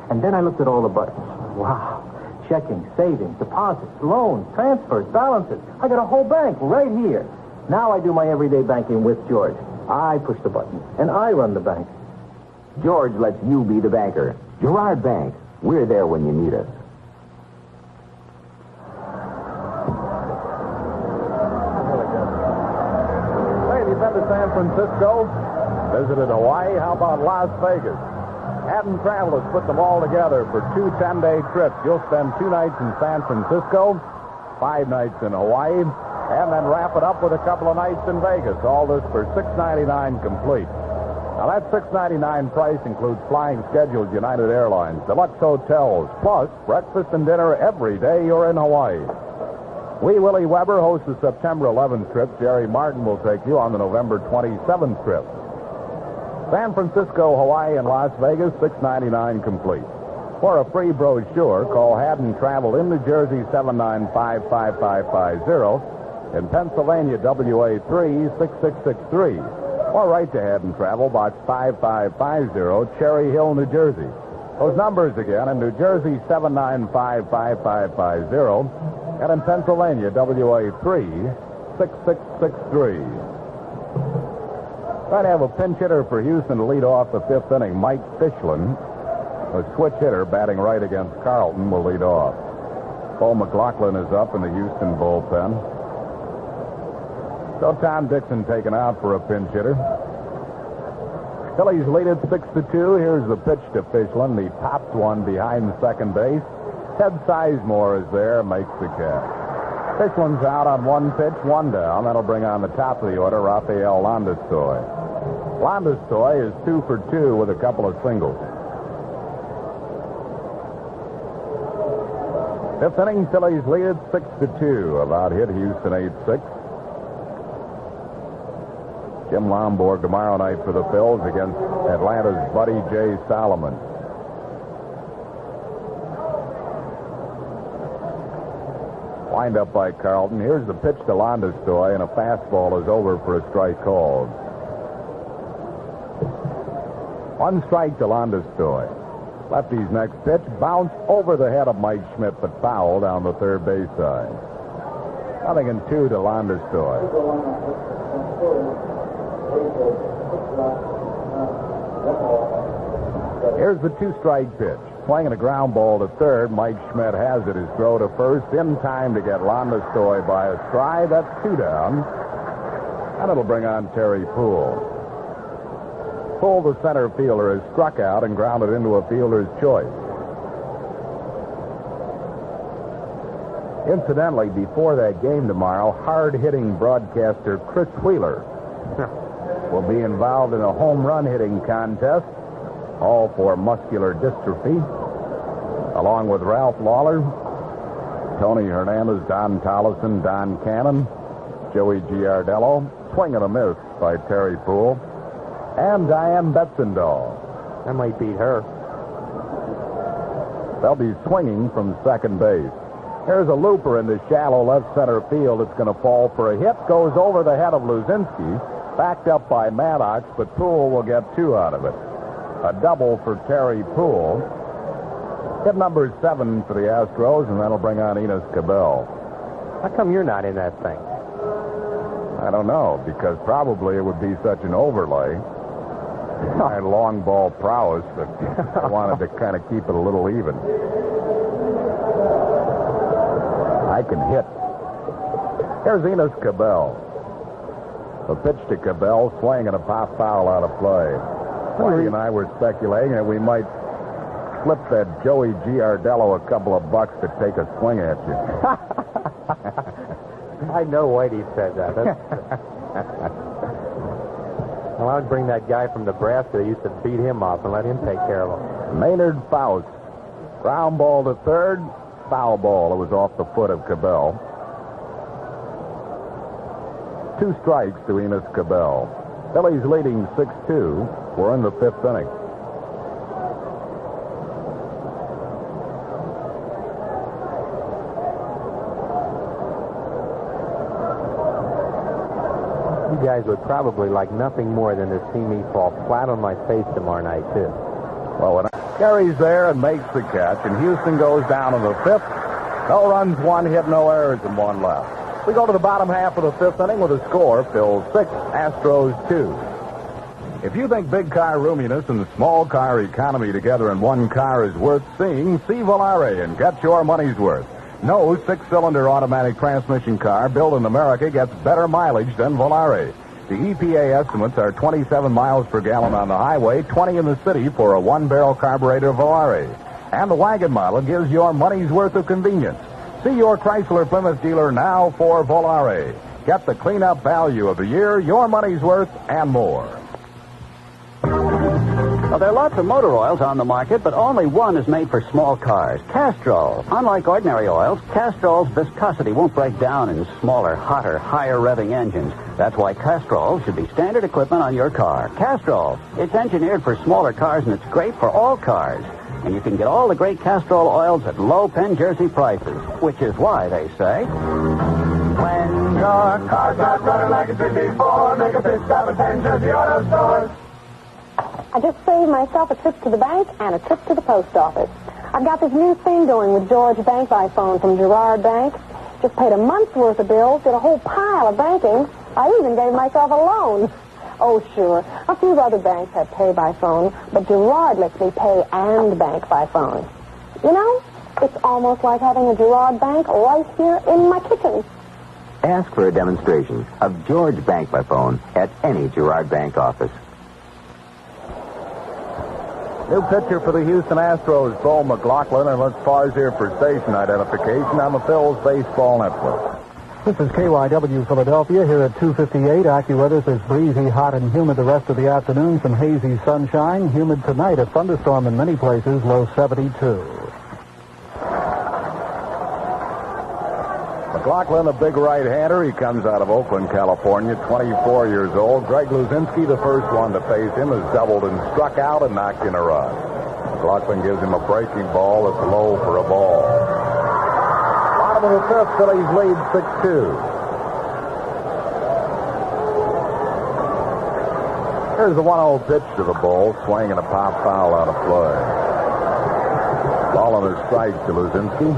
And then I looked at all the buttons. Wow. Checking, savings, deposits, loans, transfers, balances. I got a whole bank right here. Now I do my everyday banking with George. I push the button, and I run the bank. George lets you be the banker. Girard Bank. We're there when you need us. Hey, have you been to San Francisco? Visited Hawaii? How about Las Vegas? Haddon Travel has put them all together for 2 10-day trips. You'll spend 2 nights in San Francisco, 5 nights in Hawaii, and then wrap it up with a couple of nights in Vegas. All this for $699 complete. Now, that $699 price includes flying scheduled United Airlines, deluxe hotels, plus breakfast and dinner every day you're in Hawaii. Wee Willie Weber hosts the September 11th trip. Jerry Martin will take you on the November 27th trip. San Francisco, Hawaii, and Las Vegas, $699 complete. For a free brochure, call Haddon Travel in New Jersey, 795-5550, in Pennsylvania, WA3, 6663, or write to Haddon Travel, Box 5550, Cherry Hill, New Jersey. Those numbers again, in New Jersey, 795-5550, and in Pennsylvania, WA3, 6663. Trying to have a pinch hitter for Houston to lead off the 5th inning. Mike Fishland, a switch hitter batting right against Carlton, will lead off. Paul McLaughlin is up in the Houston bullpen. So Tom Dixon taken out for a pinch hitter. Phillies lead it 6-2. Here's the pitch to Fishland. The topped one behind second base. Ted Sizemore is there, makes the catch. Fishland's out on 1 pitch, 1 down. That'll bring on the top of the order, Rafael Landstoy. Landstoy is 2 for 2 with a couple of singles. 5th inning, Phillies lead it 6-2. About hit Houston 8-6. Jim Lomborg tomorrow night for the Phils against Atlanta's Buddy J. Solomon. Wind up by Carlton. Here's the pitch to Landstoy, and a fastball is over for a strike called. 1 strike to Landstoy. Lefty's next pitch bounced over the head of Mike Schmidt, but foul down the third base side. 0-2 to Landstoy. Here's the 2-strike pitch. Swinging a ground ball to third. Mike Schmidt has it. His throw to first in time to get Landstoy by a stride. That's 2 down. And it'll bring on Terry Poole. Poole, the center fielder, is struck out and grounded into a fielder's choice. Incidentally, before that game tomorrow, hard-hitting broadcaster Chris Wheeler will be involved in a home run hitting contest, all for muscular dystrophy, along with Ralph Lawler, Tony Hernandez, Don Tollison, Don Cannon, Joey Giardello, swing and a miss by Terry Poole, and Diane Betzendahl. That might beat her. They'll be swinging from second base. Here's a looper into shallow left center field. It's going to fall for a hit. Goes over the head of Luzinski. Backed up by Maddox, but Poole will get 2 out of it. A double for Terry Poole. Hit number 7 for the Astros, and that'll bring on Enos Cabell. How come you're not in that thing? I don't know, because probably it would be such an overlay. I had long ball prowess, but I wanted to kind of keep it a little even. I can hit. Here's Enos Cabell. A pitch to Cabell, swing and a pop foul out of play. Tony and I were speculating that we might flip that Joey Giardello a couple of bucks to take a swing at you. I know Whitey said that. Well, I'd bring that guy from Nebraska that used to beat him up and let him take care of him. Maynard Faust. Ground ball to third. Foul ball. It was off the foot of Cabell. 2 strikes to Enos Cabell. Phillies leading 6-2. We're in the 5th inning. you guys would probably like nothing more than to see me fall flat on my face tomorrow night, too. Well, when Gary's there and makes the catch, and Houston goes down in the fifth. No runs, 1 hit, no errors, and 1 left. We go to the bottom half of the fifth inning with a score, Phillies 6, Astros 2. If you think big car roominess and small car economy together in one car is worth seeing, see Volare and get your money's worth. No 6-cylinder automatic transmission car built in America gets better mileage than Volare. The EPA estimates are 27 miles per gallon on the highway, 20 in the city for a 1-barrel carburetor Volare. And the wagon model gives your money's worth of convenience. See your Chrysler Plymouth dealer now for Volare. Get the cleanup value of the year, your money's worth, and more. Well, there are lots of motor oils on the market, but only one is made for small cars, Castrol. Unlike ordinary oils, Castrol's viscosity won't break down in smaller, hotter, higher revving engines. That's why Castrol should be standard equipment on your car. Castrol. It's engineered for smaller cars, and it's great for all cars. And you can get all the great Castrol oils at low Penn Jersey prices, which is why they say, when your car's not running like it should before, make a pit stop at Penn Jersey Auto Stores. I just saved myself a trip to the bank and a trip to the post office. I've got this new thing going with George Bank by phone from Girard Bank. Just paid a month's worth of bills, did a whole pile of banking. I even gave myself a loan. Oh, sure. A few other banks have pay by phone, but Girard lets me pay and bank by phone. You know, it's almost like having a Girard Bank right here in my kitchen. Ask for a demonstration of George Bank by phone at any Girard Bank office. New pitcher for the Houston Astros, Bo McLaughlin, and let's pause here for station identification on the Phil's Baseball Network. This is KYW Philadelphia here at 2:58. AccuWeather says breezy, hot, and humid the rest of the afternoon. Some hazy sunshine. Humid tonight. A thunderstorm in many places. Low 72. McLaughlin, a big right-hander. He comes out of Oakland, California, 24 years old. Greg Luzinski, the first one to face him, has doubled and struck out and knocked in a run. McLaughlin gives him a breaking ball that's low for a ball. Bottom of the fifth, Phillies lead 6-2. Here's the 1-0 pitch to the ball, swing and a pop foul out of play. Ball on a strike to Luzinski.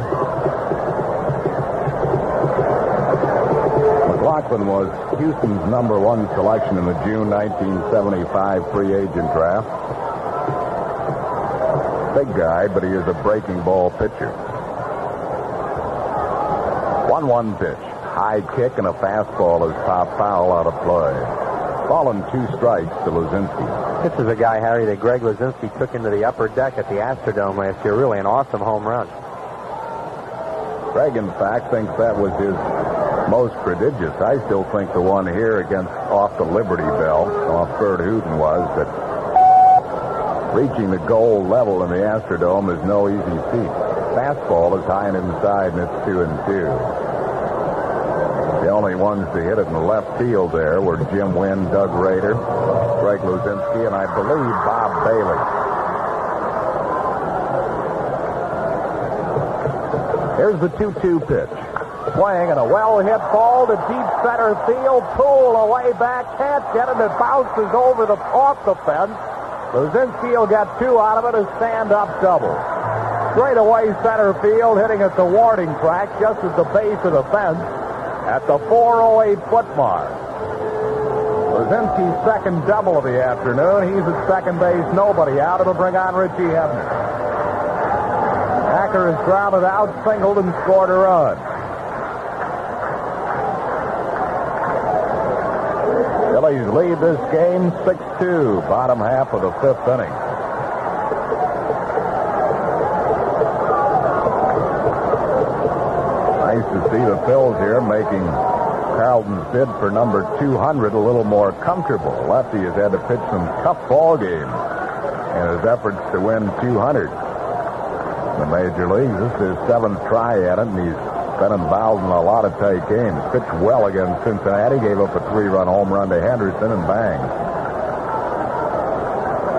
McLaughlin was Houston's #1 selection in the June 1975 free agent draft. Big guy, but he is a breaking ball pitcher. 1-1 pitch. High kick and a fastball is pop foul out of play. Ball and 2 strikes to Luzinski. This is a guy, Harry, that Greg Luzinski took into the upper deck at the Astrodome last year. Really an awesome home run. Greg, in fact, thinks that was his most prodigious. I still think the one here against off the Liberty Bell, off Bert Hooten, was that reaching the goal level in the Astrodome is no easy feat. Fastball is high and inside, and it's 2-2. The only ones to hit it in the left field there were Jim Wynn, Doug Rader, Greg Luzinski, and I believe Bob Bailey. Here's the 2-2 pitch. Swing and a well-hit ball to deep center field. Poole away back, can't get it. It bounces over off the fence. Luzinski will get 2 out of it, a stand-up double. Straight away center field, hitting at the warning track just at the base of the fence at the 408-foot mark. Luzinski's second double of the afternoon. He's at second base, nobody out. It'll bring on Richie Hebner. Hacker has grounded out, singled, and scored a run. Phillies lead this game 6-2, bottom half of the fifth inning. Nice to see the Phils here making Carlton's bid for number 200 a little more comfortable. Lefty has had to pitch some tough ball games in his efforts to win 200. In the major leagues, this is his 7th try at it, and he's been involved in a lot of tight games. Pitched well against Cincinnati, gave up a 3-run home run to Henderson, and bang.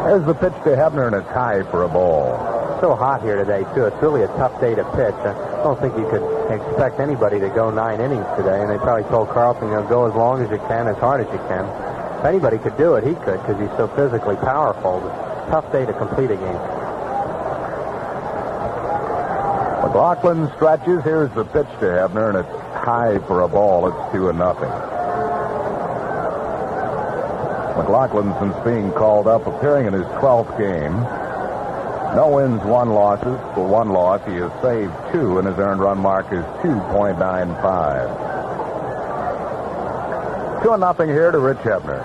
There's the pitch to Hebner, and it's high for a ball. So hot here today, too. It's really a tough day to pitch. I don't think you could expect anybody to go 9 innings today, and they probably told Carlson, go as long as you can, as hard as you can. If anybody could do it, he could, because he's so physically powerful. Tough day to complete a game. McLaughlin stretches. Here's the pitch to Hebner, and it's high for a ball. It's 2-0. McLaughlin, since being called up, appearing in his 12th game. No wins, 1 losses. For 1 loss, he has saved 2, and his earned run mark is 2.95. 2-0 here to Rich Hebner.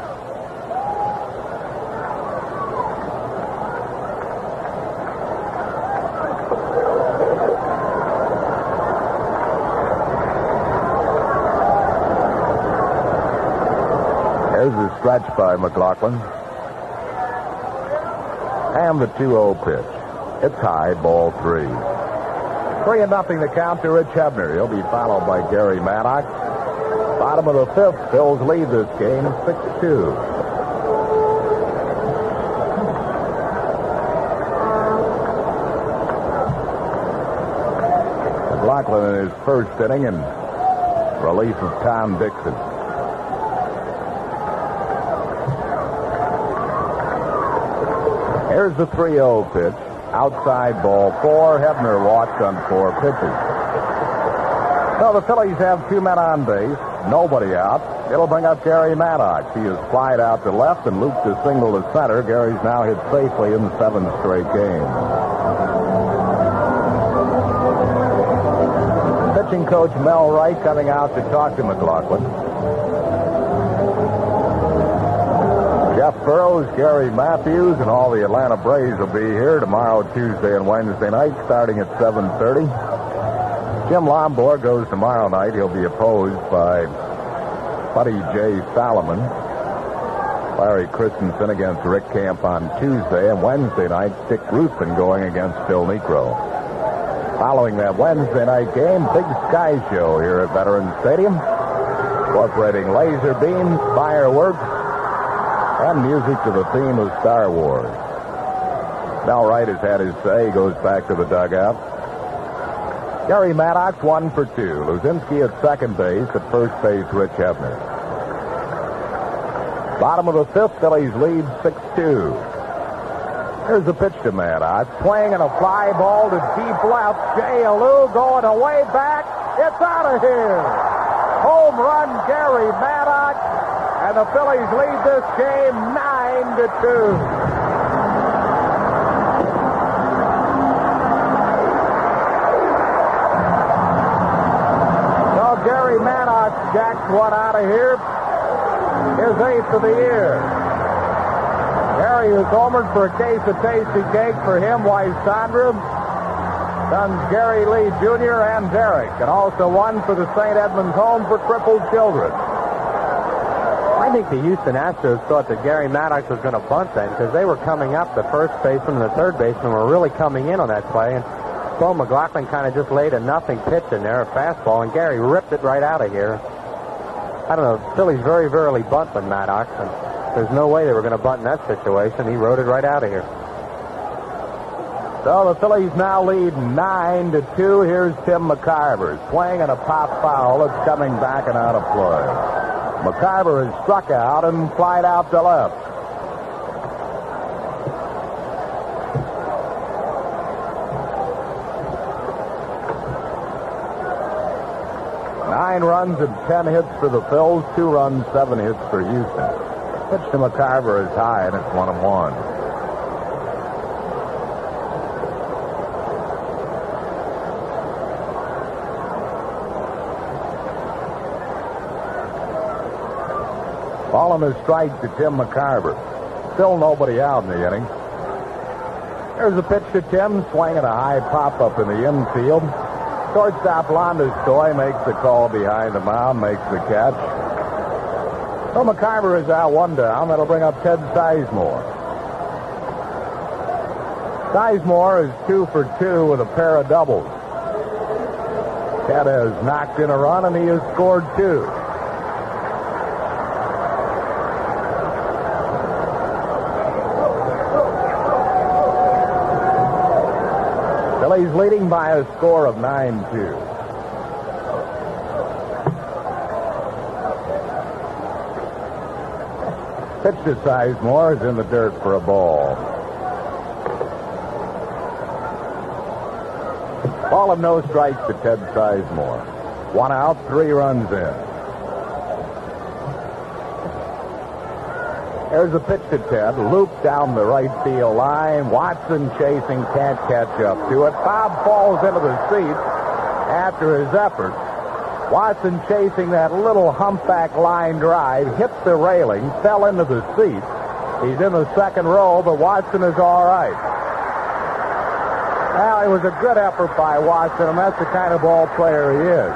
There's the stretch by McLaughlin. And the 2-0 pitch. It's high, ball 3. 3-0 the count to Rich Hebner. He'll be followed by Gary Maddox. Bottom of the 5th, Phillies lead this game 6-2. McLaughlin in his first inning in relief of Tom Dixon. Here's the 3-0 pitch. Outside ball 4. Hebner walked on 4 pitches. So the Phillies have 2 men on base. Nobody out. It'll bring up Gary Maddox. He has flied out to left and looped a single to center. Gary's now hit safely in 7 straight games. Pitching coach Mel Wright coming out to talk to McLaughlin. Jeff Burrows, Gary Matthews, and all the Atlanta Braves will be here tomorrow, Tuesday, and Wednesday night, starting at 7:30. Jim Lombard goes tomorrow night. He'll be opposed by Buddy J. Solomon. Larry Christensen against Rick Camp on Tuesday, and Wednesday night, Dick Ruthven going against Phil Necro. Following that Wednesday night game, Big Sky Show here at Veterans Stadium, incorporating laser beams, fireworks, and music to the theme of Star Wars. Mel Wright has had his say. He goes back to the dugout. Gary Maddox 1 for 2. Luzinski at second base. At first base, Rich Hebner. Bottom of the 5th, Phillies lead 6-2. Here's the pitch to Maddox. Swing and a fly ball to deep left. Jay Alou going away back. It's out of here. Home run, Gary Maddox. And the Phillies lead this game 9-2. So Gary Maddox jacks one out of here. His 8th of the year. Gary was homered for a case of tasty cake for him, wife Sandra, sons Gary Lee Jr. and Derek, and also one for the St. Edmunds Home for Crippled Children. I think the Houston Astros thought that Gary Maddox was going to bunt then, because they were coming up. The first baseman and the third baseman were really coming in on that play, and Bo McLaughlin kind of just laid a nothing pitch in there, a fastball, and Gary ripped it right out of here. I don't know, Phillies very rarely bunt with Maddox, and there's no way they were going to bunt in that situation. He rode it right out of here. So the Phillies now lead 9-2. Here's Tim McCarver. Swing and a pop foul. It's coming back and out of play. McCarver has struck out and flied out to left. Nine runs and 10 hits for the Phils. 2 runs, 7 hits for Houston. Pitch to McCarver is high, and it's 1-1. Ball on the strike to Tim McCarver. Still nobody out in the inning. There's a pitch to Tim, swinging a high pop-up in the infield. Shortstop Landis-Toy makes the call behind the mound, makes the catch. So McCarver is out 1 down. That'll bring up Ted Sizemore. Sizemore is 2 for 2 with a pair of doubles. Ted has knocked in a run, and he has scored 2. Phillies leading by a score of 9-2. Pitch to Sizemore is in the dirt for a ball. Ball and no strikes to Ted Sizemore. 1 out, 3 runs in. There's a pitch to Ted, looped down the right field line. Watson chasing, can't catch up to it. Bob falls into the seat after his effort. Watson chasing that little humpback line drive, hit the railing, fell into the seat. He's in the second row, but Watson is all right. Well, it was a good effort by Watson, and that's the kind of ball player he is.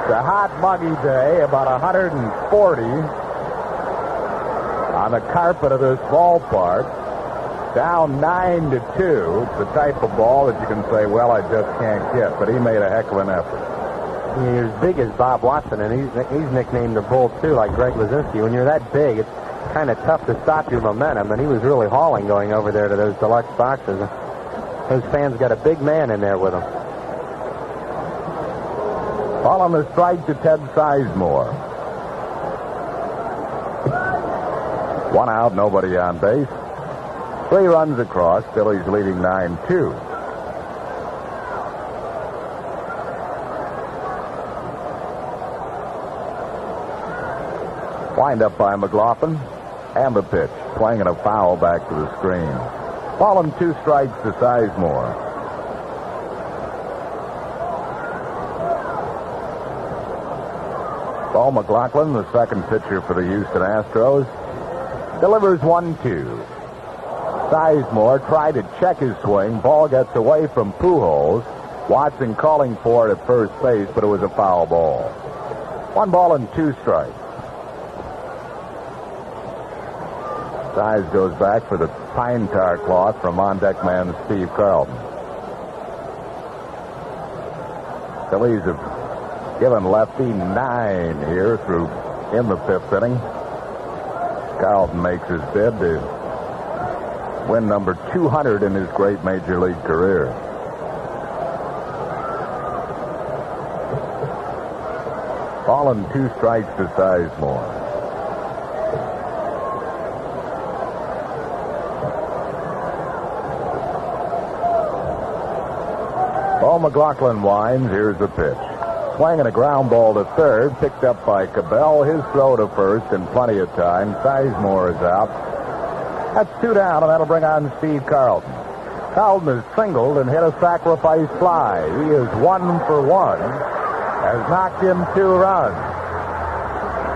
It's a hot, muggy day, about 140 on the carpet of this ballpark. Down 9-2. It's the type of ball that you can say, well, I just can't get, but he made a heck of an effort. You're as big as Bob Watson, and he's nicknamed the Bull, too, like Greg Lazinski. When you're that big, it's kind of tough to stop your momentum, and he was really hauling going over there to those deluxe boxes. Those fans got a big man in there with them. Ball on the strike to Ted Sizemore. 1 out, nobody on base. 3 runs across. Phillies leading 9-2. Wind up by McLaughlin. And the pitch. Swinging a foul back to the screen. Ball and 2 strikes to Sizemore. Paul McLaughlin, the second pitcher for the Houston Astros, delivers 1-2. Sizemore tried to check his swing. Ball gets away from Pujols. Watson calling for it at first base, but it was a foul ball. 1 ball and 2 strikes. Size goes back for the pine tar cloth from on-deck man Steve Carlton. Phillies have given lefty 9 here through in the 5th inning. Carlton makes his bid to win number 200 in his great major league career. Ball and 2 strikes to Sizemore. Paul McLaughlin winds. Here's the pitch. Swinging a ground ball to third, picked up by Cabell. His throw to first in plenty of time. Sizemore is out. That's 2 down, and that'll bring on Steve Carlton. Carlton has singled and hit a sacrifice fly. He is 1 for 1. Has knocked in 2 runs.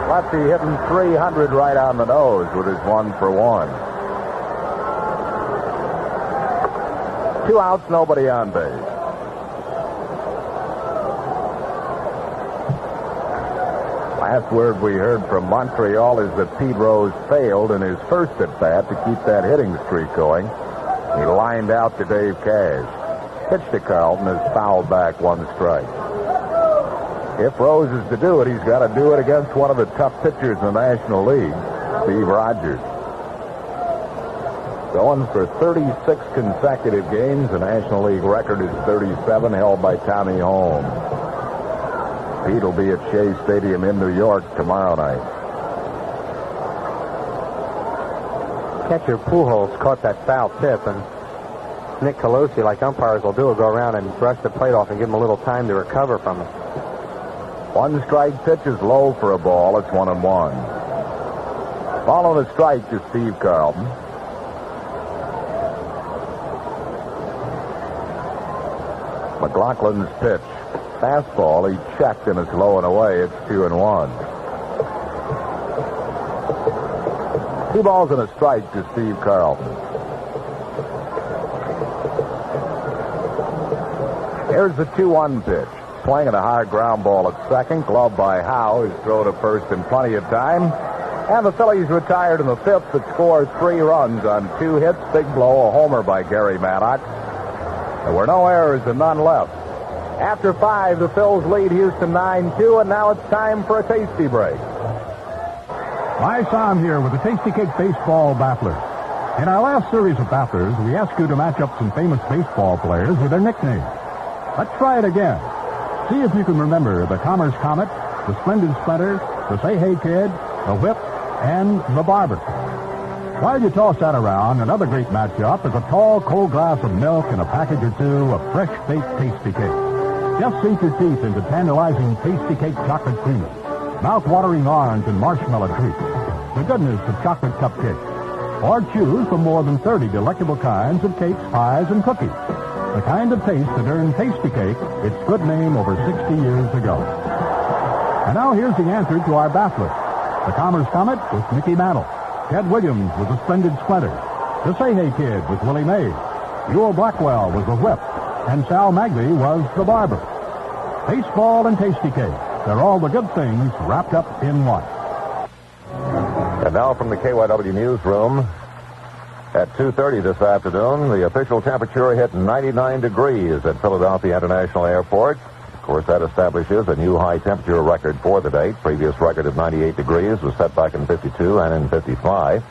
Lefty hitting 300 right on the nose with his 1 for 1. 2 outs, nobody on base. Last word we heard from Montreal is that Pete Rose failed in his first at-bat to keep that hitting streak going. He lined out to Dave Cash. Pitch to Carlton is fouled back, 1 strike. If Rose is to do it, he's got to do it against one of the tough pitchers in the National League, Steve Rogers. Going for 36 consecutive games. The National League record is 37, held by Tommy Holmes. Pete will be at Shea Stadium in New York tomorrow night. Catcher Pujols caught that foul tip, and Nick Colosi, like umpires will do, will go around and brush the plate off and give him a little time to recover from it. 1 strike pitch is low for a ball. It's 1-1. Ball on a strike to Steve Carlton. McLaughlin's pitch. Fastball, he checked and it's low and away. It's 2-1. 2 balls and a strike to Steve Carlton. Here's the 2-1 pitch. Swinging a hard ground ball at second. Gloved by Howe. His throw to first in plenty of time. And the Phillies retired in the 5th that scores 3 runs on 2 hits. Big blow, a homer by Gary Maddox. There were no errors and none left. After 5, the Phils lead Houston 9-2, and now it's time for a tasty break. Hi, Sam here with the Tasty Cake Baseball Baffler. In our last series of Bafflers, we asked you to match up some famous baseball players with their nicknames. Let's try it again. See if you can remember the Commerce Comet, the Splendid Splinter, the Say Hey Kid, the Whip, and the Barber. While you toss that around, another great matchup is a tall, cold glass of milk and a package or two of fresh-baked Tasty Cake. Just sink your teeth into tantalizing Tasty Cake chocolate cream, mouth-watering orange and marshmallow treats, the goodness of chocolate cupcakes, or choose from more than 30 delectable kinds of cakes, pies, and cookies. The kind of taste that earned Tasty Cake its good name over 60 years ago. And now here's the answer to our bath list. The Commerce Comet was Mickey Mantle. Ted Williams was the Splendid Splinter. The Say Hey Kid was Willie Mays. Ewell Blackwell was the Whip. And Sal Magby was the Barber. Baseball and Tasty Cake. They're all the good things wrapped up in one. And now from the KYW newsroom, at 2:30 this afternoon, the official temperature hit 99 degrees at Philadelphia International Airport. Of course, that establishes a new high temperature record for the date. Previous record of 98 degrees was set back in 52 and in 55.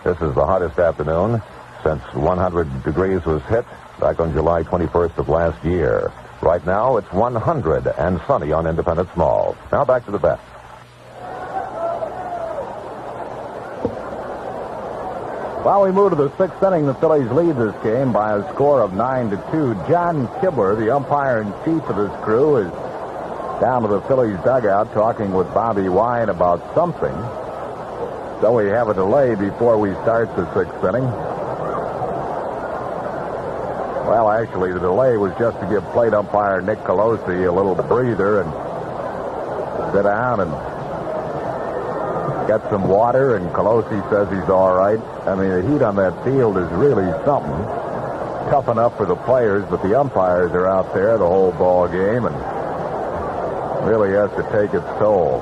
This is the hottest afternoon since 100 degrees was hit back on July 21st of last year. Right now, it's 100 and sunny on Independence Mall. Now back to the bet. Well, we move to the sixth inning. The Phillies lead this game by a score of 9-2. John Kibler, the umpire-in-chief of this crew, is down to the Phillies dugout talking with Bobby Wine about something. So we have a delay before we start the sixth inning. Well, actually, the delay was just to give plate umpire Nick Colosi a little breather and sit down and get some water, and Colosi says he's all right. I mean, the heat on that field is really something. Tough enough for the players, but the umpires are out there the whole ball game and really has to take its toll.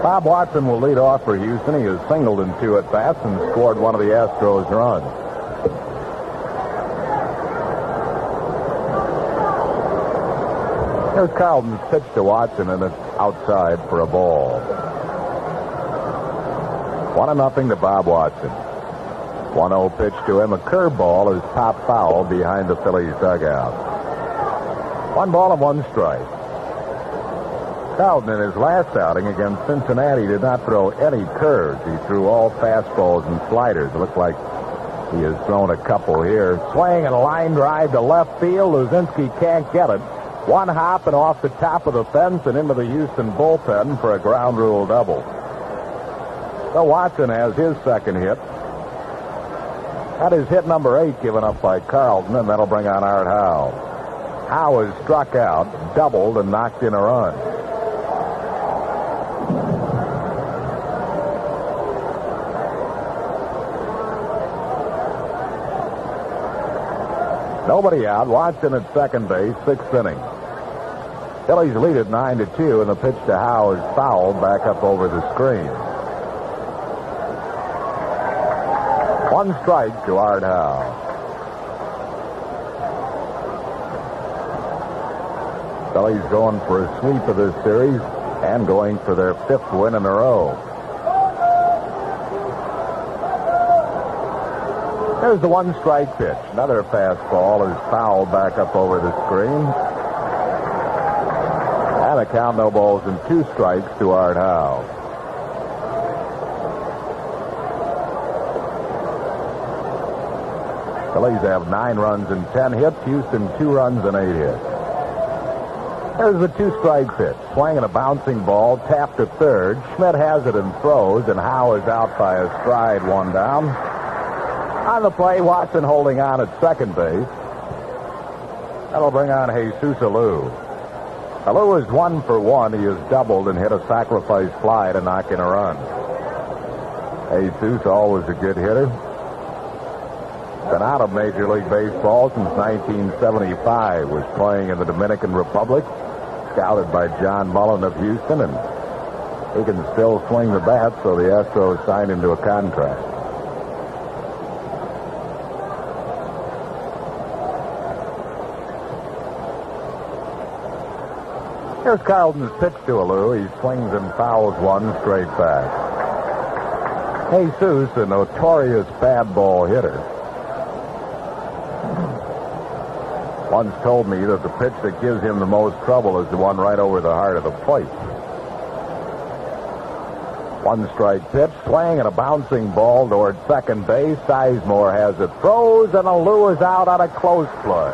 Bob Watson will lead off for Houston. He has singled in 2 at-bats and scored one of the Astros' runs. Here's Carlton's pitch to Watson, and it's outside for a ball. 1-0 to Bob Watson. 1-0 pitch to him. A curveball is top foul behind the Phillies dugout. 1 ball and 1 strike. Carlton, in his last outing against Cincinnati, did not throw any curves. He threw all fastballs and sliders. It looks like he has thrown a couple here. Swing and a line drive to left field. Luzinski can't get it. 1 hop and off the top of the fence and into the Houston bullpen for a ground rule double. So Watson has his second hit. That is hit number 8 given up by Carlton, and that'll bring on Art Howe. Howe is struck out, doubled, and knocked in a run. Nobody out. Watson at second base, 6th inning. Phillies lead at 9-2, and the pitch to Howe is fouled back up over the screen. 1 strike to Art Howe. Phillies going for a sweep of this series and going for their 5th win in a row. There's the 1 strike pitch. Another fastball is fouled back up over the screen. And a count, no balls and 2 strikes to Art Howe. Phillies have 9 runs and 10 hits. Houston 2 runs and 8 hits. There's the 2-strike pitch. Swing and a bouncing ball. Tapped to third. Schmidt has it and throws, and Howe is out by a stride, 1 down. On the play, Watson holding on at second base. That'll bring on Jesus Alou. Alou is 1 for 1. He has doubled and hit a sacrifice fly to knock in a run. Jesus, always a good hitter. Been out of Major League Baseball since 1975. Was playing in the Dominican Republic. Scouted by John Mullen of Houston, and he can still swing the bat, so the Astros signed him to a contract. Here's Carlton's pitch to Alou. He swings and fouls 1 straight back. Jesus, a notorious bad ball hitter. once told me that the pitch that gives him the most trouble is the one right over the heart of the plate. 1-strike pitch, swing and a bouncing ball toward second base. Sizemore has it, throws, and Alou is out on a close play.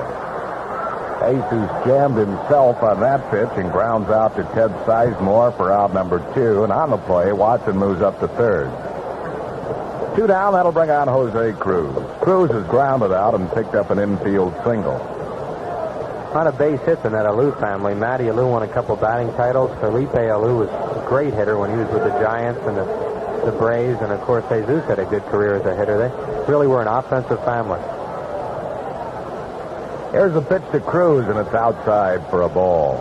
Jesus jammed himself on that pitch and grounds out to Ted Sizemore for out number 2. And on the play, Watson moves up to third. 2 down, that'll bring on Jose Cruz. Cruz is grounded out and picked up an infield single. A lot of base hits in that Alou family. Matty Alou won a couple batting titles. Felipe Alou was a great hitter when he was with the Giants and the Braves. And, of course, Jesus had a good career as a hitter. They really were an offensive family. Here's a pitch to Cruz, and it's outside for a ball.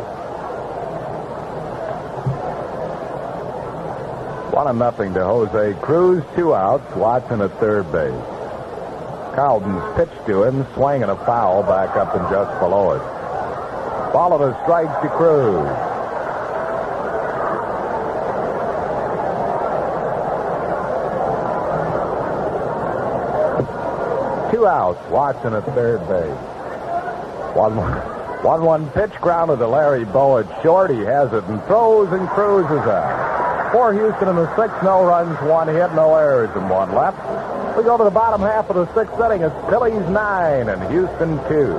1-0 to Jose Cruz. 2 outs. Watson at third base. Carlton's pitch to him, swing and a foul back up and just below it. Ball and a strike to Cruz. Two outs. Watson at third base. 1-1 pitch grounded to Larry Bow at short. He has it and throws, and Cruz is out. For Houston in the 6th, no runs, 1 hit, no errors, and 1 left. We go to the bottom half of the 6th inning. It's Phillies 9 and Houston 2.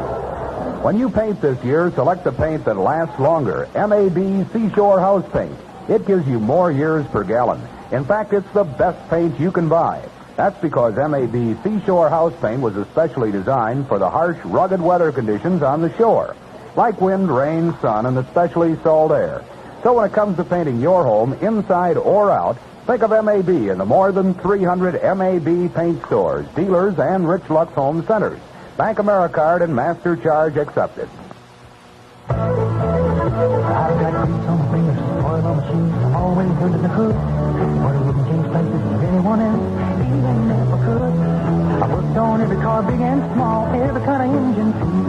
When you paint this year, select the paint that lasts longer. MAB Seashore House Paint. It gives you more years per gallon. In fact, it's the best paint you can buy. That's because MAB Seashore House Paint was especially designed for the harsh, rugged weather conditions on the shore, like wind, rain, sun, and especially salt air. So when it comes to painting your home, inside or out, think of MAB in the more than 300 MAB paint stores, dealers, and Rich Lux Home Centers. Bank Americard and Master Charge accepted. I've got grease on my fingers, oil on my shoes. I'm always under the hood. But I wouldn't change places with anyone else, even if I could. I worked on every car, big and small, every kind of engine too.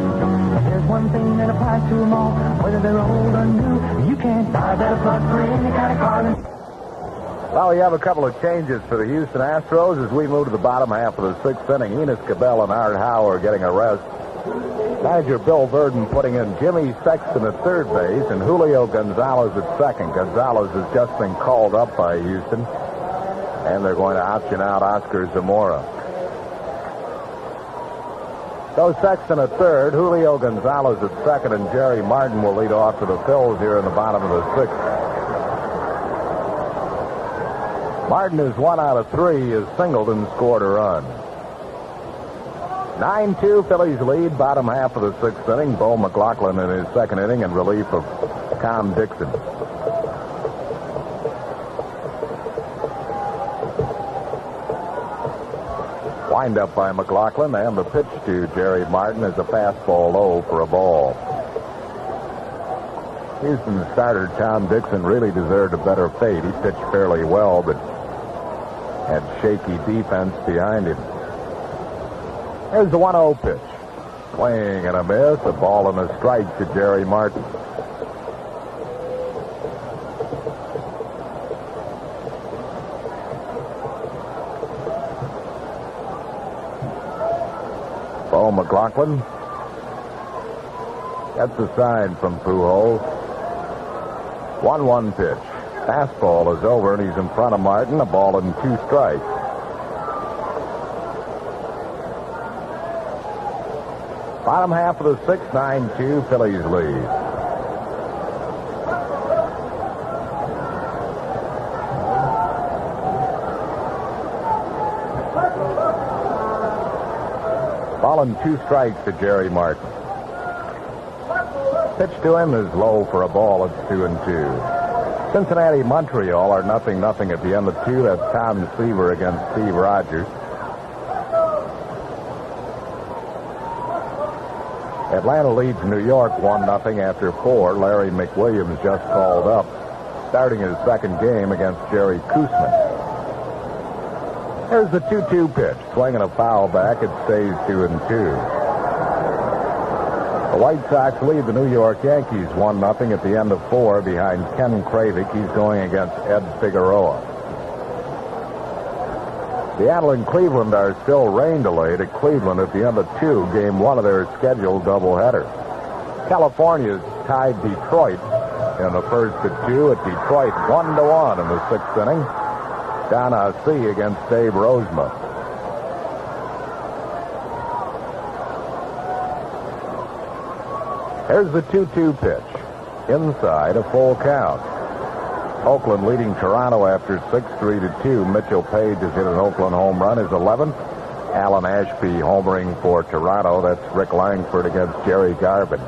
But there's one thing that applies to them all, whether they're old or new. You can't buy better plug for any kind of car than... Well, we have a couple of changes for the Houston Astros as we move to the bottom half of the 6th inning. Enos Cabell and Art Howe are getting a rest. Manager Bill Verdon putting in Jimmy Sexton at third base and Julio Gonzalez at second. Gonzalez has just been called up by Houston, and they're going to option out Oscar Zamora. So Sexton at third, Julio Gonzalez at second, and Jerry Martin will lead off for the Phils here in the bottom of the 6th. Martin is 1 out of 3, has singled and scored a run. 9-2, Phillies lead, bottom half of the 6th inning. Bo McLaughlin in his second inning in relief of Tom Dixon. Wind up by McLaughlin, and the pitch to Jerry Martin is a fastball low for a ball. Houston starter Tom Dixon really deserved a better fate. He pitched fairly well, but had shaky defense behind him. Here's the 1-0 pitch. Swing and a miss. A ball and a strike to Jerry Martin. Bo McLaughlin gets a sign from Pujols. 1-1 pitch. Fastball is over, and he's in front of Martin. A ball and 2 strikes. Bottom half of the 6th, 9-2, Phillies lead. Ball and 2 strikes to Jerry Martin. Pitch to him is low for a ball. It's 2-2. Cincinnati, Montreal are 0-0 at the end of 2. That's Tom Seaver against Steve Rogers. Atlanta leads New York 1-0 after 4. Larry McWilliams just called up, starting his second game against Jerry Koosman. Here's the 2-2 pitch. Swinging a foul back. It stays 2-2. The White Sox lead the New York Yankees 1-0 at the end of 4 behind Ken Kravik. He's going against Ed Figueroa. Seattle and Cleveland are still rain delayed at Cleveland at the end of 2, game 1 of their scheduled doubleheader. California's tied Detroit in the first of 2 at Detroit 1-1 in the 6th inning. Don C against Dave Roseman. Here's the 2-2 pitch. Inside, a full count. Oakland leading Toronto after 6, 3-2. Mitchell Page has hit an Oakland home run, his 11th. Alan Ashby homering for Toronto. That's Rick Langford against Jerry Garvin.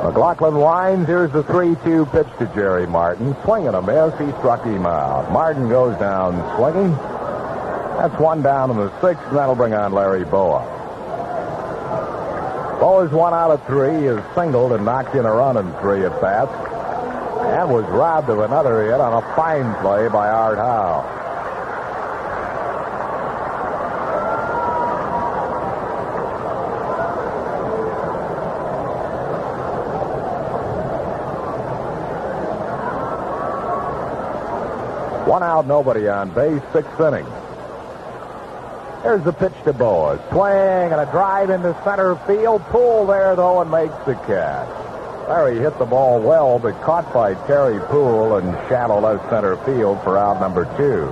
McLaughlin winds. Here's the 3-2 pitch to Jerry Martin. Swing and a miss. He struck him out. Martin goes down swinging. That's 1 down in the 6th, and that'll bring on Larry Boa. Boa's 1 out of 3. He has singled and knocked in a run in 3 at-bats, and was robbed of another hit on a fine play by Art Howe. One out, nobody on base, 6th inning. Here's the pitch to Boa. Swing and a drive into center field. Poole there, though, and makes the catch. Larry hit the ball well, but caught by Terry Poole in shallow left center field for out number 2.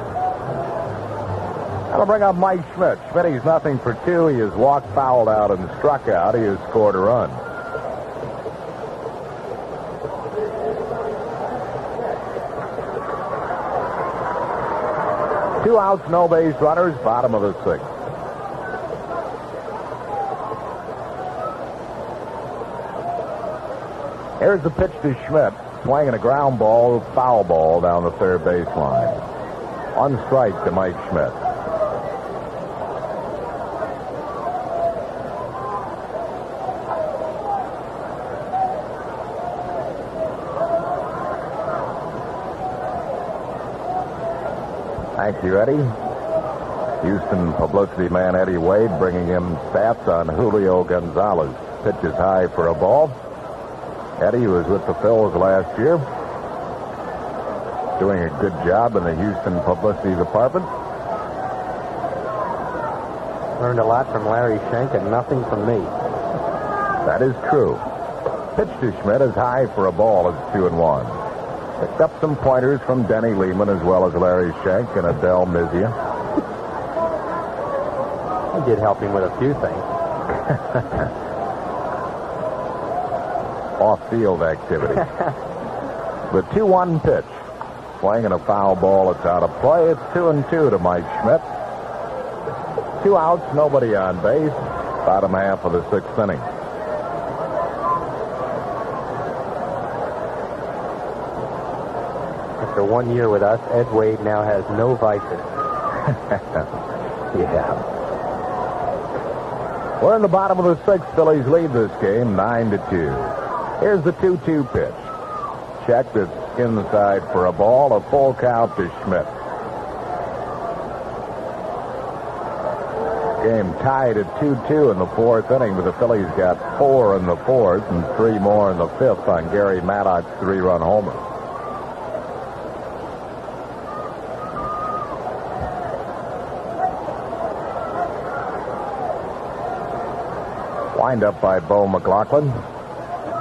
That'll bring up Mike Schmidt. Schmidt's nothing for 2. He has walked, fouled out, and struck out. He has scored a run. Two outs, no base runners, bottom of the 6th. Here's the pitch to Schmidt, swinging a ground ball, foul ball down the 3rd baseline. On strike to Mike Schmidt. Thank you, Eddie. Houston publicity man Eddie Wade bringing him stats on Julio Gonzalez. Pitches high for a ball. Eddie was with the Phillies last year, doing a good job in the Houston publicity department. Learned a lot from Larry Schenk and nothing from me. That is true. Pitch to Schmidt is high for a ball. It's 2-1. Picked up some pointers from Denny Lehman as well as Larry Schenk and Adele Mizia. He did help him with a few things. Off-field activity. The 2-1 pitch. Swinging a foul ball. It's out of play. It's 2-2 to Mike Schmidt. 2 outs, nobody on base. Bottom half of the 6th inning. After 1 year with us, Ed Wade now has no vices. Yeah. We're in the bottom of the 6th. Phillies lead this game 9-2. Here's the 2-2 pitch. Check that's inside for a ball. A full count to Schmidt. Game tied at 2-2 in the 4th inning, but the Phillies got 4 in the 4th and 3 more in the 5th on Gary Maddox's 3-run homer. Wind up by Bo McLaughlin.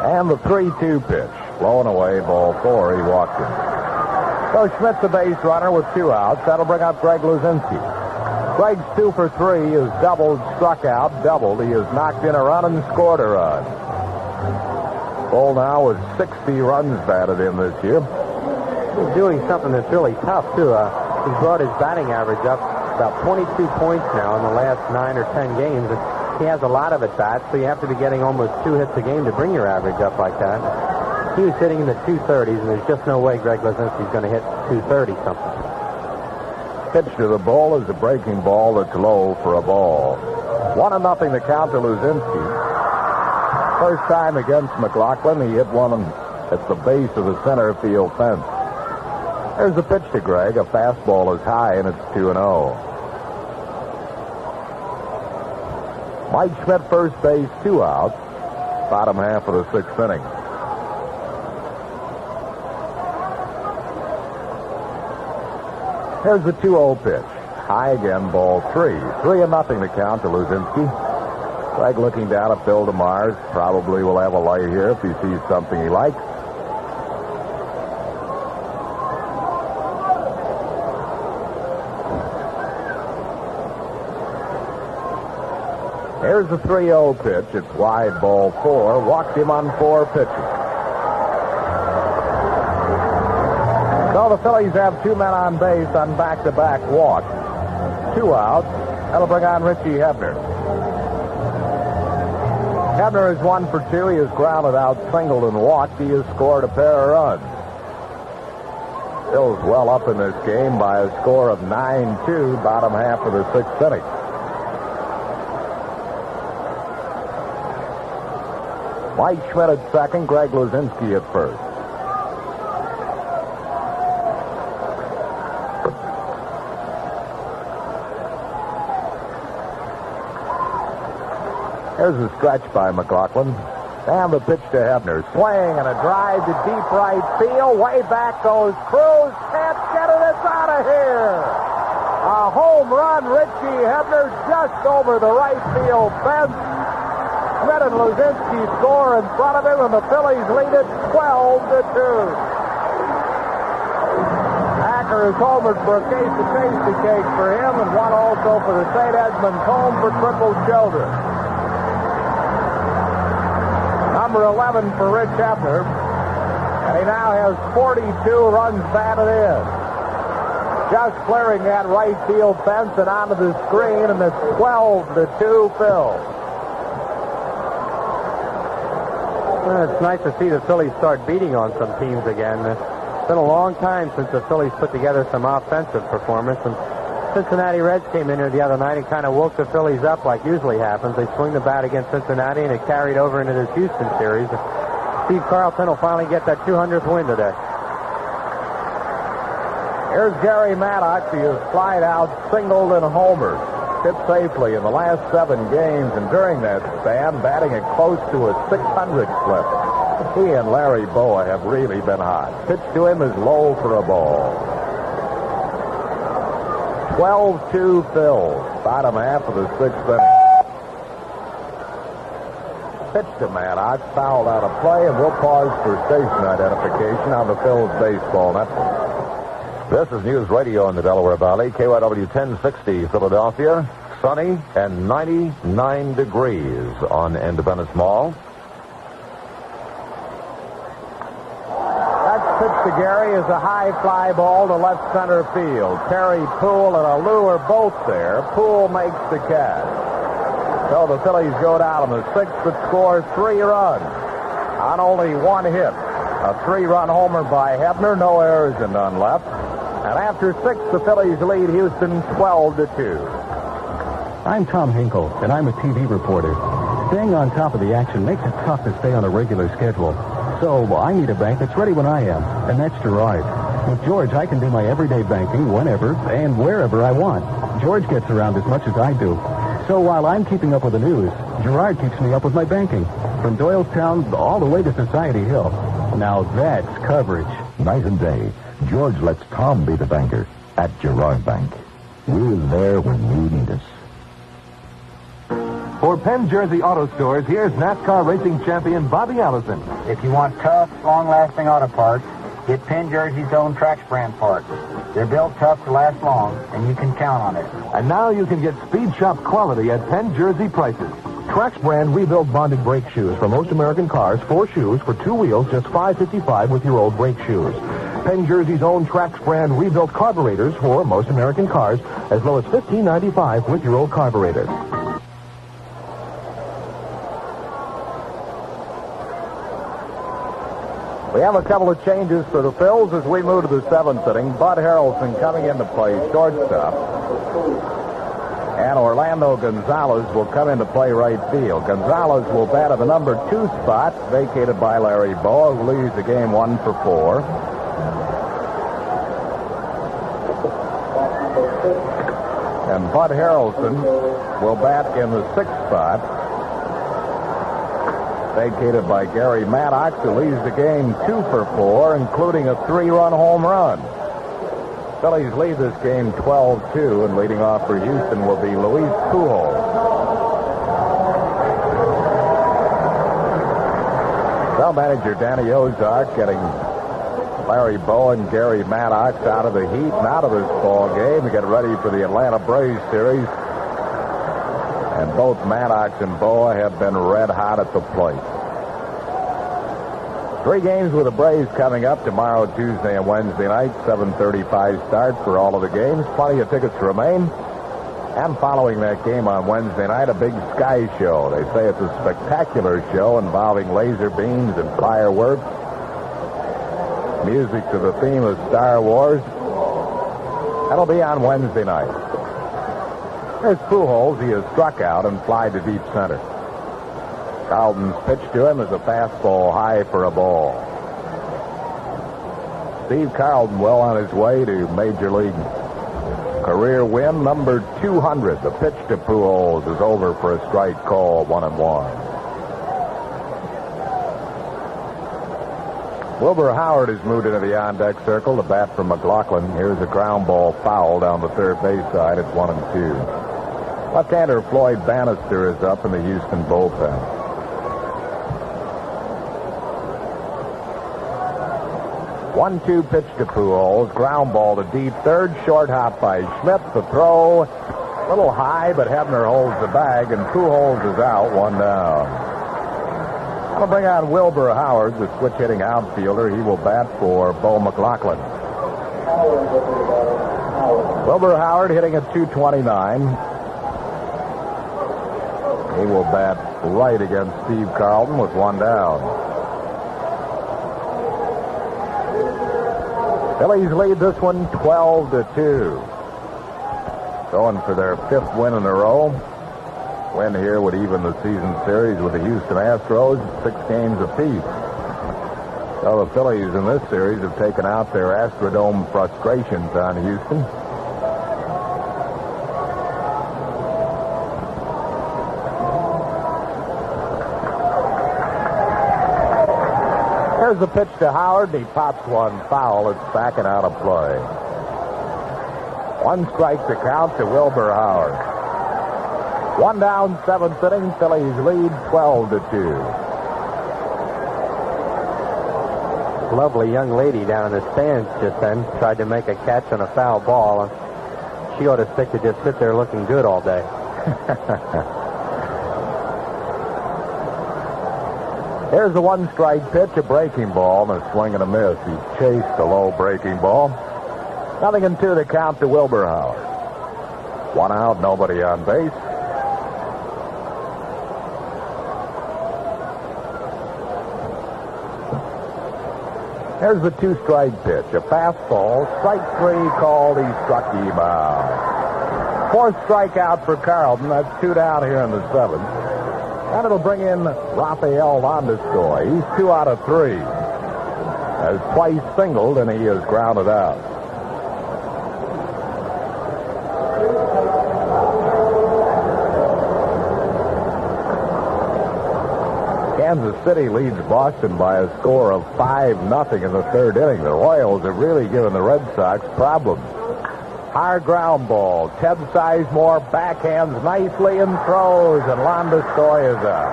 And the 3-2 pitch. Blown away, ball 4. He walked him. So Schmidt's a base runner with 2 outs. That'll bring up Greg Luzinski. Greg's 2 for 3. He has doubled, struck out, doubled. He has knocked in a run and scored a run. Bull now with 60 runs batted in this year. He's doing something that's really tough, too. He's brought his batting average up about 22 points now in the last 9 or 10 games. He has a lot of at-bats, so you have to be getting almost 2 hits a game to bring your average up like that. He was hitting in the 230s, and there's just no way Greg Luzinski's going to hit 230 something. Pitch to the ball is a breaking ball that's low for a ball. 1-0 the count to Luzinski. First time against McLaughlin, he hit one at the base of the center field fence. There's the pitch to Greg. A fastball is high, and it's 2-0. Mike Schmidt, first base, 2 outs. Bottom half of the 6th inning. Here's the 2-0 pitch. High again, ball 3. 3-0 the count to Luzinski. Greg looking down at Bill DeMars. Probably will have a light here if he sees something he likes. Here's the 3-0 pitch. It's wide, ball 4. Walked him on 4 pitches. So the Phillies have 2 men on base on back-to-back walks. 2 outs. That'll bring on Richie Hebner. Hebner is 1 for 2. He has grounded out, singled, and walked. He has scored a pair of runs. Phil's well up in this game by a score of 9-2, bottom half of the 6th inning. Mike Schmidt at second, Greg Luzinski at first. Here's a stretch by McLaughlin. And the pitch to Hebner. Swing and a drive to deep right field. Way back goes Cruz. Can't get it. It's out of here. A home run. Richie Hebner just over the right field fence. Schmidt and Luzinski score in front of him, and the Phillies lead it 12-2. Acker has homered for a case of tasty cake for him, and one also for the St. Edmund Comb for Crippled Children. Number 11 for Rich Hebner, and he now has 42 runs batted in. Just clearing that right field fence and onto the screen, and it's 12-2 Phil. Well, it's nice to see the Phillies start beating on some teams again. It's been a long time since the Phillies put together some offensive performance, and Cincinnati Reds came in here the other night and kind of woke the Phillies up like usually happens. They swing the bat against Cincinnati, and it carried over into this Houston series. Steve Carlton will finally get that 200th win today. Here's Gary Maddox. He has flied out, singled, and homered. Hit safely in the last 7 games, and during that span, batting it close to a 600 clip. He and Larry Boa have really been hot. Pitch to him is low for a ball. 12-2 Phil, bottom half of the 6th inning. Pitch to Maddox, fouled out of play, and we'll pause for station identification on the Phil's Baseball Network. This is News Radio in the Delaware Valley, KYW 1060 Philadelphia. Sunny and 99 degrees on Independence Mall. That pitch to Gary is a high fly ball to left center field. Terry Poole and Alou are both there. Poole makes the catch. So the Phillies go down in the 6th, but score 3 runs on only 1 hit. A 3-run homer by Hebner, no errors and none left. And after 6, the Phillies lead Houston 12-2. I'm Tom Hinkle, and I'm a TV reporter. Staying on top of the action makes it tough to stay on a regular schedule. So I need a bank that's ready when I am, and that's Gerard. With George, I can do my everyday banking whenever and wherever I want. George gets around as much as I do. So while I'm keeping up with the news, Gerard keeps me up with my banking. From Doylestown all the way to Society Hill. Now that's coverage. Night and day, George lets Tom be the banker at Gerard Bank. We're there when you need us. For Penn Jersey Auto Stores, here's NASCAR racing champion Bobby Allison. If you want tough, long-lasting auto parts, get Penn Jersey's own Trax brand parts. They're built tough to last long, and you can count on it. And now you can get Speed Shop quality at Penn Jersey prices. Trax brand rebuilt bonded brake shoes for most American cars. 4 shoes for 2 wheels, just $5.55 with your old brake shoes. Penn Jersey's own Trax brand rebuilt carburetors for most American cars, as low as $15.95 with your old carburetor. We have a couple of changes for the Phils as we move to the 7th inning. Bud Harrelson coming into play, shortstop. And Orlando Gonzalez will come into play right field. Gonzalez will bat at the number 2 spot, vacated by Larry Boa, who leaves the game 1 for 4. And Bud Harrelson will bat in the 6th spot, vacated by Gary Maddox, who leads the game 2 for 4, including a 3-run home run. Phillies lead this game 12-2, and leading off for Houston will be Luis Pujols. Now manager Danny Ozark getting Larry Bowen, Gary Maddox out of the heat and out of this ball game to get ready for the Atlanta Braves series. And both Maddox and Boa have been red hot at the plate. 3 games with the Braves coming up tomorrow, Tuesday, and Wednesday night. 7:35 start for all of the games. Plenty of tickets remain. And following that game on Wednesday night, a big sky show. They say it's a spectacular show involving laser beams and fireworks. Music to the theme of Star Wars. That'll be on Wednesday night. There's Pujols. He has struck out and fly to deep center. Carlton's pitch to him is a fastball high for a ball. Steve Carlton well on his way to Major League career win number 200. The pitch to Pujols is over for a strike call, 1-1. Wilbur Howard has moved into the on-deck circle. The bat from McLaughlin. Here's a ground ball foul down the third base side. It's 1-2. Left-hander Floyd Bannister is up in the Houston bullpen. 1-2 pitch to Pujols. Ground ball to deep third. Short hop by Schmidt. The throw a little high, but Hebner holds the bag, and Pujols is out, 1 down. I'll bring on Wilbur Howard, the switch-hitting outfielder. He will bat for Bo McLaughlin. Wilbur Howard hitting at 229. He will bat right against Steve Carlton with 1 down. Phillies lead this one 12-2. Going for their 5th win in a row. Win here would even the season series with the Houston Astros, 6 games apiece. So the Phillies in this series have taken out their Astrodome frustrations on Houston. There's the pitch to Howard. He pops one foul. It's back and out of play. 1 strike to count to Wilbur Howard. 1 down, 7th inning. Phillies lead 12-2. Lovely young lady down in the stands just then tried to make a catch on a foul ball. She ought to stick to just sit there looking good all day. Here's the 1-strike pitch, a breaking ball, and a swing and a miss. He chased the low breaking ball. 0-2 to count to Wilbur Howard. 1 out, nobody on base. Here's the 2-strike pitch, a fastball. Strike 3 called. He struck him out. 4th strikeout for Carlton. That's 2 down here in the 7th. And it'll bring in Rafael Landeskog. He's 2 out of 3. Has twice singled, and he is grounded out. Kansas City leads Boston by a score of 5-0 in the 3rd inning. The Royals have really given the Red Sox problems. Hard ground ball. Ted Sizemore backhands nicely and throws, and Landeskog is out.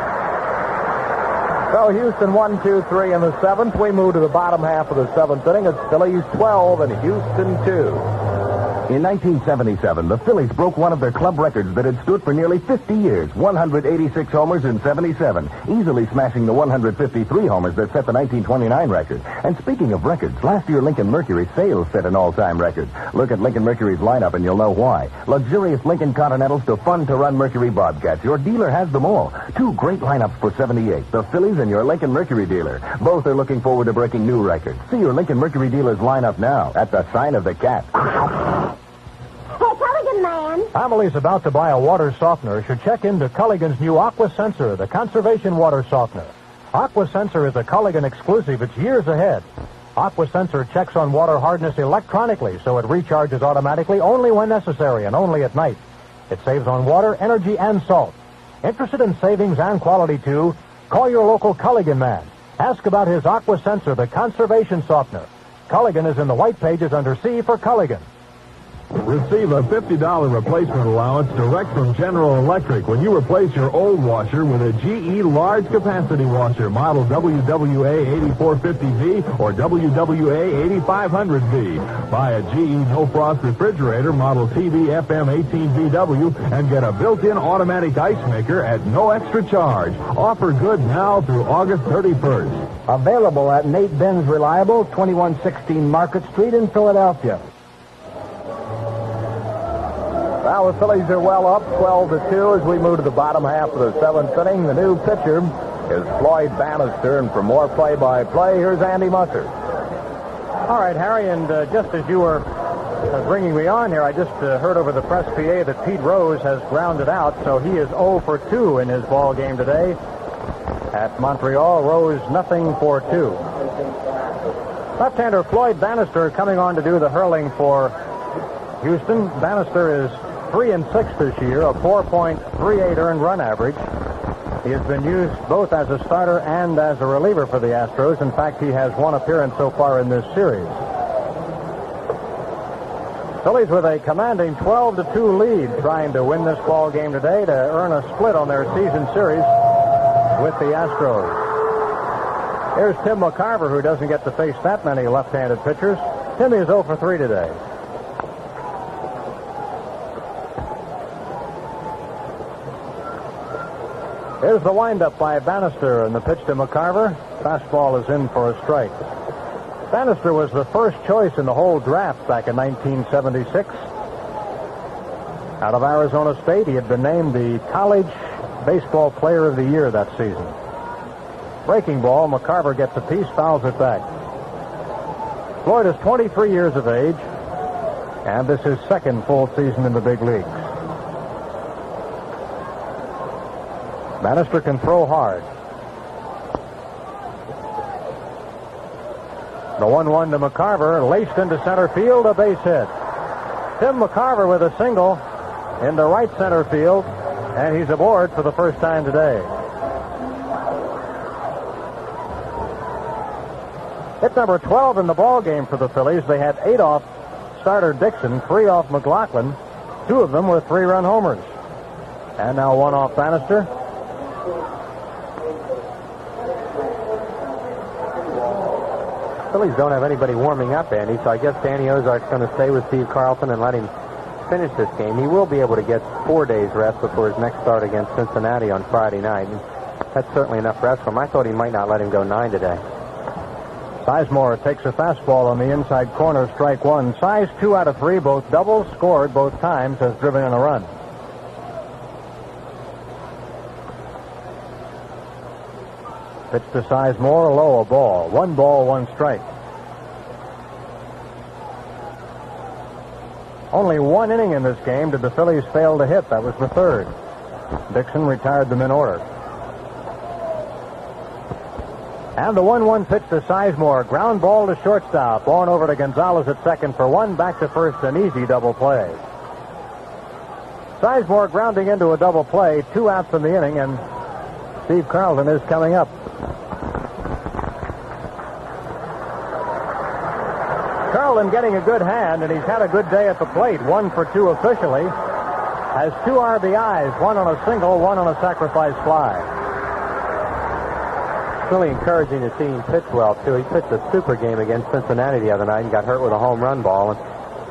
So Houston 1-2-3 in the 7th. We move to the bottom half of the 7th inning. It's Phillies 12 and Houston 2. In 1977, the Phillies broke one of their club records that had stood for nearly 50 years, 186 homers in 77, easily smashing the 153 homers that set the 1929 record. And speaking of records, last year Lincoln Mercury sales set an all-time record. Look at Lincoln Mercury's lineup and you'll know why. Luxurious Lincoln Continentals to fun-to-run Mercury Bobcats. Your dealer has them all. 2 great lineups for 78, the Phillies and your Lincoln Mercury dealer. Both are looking forward to breaking new records. See your Lincoln Mercury dealer's lineup now at the sign of the cat. Families about to buy a water softener should check into Culligan's new Aqua Sensor, the conservation water softener. Aqua Sensor is a Culligan exclusive. It's years ahead. Aqua Sensor checks on water hardness electronically, so it recharges automatically only when necessary and only at night. It saves on water, energy, and salt. Interested in savings and quality, too? Call your local Culligan man. Ask about his Aqua Sensor, the conservation softener. Culligan is in the white pages under C for Culligan. Receive a $50 replacement allowance direct from General Electric when you replace your old washer with a GE large capacity washer, model WWA 8450V or WWA 8500V. Buy a GE no-frost refrigerator, model TVFM 18VW, and get a built-in automatic ice maker at no extra charge. Offer good now through August 31st. Available at Nate Benz Reliable, 2116 Market Street in Philadelphia. Now the Phillies are well up, 12-2 as we move to the bottom half of the seventh inning. The new pitcher is Floyd Bannister, and for more play-by-play, here's Andy Musser. All right, Harry, and just as you were bringing me on here, I just heard over the press PA that Pete Rose has grounded out, so he is 0 for 2 in his ball game today. At Montreal, Rose nothing for 2. Left-hander Floyd Bannister coming on to do the hurling for Houston. Bannister is 3-6 this year, a 4.38 earned run average. He has been used both as a starter and as a reliever for the Astros. In fact, he has one appearance so far in this series. Phillies with a commanding 12-2 lead, trying to win this ball game today to earn a split on their season series with the Astros. Here's Tim McCarver, who doesn't get to face that many left-handed pitchers. Tim is 0 for 3 today. Here's the windup by Bannister, and the pitch to McCarver. Fastball is in for a strike. Bannister was the first choice in the whole draft back in 1976. Out of Arizona State, he had been named the College Baseball Player of the Year that season. Breaking ball, McCarver gets a piece, fouls it back. Floyd is 23 years of age, and this is his second full season in the big leagues. Bannister can throw hard. The 1-1 to McCarver, laced into center field, a base hit. Tim McCarver with a single into right center field, and he's aboard for the first time today. Hit number 12 in the ball game for the Phillies. They had 8 off starter Dixon, 3 off McLaughlin. 2 of them were 3-run homers. And now 1 off Bannister. Phillies don't have anybody warming up, Andy, so I guess Danny Ozark's going to stay with Steve Carlson and let him finish this game. He will be able to get 4 days rest before his next start against Cincinnati on Friday night. And that's certainly enough rest for him. I thought he might not let him go 9 today. Sizemore takes a fastball on the inside corner, strike 1. Size 2 out of 3, both doubles, scored both times, has driven in a run. Pitch to Sizemore, low, a ball. 1 ball, 1 strike. Only 1 inning in this game did the Phillies fail to hit. That was the 3rd. Dixon retired them in order. And the 1-1 pitch to Sizemore. Ground ball to shortstop. On over to Gonzalez at second for 1. Back to first, an easy double play. Sizemore grounding into a double play. 2 outs in the inning, and Steve Carlton is coming up. Carlton getting a good hand, and he's had a good day at the plate. 1 for 2 officially. Has 2 RBIs, 1 on a single, 1 on a sacrifice fly. It's really encouraging to see him pitch well, too. He pitched a super game against Cincinnati the other night and got hurt with a home run ball, and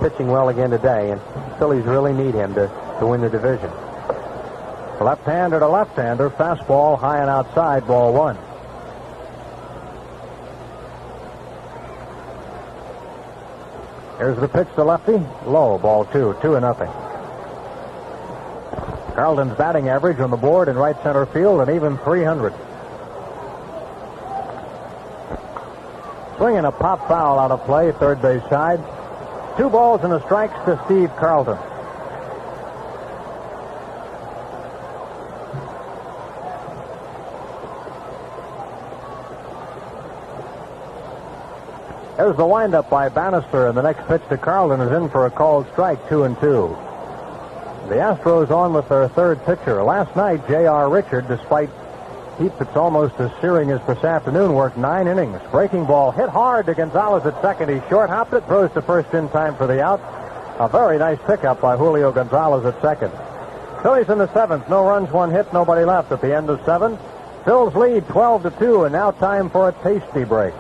pitching well again today. And Phillies really need him to win the division. Left-hander to left-hander, fastball high and outside, ball 1. Here's the pitch to lefty, low, ball 2, 2-0. Carlton's batting average on the board in right center field, and even .300. Swinging a pop foul out of play, third base side. 2 balls and a strike to Steve Carlton. There's the windup by Bannister, and the next pitch to Carlton is in for a called strike, 2-2. The Astros on with their 3rd pitcher. Last night, J.R. Richard, despite heat that's almost as searing as this afternoon, worked 9 innings. Breaking ball hit hard to Gonzalez at second. He short-hopped it, throws to first in time for the out. A very nice pickup by Julio Gonzalez at second. Phillies in the seventh. No runs, one hit, nobody left at the end of 7. Phils lead 12-2, and now time for a tasty break.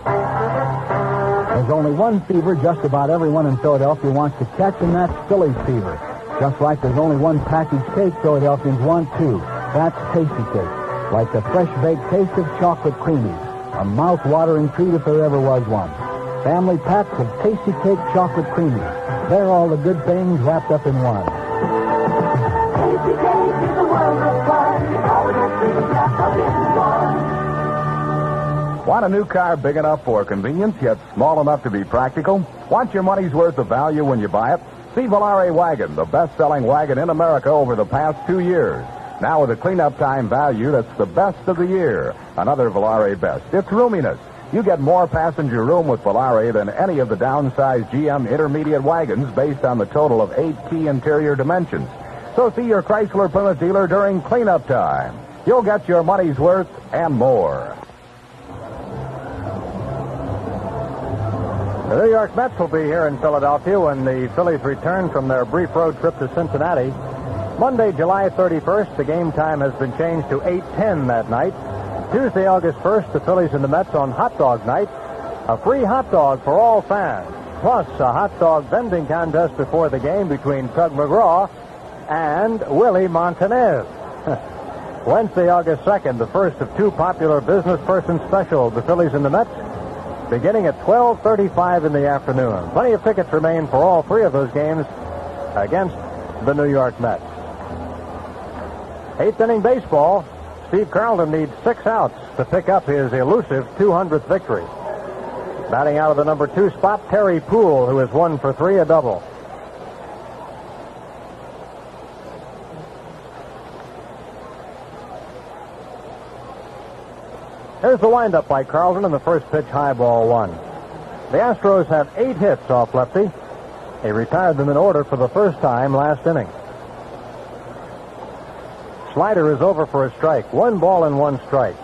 There's only one fever just about everyone in Philadelphia wants to catch, and that's Phillies fever. Just like there's only one packaged cake Philadelphians want, too. That's Tasty Cake. Like the fresh-baked taste of chocolate creamies. A mouth-watering treat if there ever was one. Family packs of Tasty Cake chocolate creamies. They're all the good things wrapped up in one. Tasty Cake is a world of fun. All the good things wrapped up in one. Want a new car big enough for convenience, yet small enough to be practical? Want your money's worth of value when you buy it? See Volare Wagon, the best-selling wagon in America over the past 2 years. Now with a cleanup time value that's the best of the year. Another Volare best. It's roominess. You get more passenger room with Volare than any of the downsized GM intermediate wagons based on the total of 8 key interior dimensions. So see your Chrysler Plymouth dealer during cleanup time. You'll get your money's worth and more. The New York Mets will be here in Philadelphia when the Phillies return from their brief road trip to Cincinnati. Monday, July 31st, the game time has been changed to 8:10 that night. Tuesday, August 1st, the Phillies and the Mets on Hot Dog Night. A free hot dog for all fans, plus a hot dog vending contest before the game between Tug McGraw and Willie Montanez. Wednesday, August 2nd, the first of 2 popular business person specials, the Phillies and the Mets, beginning at 12:35 in the afternoon. Plenty of tickets remain for all 3 of those games against the New York Mets. 8th inning baseball. Steve Carlton needs 6 outs to pick up his elusive 200th victory. Batting out of the number 2 spot, Terry Poole, who is 1 for 3, a double. Here's the windup by Carlton in the first pitch, high ball 1. The Astros have 8 hits off lefty. He retired them in order for the first time last inning. Slider is over for a strike. 1 ball and 1 strike.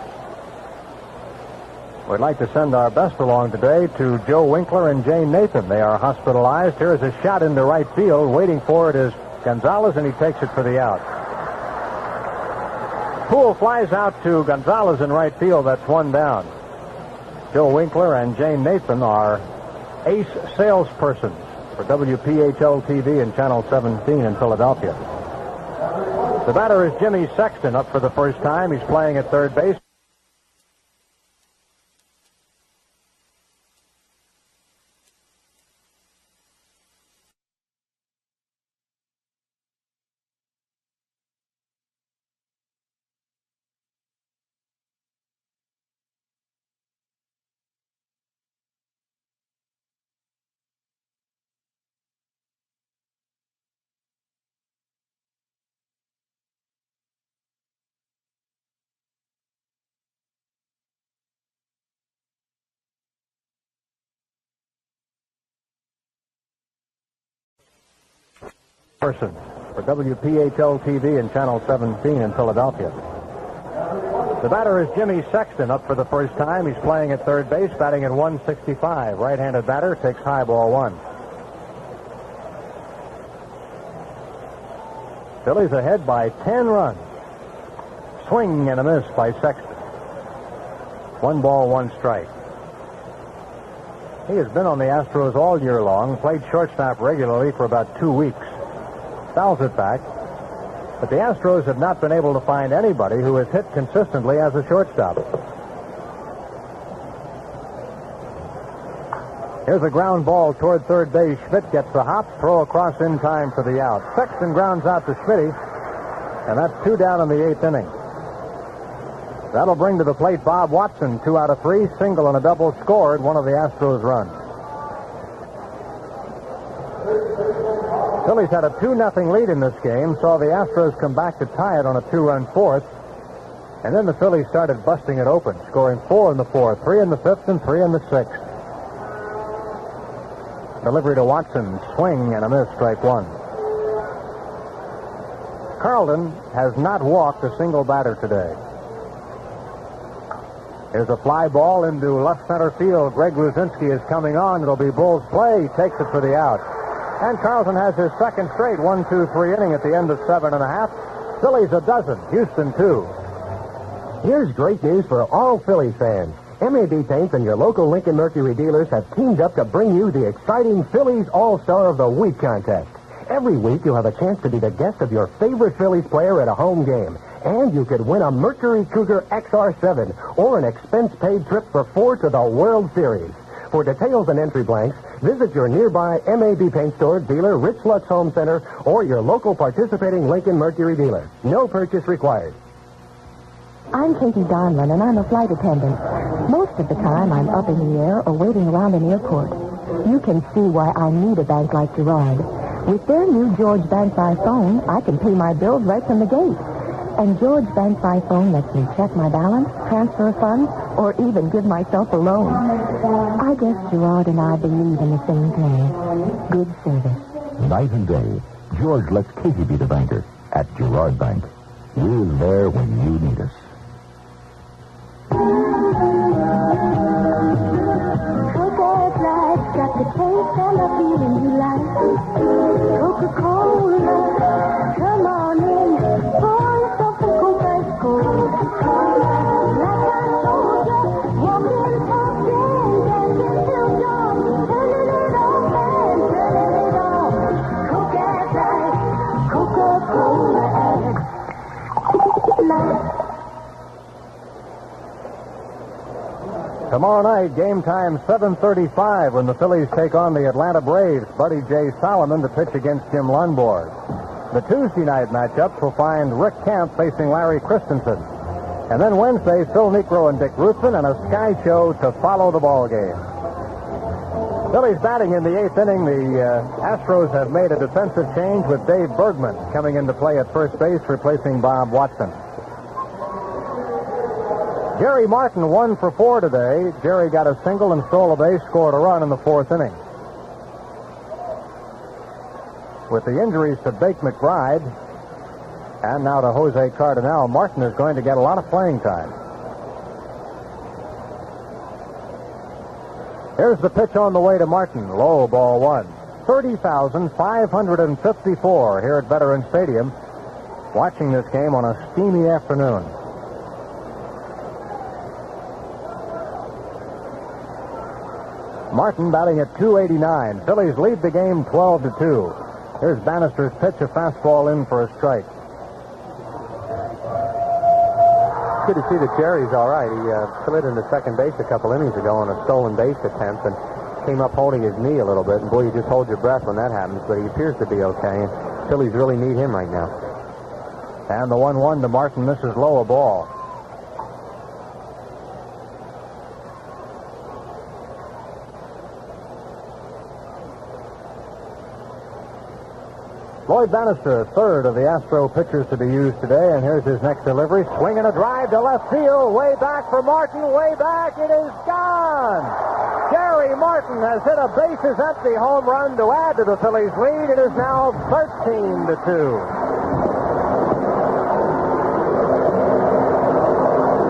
We'd like to send our best along today to Joe Winkler and Jane Nathan. They are hospitalized. Here is a shot into right field. Waiting for it is Gonzalez, and he takes it for the out. Poole flies out to Gonzalez in right field. That's 1 down. Joe Winkler and Jane Nathan are ace salespersons for WPHL-TV and Channel 17 in Philadelphia. The batter is Jimmy Sexton, up for the first time. He's playing at third base. Persons for WPHL-TV and Channel 17 in Philadelphia. The batter is Jimmy Sexton, up for the first time. He's playing at third base, batting at 165. Right-handed batter, takes high ball 1. Phillies ahead by 10 runs. Swing and a miss by Sexton. 1 ball, 1 strike. He has been on the Astros all year long, played shortstop regularly for about 2 weeks. Fouls it back. But the Astros have not been able to find anybody who has hit consistently as a shortstop. Here's a ground ball toward third base. Schmidt gets the hop, throw across in time for the out. Sexton grounds out to Schmidt, and that's 2 down in the 8th inning. That'll bring to the plate Bob Watson, 2 out of 3, single and a double, scored one of the Astros' runs. Phillies had a 2-0 lead in this game, saw the Astros come back to tie it on a 2-run fourth, and then the Phillies started busting it open, scoring 4 in the 4th, 3 in the 5th, and 3 in the 6th. Delivery to Watson, swing and a miss, strike 1. Carlton has not walked a single batter today. Here's a fly ball into left center field. Greg Luzinski is coming on. It'll be Bull's play. He takes it for the out. And Carlton has his second straight 1-2-3 inning at the end of 7.5. Phillies a dozen, Houston 2. Here's great news for all Phillies fans. MAB Paints and your local Lincoln Mercury dealers have teamed up to bring you the exciting Phillies All-Star of the Week contest. Every week you'll have a chance to be the guest of your favorite Phillies player at a home game. And you could win a Mercury Cougar XR7 or an expense-paid trip for 4 to the World Series. For details and entry blanks, visit your nearby MAB Paint store, dealer, Rich Lutz Home Center, or your local participating Lincoln Mercury dealer. No purchase required. I'm Katie Donlin, and I'm a flight attendant. Most of the time, I'm up in the air or waiting around an airport. You can see why I need a bank like Gerard. With their new George Bank by phone, I can pay my bills right from the gate. And George Bank by phone lets me check my balance, transfer funds, or even give myself a loan. I guess Gerard and I believe in the same thing. Good service. Night and day, George lets Katie be the banker at Gerard Bank. We're there when you need us. Coca-Cola Life's got the taste and the feeling you like. Coca-Cola, come on in, pour yourself a Coke Ice Cold. Like I told ya, walking, talking, dancing till dawn, turning it off and turning it on. Coca-Cola Life, Coca-Cola Life. Tomorrow night, game time 7:35 when the Phillies take on the Atlanta Braves. Buddy J. Solomon to pitch against Jim Lundborg. The Tuesday night matchups will find Rick Camp facing Larry Christensen. And then Wednesday, Phil Niekro and Dick Ruthven, and a Sky Show to follow the ball game. Phillies batting in the 8th inning. The Astros have made a defensive change with Dave Bergman coming into play at first base, replacing Bob Watson. Jerry Martin 1 for 4 today. Jerry got a single and stole a base, scored a run in the 4th inning. With the injuries to Bake McBride and now to Jose Cardinal, Martin is going to get a lot of playing time. Here's the pitch on the way to Martin. Low, ball 1. 30,554 here at Veterans Stadium, watching this game on a steamy afternoon. Martin batting at .289. Phillies lead the game 12-2. Here's Bannister's pitch, a fastball in for a strike. Good to see that Jerry's all right. He slid into second base a couple innings ago on a stolen base attempt and came up holding his knee a little bit. And boy, you just hold your breath when that happens. But he appears to be okay. And Phillies really need him right now. And the 1-1 to Martin. This is low, a ball. Lloyd Bannister, third of the Astro pitchers to be used today, and here's his next delivery. Swinging a drive to left field, way back for Martin, way back, it is gone! Jerry Martin has hit a bases empty home run to add to the Phillies' lead. It is now 13-2.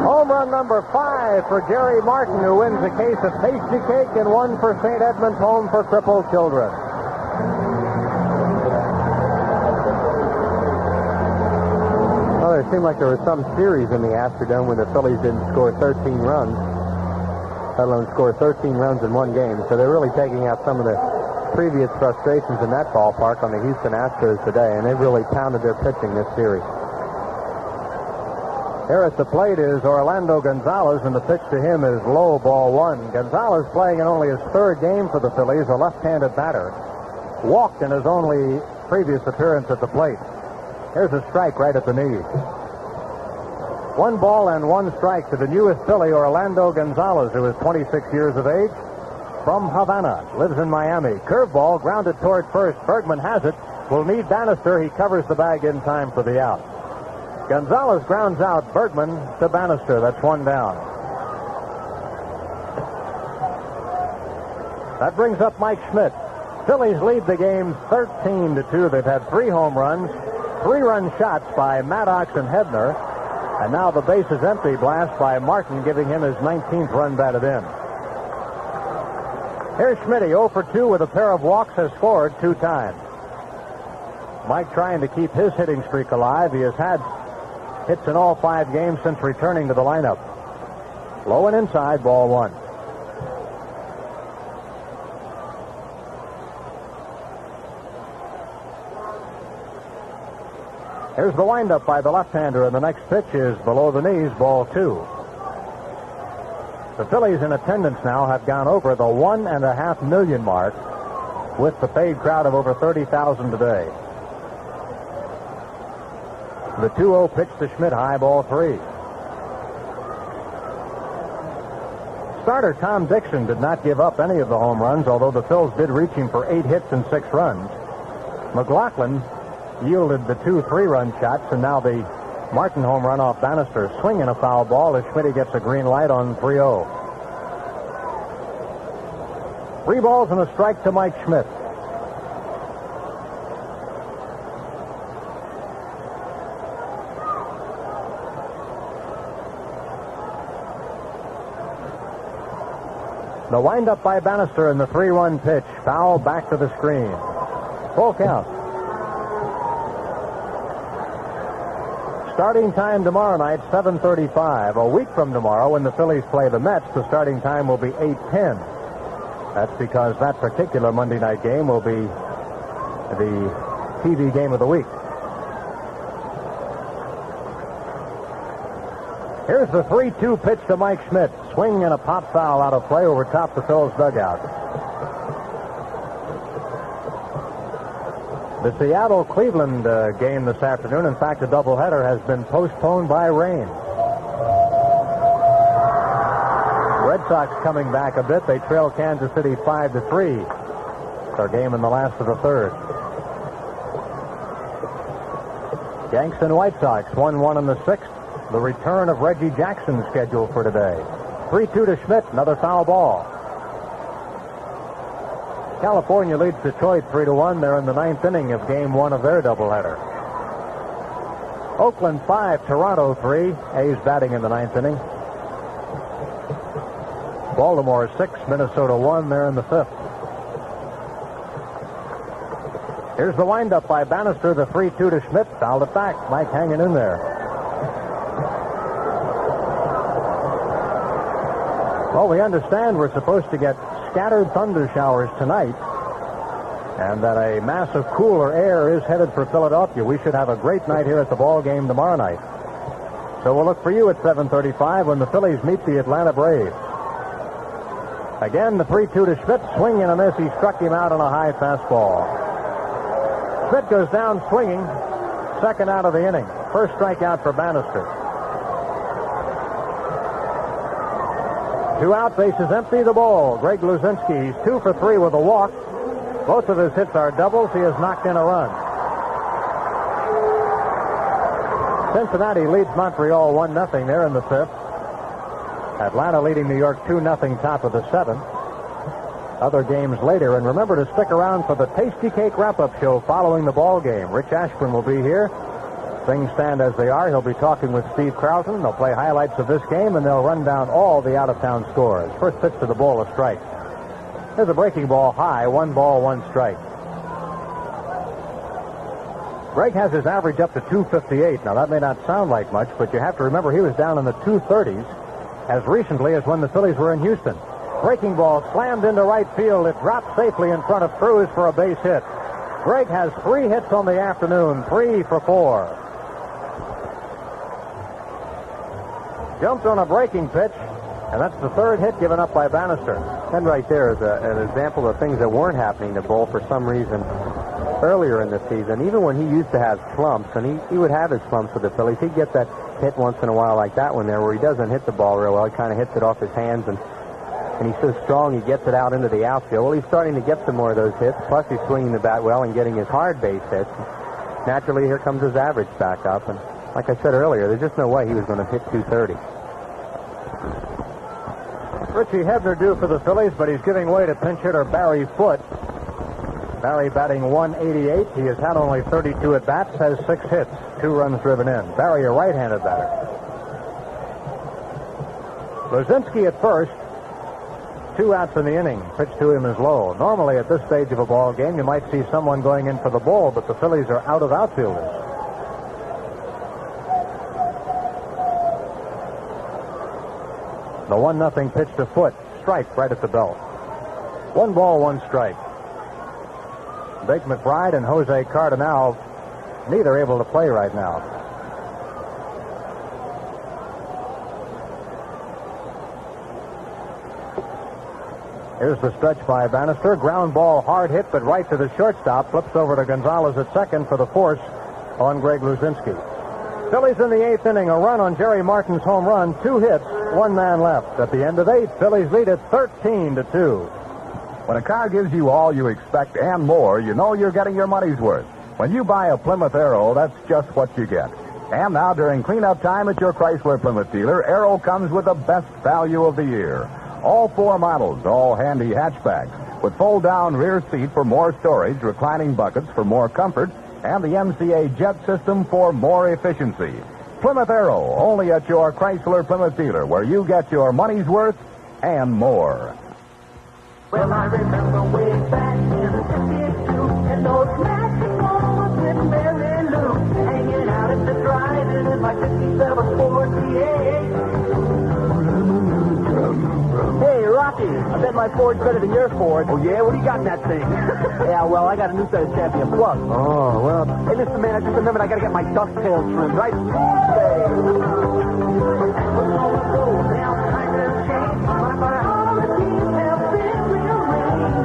Home run number 5 for Jerry Martin, who wins a case of pastry cake and 1 for St. Edmund's Home for Crippled Children. Well, it seemed like there was some series in the Astrodome when the Phillies didn't score 13 runs, let alone score 13 runs in one game. So they're really taking out some of the previous frustrations in that ballpark on the Houston Astros today, and they've really pounded their pitching this series. Here at the plate is Orlando Gonzalez, and the pitch to him is low, ball 1. Gonzalez, playing in only his 3rd game for the Phillies, a left-handed batter, walked in his only previous appearance at the plate. Here's a strike right at the knee. 1 ball and 1 strike to the newest Philly, Orlando Gonzalez, who is 26 years of age, from Havana, lives in Miami. Curveball grounded toward first. Bergman has it. Will need Bannister. He covers the bag in time for the out. Gonzalez grounds out. Bergman to Bannister. That's 1 down. That brings up Mike Schmidt. Phillies lead the game 13-2. They've had 3 home runs, 3-run shots by Maddox and Hebner, and now the base is empty blast by Martin, giving him his 19th run batted in. Here's Schmitty, 0 for 2 with a pair of walks, has scored 2 times. Mike trying to keep his hitting streak alive. He has had hits in all 5 games since returning to the lineup. Low and inside, ball 1. Here's the windup by the left-hander, and the next pitch is below the knees, ball 2. The Phillies in attendance now have gone over the 1.5 million mark with the paid crowd of over 30,000 today. The 2-0 pitch to Schmidt, high, ball 3. Starter Tom Dixon did not give up any of the home runs, although the Phils did reach him for 8 hits and 6 runs. McLaughlin yielded the 2 3-run shots, and now the Martin home run off Bannister. Swinging a foul ball as Schmidt gets a green light on 3-0. 3 balls and a strike to Mike Schmidt. The windup by Bannister in the 3-1 pitch. Foul back to the screen. Full count. Starting time tomorrow night, 7:35. A week from tomorrow, when the Phillies play the Mets, the starting time will be 8:10. That's because that particular Monday night game will be the TV game of the week. Here's the 3-2 pitch to Mike Schmidt. Swing and a pop foul out of play over top the Phils dugout. The Seattle-Cleveland game this afternoon, in fact, a doubleheader, has been postponed by rain. Red Sox coming back a bit. They trail Kansas City 5-3. Their game in the last of the third. Yanks and White Sox 1-1 in the 6th. The return of Reggie Jackson scheduled for today. 3-2 to Schmidt, another foul ball. California leads Detroit 3-1. They're in the 9th inning of Game 1 of their doubleheader. Oakland 5, Toronto 3. A's batting in the 9th inning. Baltimore 6, Minnesota 1. They're in the 5th. Here's the windup by Bannister, the 3-2 to Schmidt. Fouled it back. Mike hanging in there. Well, we understand we're supposed to get scattered thunder showers tonight, and that a mass of cooler air is headed for Philadelphia. We should have a great night here at the ball game tomorrow night. So we'll look for you at 7:35 when the Phillies meet the Atlanta Braves. Again, the 3-2 to Schmidt. Swing and a miss. He struck him out on a high fastball. Schmidt goes down swinging. Second out of the inning. First strikeout for Bannister. 2 out, bases empty, the ball. Greg Luzinski, he's 2 for 3 with a walk. Both of his hits are doubles. He has knocked in a run. Cincinnati leads Montreal 1-0 there in the 5th. Atlanta leading New York 2-0 top of the 7th. Other games later, and remember to stick around for the Tasty Cake wrap-up show following the ball game. Rich Ashburn will be here. Things stand as they are. He'll be talking with Steve Carlton. They'll play highlights of this game, and they'll run down all the out-of-town scores. First pitch to the ball, a strike. There's a breaking ball high. 1 ball, 1 strike. Greg has his average up to 258. Now, that may not sound like much, but you have to remember he was down in the 230s as recently as when the Phillies were in Houston. Breaking ball slammed into right field. It dropped safely in front of Cruz for a base hit. Greg has 3 hits on the afternoon, 3 for 4. Jumped on a breaking pitch, and that's the 3rd hit given up by Bannister. And right there is an example of things that weren't happening to Bull for some reason earlier in the season. Even when he used to have slumps, and he would have his slumps with the Phillies, he'd get that hit once in a while like that one there where he doesn't hit the ball real well. He kind of hits it off his hands, and he's so strong he gets it out into the outfield. Well, he's starting to get some more of those hits, plus he's swinging the bat well and getting his hard base hits. Naturally, here comes his average back up, and like I said earlier, there's just no way he was going to hit 230. Richie Hebner due for the Phillies, but he's giving way to pinch hitter Barry Foote. Barry batting 188. He has had only 32 at-bats, has 6 hits, 2 runs driven in. Barry, a right-handed batter. Luzinski at first. 2 outs in the inning. Pitch to him is low. Normally at this stage of a ball game, you might see someone going in for the ball, but the Phillies are out of outfielders. The 1-0 pitch to Foote. Strike right at the belt. 1 ball, 1 strike. Bake McBride and Jose Cardinal, neither able to play right now. Here's the stretch by Bannister. Ground ball, hard hit, but right to the shortstop. Flips over to Gonzalez at second for the force on Greg Luzinski. Phillies in the 8th inning. A run on Jerry Martin's home run. 2 hits, 1 man left. At the end of 8, Phillies lead it 13-2. When a car gives you all you expect and more, you know you're getting your money's worth. When you buy a Plymouth Arrow, that's just what you get. And now, during cleanup time at your Chrysler Plymouth dealer, Arrow comes with the best value of the year. All 4 models, all handy hatchbacks, with fold-down rear seat for more storage, reclining buckets for more comfort, and the MCA jet system for more efficiency. Plymouth Arrow, only at your Chrysler Plymouth dealer, where you get your money's worth and more. Well, I remember way back in '52, and those magic moments with Mary Lou, hanging out at the drive-in in my 57 Ford V8. Hey, Rocky, I bet my Ford's better than your Ford. Oh, yeah? What do you got in that thing? Yeah, well, I got a new set of Champion Plus. Oh, well. Hey, listen, man, I just remembered I got to get my ducktail trimmed, right?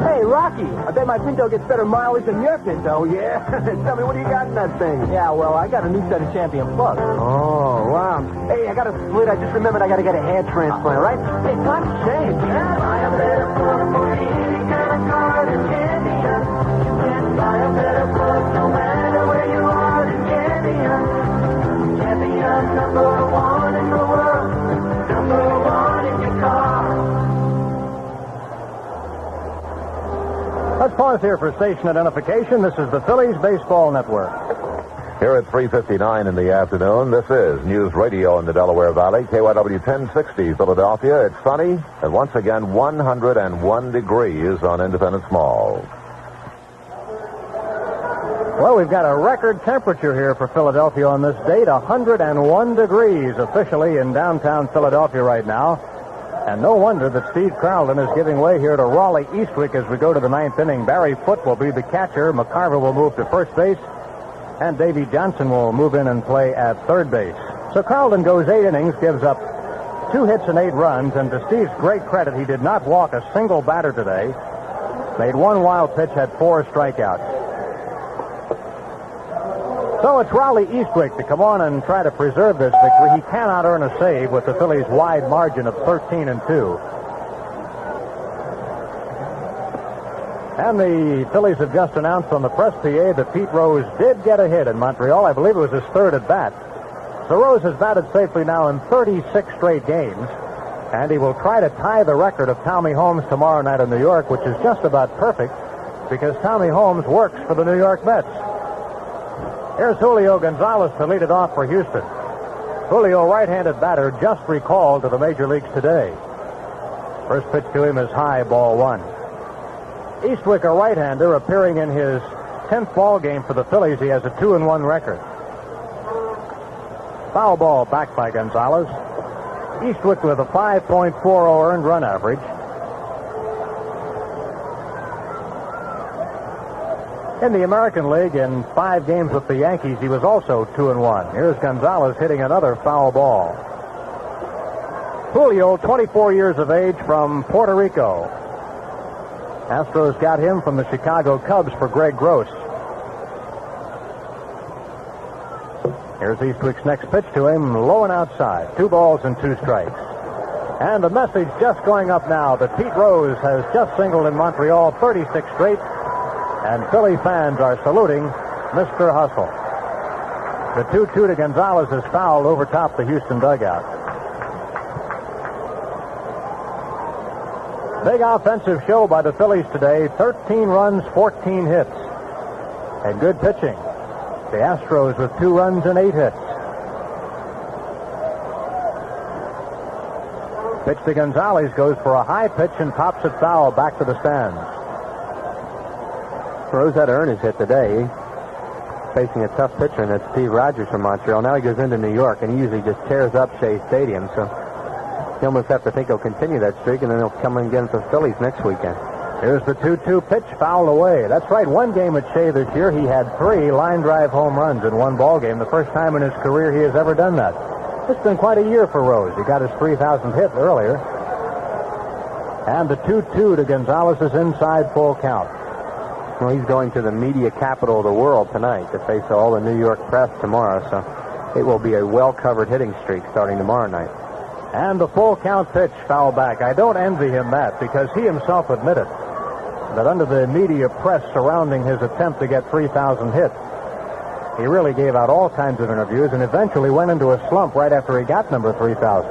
Hey, Rocky, I bet my Pinto gets better mileage than your Pinto. Yeah? Tell me, what do you got in that thing? Yeah, well, I got a new set of Champion Plus. Oh, wow. Hey, I got a split. I just remembered I got to get a hair transplant, right? Hey, times change. Buy a better plug for any kind of car than Champion. You can buy a better plug no matter where you are than Champion. Champion #1 in the world. #1 in your car. Let's pause here for station identification. This is the Phillies Baseball Network. Here at 3:59 in the afternoon, this is News Radio in the Delaware Valley, KYW 1060 Philadelphia. It's sunny and once again 101 degrees on Independence Mall. Well, we've got a record temperature here for Philadelphia on this date, 101 degrees officially in downtown Philadelphia right now. And no wonder that Steve Carlton is giving way here to Raleigh Eastwick as we go to the 9th inning. Barry Foote will be the catcher. McCarver will move to first base. And Davy Johnson will move in and play at third base. So Carlton goes 8 innings, gives up 2 hits and 8 runs. And to Steve's great credit, he did not walk a single batter today. Made 1 wild pitch, had 4 strikeouts. So it's Raleigh Eastwick to come on and try to preserve this victory. He cannot earn a save with the Phillies' wide margin of 13-2. And the Phillies have just announced on the press PA that Pete Rose did get a hit in Montreal. I believe it was his 3rd at bat. So Rose has batted safely now in 36 straight games. And he will try to tie the record of Tommy Holmes tomorrow night in New York, which is just about perfect because Tommy Holmes works for the New York Mets. Here's Julio Gonzalez to lead it off for Houston. Julio, right-handed batter, just recalled to the major leagues today. First pitch to him is high, ball 1. Eastwick, a right-hander, appearing in his 10th ball game for the Phillies. He has a 2-1 record. Foul ball back by Gonzalez. Eastwick with a 5.40 earned run average. In the American League, in 5 games with the Yankees, he was also 2-1. Here's Gonzalez hitting another foul ball. Julio, 24 years of age, from Puerto Rico. Astros got him from the Chicago Cubs for Greg Gross. Here's Eastwick's next pitch to him, low and outside. 2 balls and 2 strikes. And the message just going up now that Pete Rose has just singled in Montreal 36 straight. And Philly fans are saluting Mr. Hustle. The 2-2 to Gonzalez is fouled over top the Houston dugout. Big offensive show by the Phillies today. 13 runs, 14 hits. And good pitching. The Astros with 2 runs and 8 hits. Pitch to Gonzalez goes for a high pitch and pops it foul back to the stands. Rose had to earn his hit today. Facing a tough pitcher, and that's Steve Rogers from Montreal. Now he goes into New York, and he usually just tears up Shea Stadium. So you almost have to think he'll continue that streak, and then he'll come in against the Phillies next weekend. Here's the 2-2 pitch, fouled away. That's right, one game at Shea this year, he had 3 line drive home runs in one ball game. The first time in his career he has ever done that. It's been quite a year for Rose. He got his 3,000th hit earlier. And the 2-2 to Gonzalez is inside full count. Well, he's going to the media capital of the world tonight to face all the New York press tomorrow, so it will be a well-covered hitting streak starting tomorrow night. And the full count pitch, foul back. I don't envy him that, because he himself admitted that under the media press surrounding his attempt to get 3,000 hits, he really gave out all kinds of interviews and eventually went into a slump right after he got number 3,000.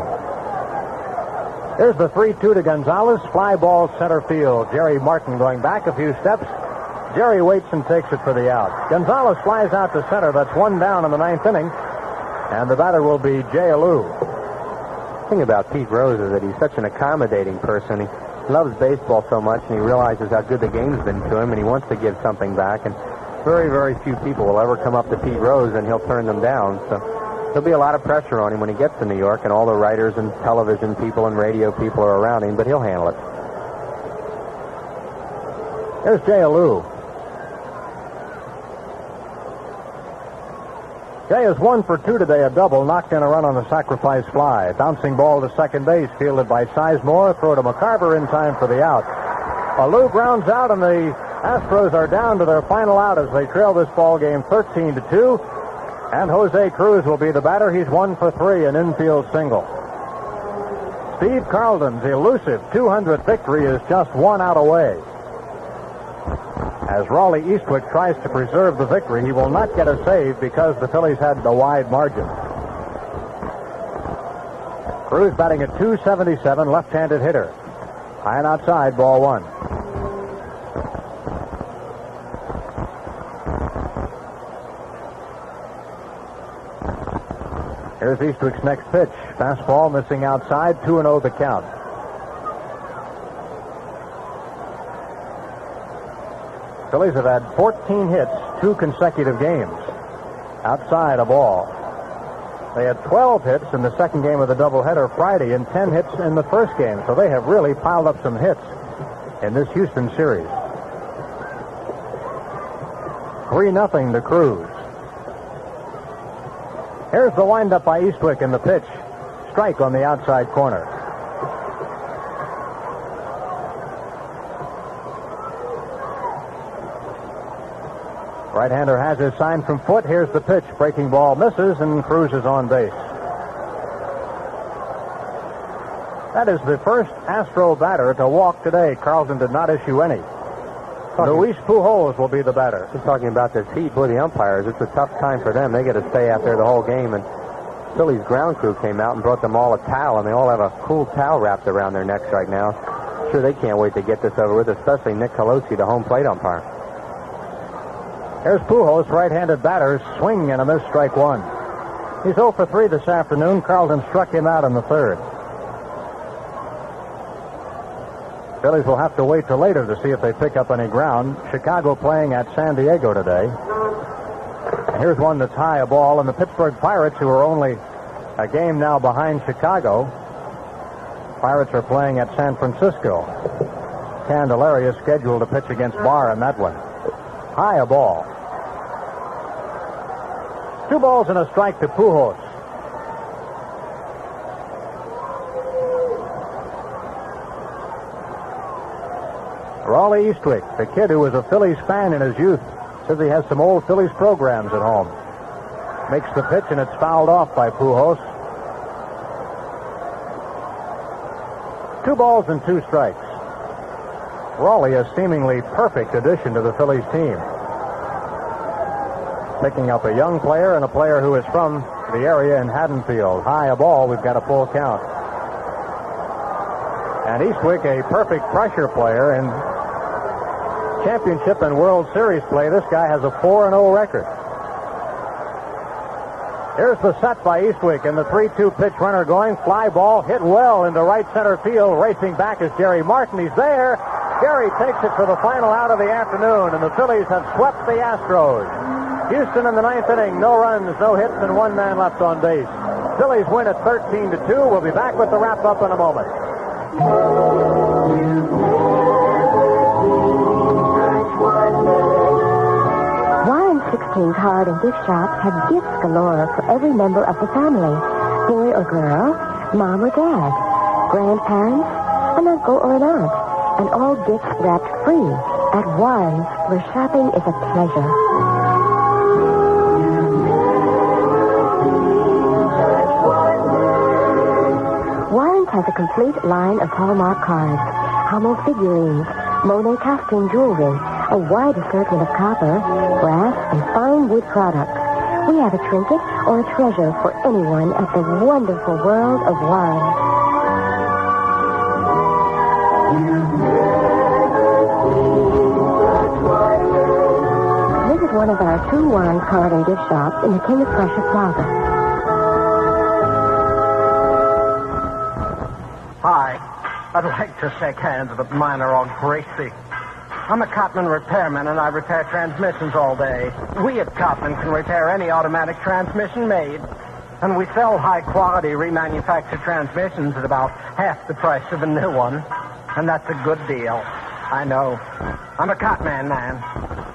Here's the 3-2 to Gonzalez. Fly ball center field. Jerry Martin going back a few steps. Jerry waits and takes it for the out. Gonzalez flies out to center. That's one down in the 9th inning. And the batter will be Jay Alou. The thing about Pete Rose is that he's such an accommodating person. He loves baseball so much, and he realizes how good the game's been to him, and he wants to give something back. And very, very few people will ever come up to Pete Rose, and he'll turn them down. So there'll be a lot of pressure on him when he gets to New York, and all the writers and television people and radio people are around him, but he'll handle it. Here's Jay Alou. Jay is 1 for 2 today, a double, knocked in a run on the sacrifice fly. Bouncing ball to second base, fielded by Sizemore. Throw to McCarver in time for the out. Alou grounds out, and the Astros are down to their final out as they trail this ball game 13-2. And Jose Cruz will be the batter. He's 1 for 3, an infield single. Steve Carlton's elusive 200th victory is just 1 out away. As Raleigh Eastwick tries to preserve the victory, he will not get a save because the Phillies had a wide margin. Cruz batting at .277, left-handed hitter. High and outside, ball 1. Here's Eastwick's next pitch. Fastball missing outside, 2-0 the count. Phillies have had 14 hits, 2 consecutive games. Outside a ball. They had 12 hits in the second game of the doubleheader Friday and 10 hits in the first game. So they have really piled up some hits in this Houston series. 3-0 to Cruz. Here's the windup by Eastwick in the pitch. Strike on the outside corner. Right-hander has his sign from foot. Here's the pitch. Breaking ball misses, and Cruz is on base. That is the first Astro batter to walk today. Carlton did not issue any. Luis Pujols will be the batter. Just talking about this heat, boy, the umpires, it's a tough time for them. They got to stay out there the whole game, and Phillies ground crew came out and brought them all a towel, and they all have a cool towel wrapped around their necks right now. Sure, they can't wait to get this over with, especially Nick Colosi, the home plate umpire. Here's Pujols, right-handed batter, swing and a miss, strike 1. He's 0 for 3 this afternoon. Carlton struck him out in the 3rd. Phillies will have to wait till later to see if they pick up any ground. Chicago playing at San Diego today. And here's one that's high a ball, and the Pittsburgh Pirates, who are only a game now behind Chicago. Pirates are playing at San Francisco. Candelaria is scheduled to pitch against Barr in that one. High a ball. 2 balls and a strike to Pujols. Raleigh Eastwick, the kid who was a Phillies fan in his youth, says he has some old Phillies programs at home. Makes the pitch, and it's fouled off by Pujols. 2 balls and 2 strikes. Raleigh, a seemingly perfect addition to the Phillies team. Picking up a young player and a player who is from the area in Haddonfield. High a ball, we've got a full count. And Eastwick, a perfect pressure player. In championship and World Series play, this guy has a 4-0 record. Here's the set by Eastwick, and the 3-2 pitch runner going. Fly ball hit well into right center field. Racing back is Jerry Martin. He's there. Jerry takes it for the final out of the afternoon, and the Phillies have swept the Astros. Houston in the ninth inning, no runs, no hits, and one man left on base. Phillies win at 13-2. We'll be back with the wrap-up in a moment. Warren 16 Card and Gift Shops have gifts galore for every member of the family. Boy or girl, mom or dad, grandparents, an uncle or an aunt. And all gifts wrapped free at Warren's, where shopping is a pleasure. Warren's has a complete line of Hallmark cards, Hummel figurines, Monet costume jewelry, a wide assortment of copper, brass, and fine wood products. We have a trinket or a treasure for anyone at the wonderful world of Warren. Visit one of our 2 Warren card and gift shops in the King of Prussia Plaza. Hi. I'd like to shake hands, but mine are all greasy. I'm a Cotman repairman, and I repair transmissions all day. We at Cotman can repair any automatic transmission made. And we sell high-quality remanufactured transmissions at about half the price of a new one. And that's a good deal. I know. I'm a Cotman man.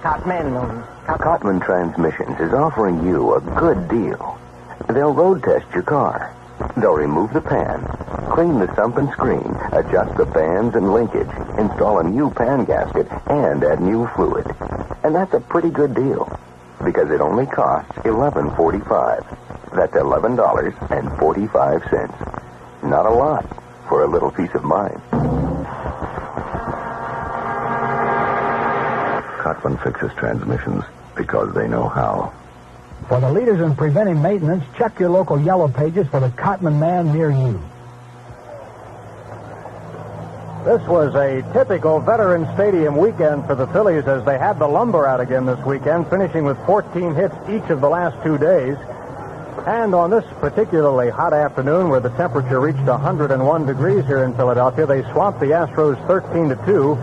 Cotman Transmissions is offering you a good deal. They'll road test your car. They'll remove the pan, clean the sump and screen, adjust the bands and linkage, install a new pan gasket, and add new fluid. And that's a pretty good deal, because it only costs $11.45. That's $11.45. Not a lot for a little peace of mind. Cotman fixes transmissions because they know how. For the leaders in preventive maintenance, check your local yellow pages for the Cotman man near you. This was a typical Veterans Stadium weekend for the Phillies as they had the lumber out again this weekend, finishing with 14 hits each of the last 2 days. And on this particularly hot afternoon where the temperature reached 101 degrees here in Philadelphia, they swamped the Astros 13-2.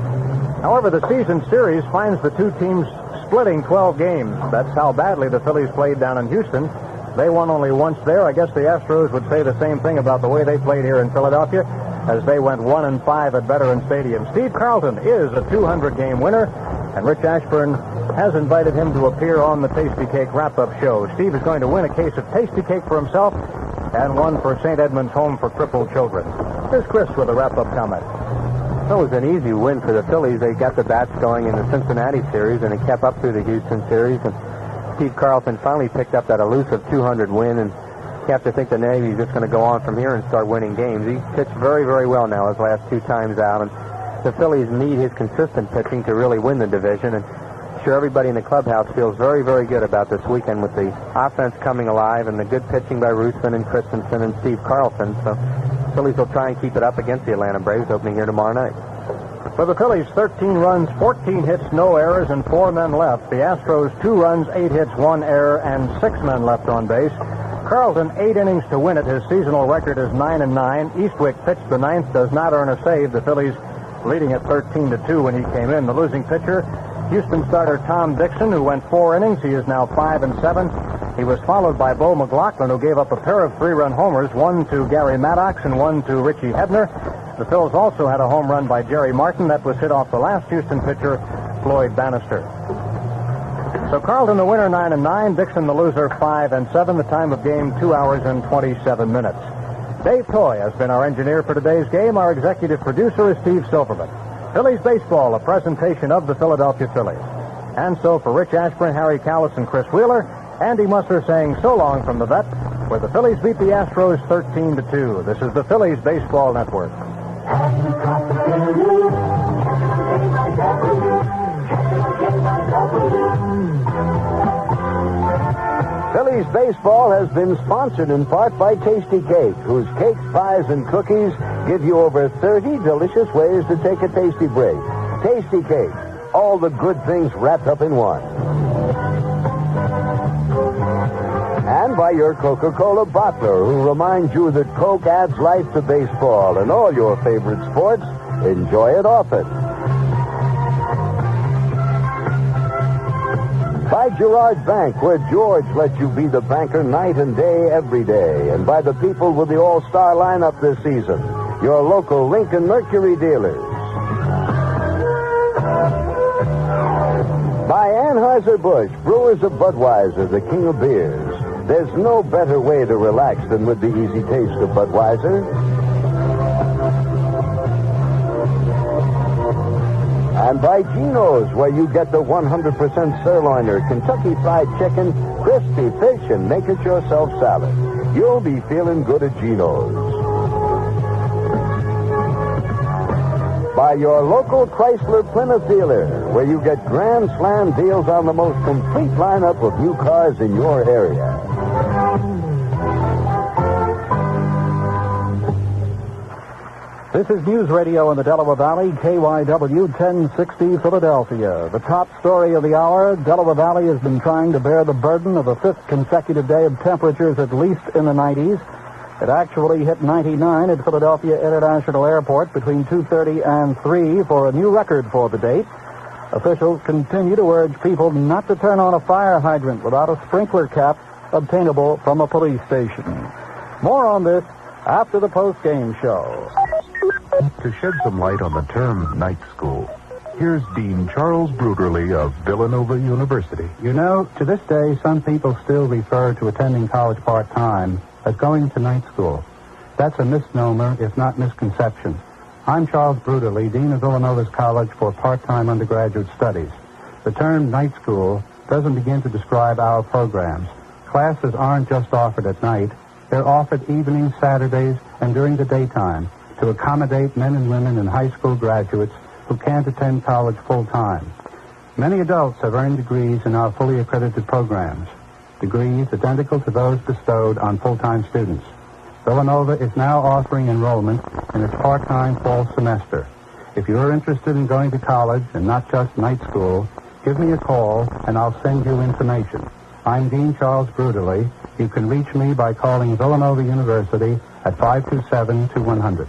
However, the season series finds the two teams splitting 12 games. That's how badly the Phillies played down in Houston. They won only once there. I guess the Astros would say the same thing about the way they played here in Philadelphia, as they went 1-5 at Veterans Stadium. Steve Carlton is a 200-game winner, and Rich Ashburn has invited him to appear on the Tasty Cake wrap-up show. Steve is going to win a case of Tasty Cake for himself and one for St. Edmund's Home for Crippled Children. Here's Chris with a wrap-up comment. It was an easy win for the Phillies. They got the bats going in the Cincinnati series, and it kept up through the Houston series. And Steve Carlton finally picked up that elusive 200 win, and you have to think the Navy's just going to go on from here and start winning games. He pitched very, very well now his last 2 times out, and the Phillies need his consistent pitching to really win the division. And sure, everybody in the clubhouse feels very, very good about this weekend with the offense coming alive and the good pitching by Ruthven and Christensen and Steve Carlson. So Phillies will try and keep it up against the Atlanta Braves opening here tomorrow night. For the Phillies, 13 runs, 14 hits, no errors, and 4 men left. The Astros, 2 runs, 8 hits, 1 error, and 6 men left on base. Carlton, 8 innings to win it. His seasonal record is 9-9. Eastwick pitched the 9th, does not earn a save. The Phillies leading at 13-2 when he came in. The losing pitcher, Houston starter Tom Dixon, who went 4 innings. He is now 5-7. He was followed by Bo McLaughlin, who gave up a pair of 3-run homers, one to Gary Maddox and one to Richie Hebner. The Phils also had a home run by Jerry Martin that was hit off the last Houston pitcher, Floyd Bannister. So Carlton the winner, 9-9. Dixon the loser, 5-7. The time of game, 2 hours and 27 minutes. Dave Toy has been our engineer for today's game. Our executive producer is Steve Silverman. Phillies baseball, a presentation of the Philadelphia Phillies. And so for Rich Ashburn, Harry Callis, and Chris Wheeler, Andy Musser saying so long from the vet, where the Phillies beat the Astros 13-2. This is the Phillies Baseball Network. Phillies baseball has been sponsored in part by Tasty Cake, whose cakes, pies, and cookies give you over 30 delicious ways to take a tasty break. Tasty Cake, all the good things wrapped up in one. And And by your Coca-Cola bottler, who reminds you that Coke adds life to baseball and all your favorite sports. Enjoy it often. By Girard Bank, where George lets you be the banker night and day, every day. And by the people with the all-star lineup this season, your local Lincoln Mercury dealers. By Anheuser-Busch, brewers of Budweiser, the king of beers. There's no better way to relax than with the easy taste of Budweiser. And by Geno's, where you get the 100% sirloiner, Kentucky Fried Chicken, crispy fish, and make-it-yourself salad. You'll be feeling good at Geno's. By your local Chrysler Plymouth dealer, where you get Grand Slam deals on the most complete lineup of new cars in your area. This is News Radio in the Delaware Valley, KYW 1060 Philadelphia. The top story of the hour, Delaware Valley has been trying to bear the burden of a fifth consecutive day of temperatures at least in the 90s. It actually hit 99 at Philadelphia International Airport between 2:30 and 3 for a new record for the date. Officials continue to urge people not to turn on a fire hydrant without a sprinkler cap obtainable from a police station. More on this after the post-game show. To shed some light on the term night school, here's Dean Charles Bruderly of Villanova University. You know, to this day, some people still refer to attending college part-time as going to night school. That's a misnomer, if not misconception. I'm Charles Bruderly, Dean of Villanova's College for Part-Time Undergraduate Studies. The term night school doesn't begin to describe our programs. Classes aren't just offered at night. They're offered evenings, Saturdays, and during the daytime to accommodate men and women and high school graduates who can't attend college full-time. Many adults have earned degrees in our fully accredited programs, degrees identical to those bestowed on full-time students. Villanova is now offering enrollment in its part-time fall semester. If you're interested in going to college and not just night school, give me a call and I'll send you information. I'm Dean Charles Bruderly. You can reach me by calling Villanova University at 527-2100.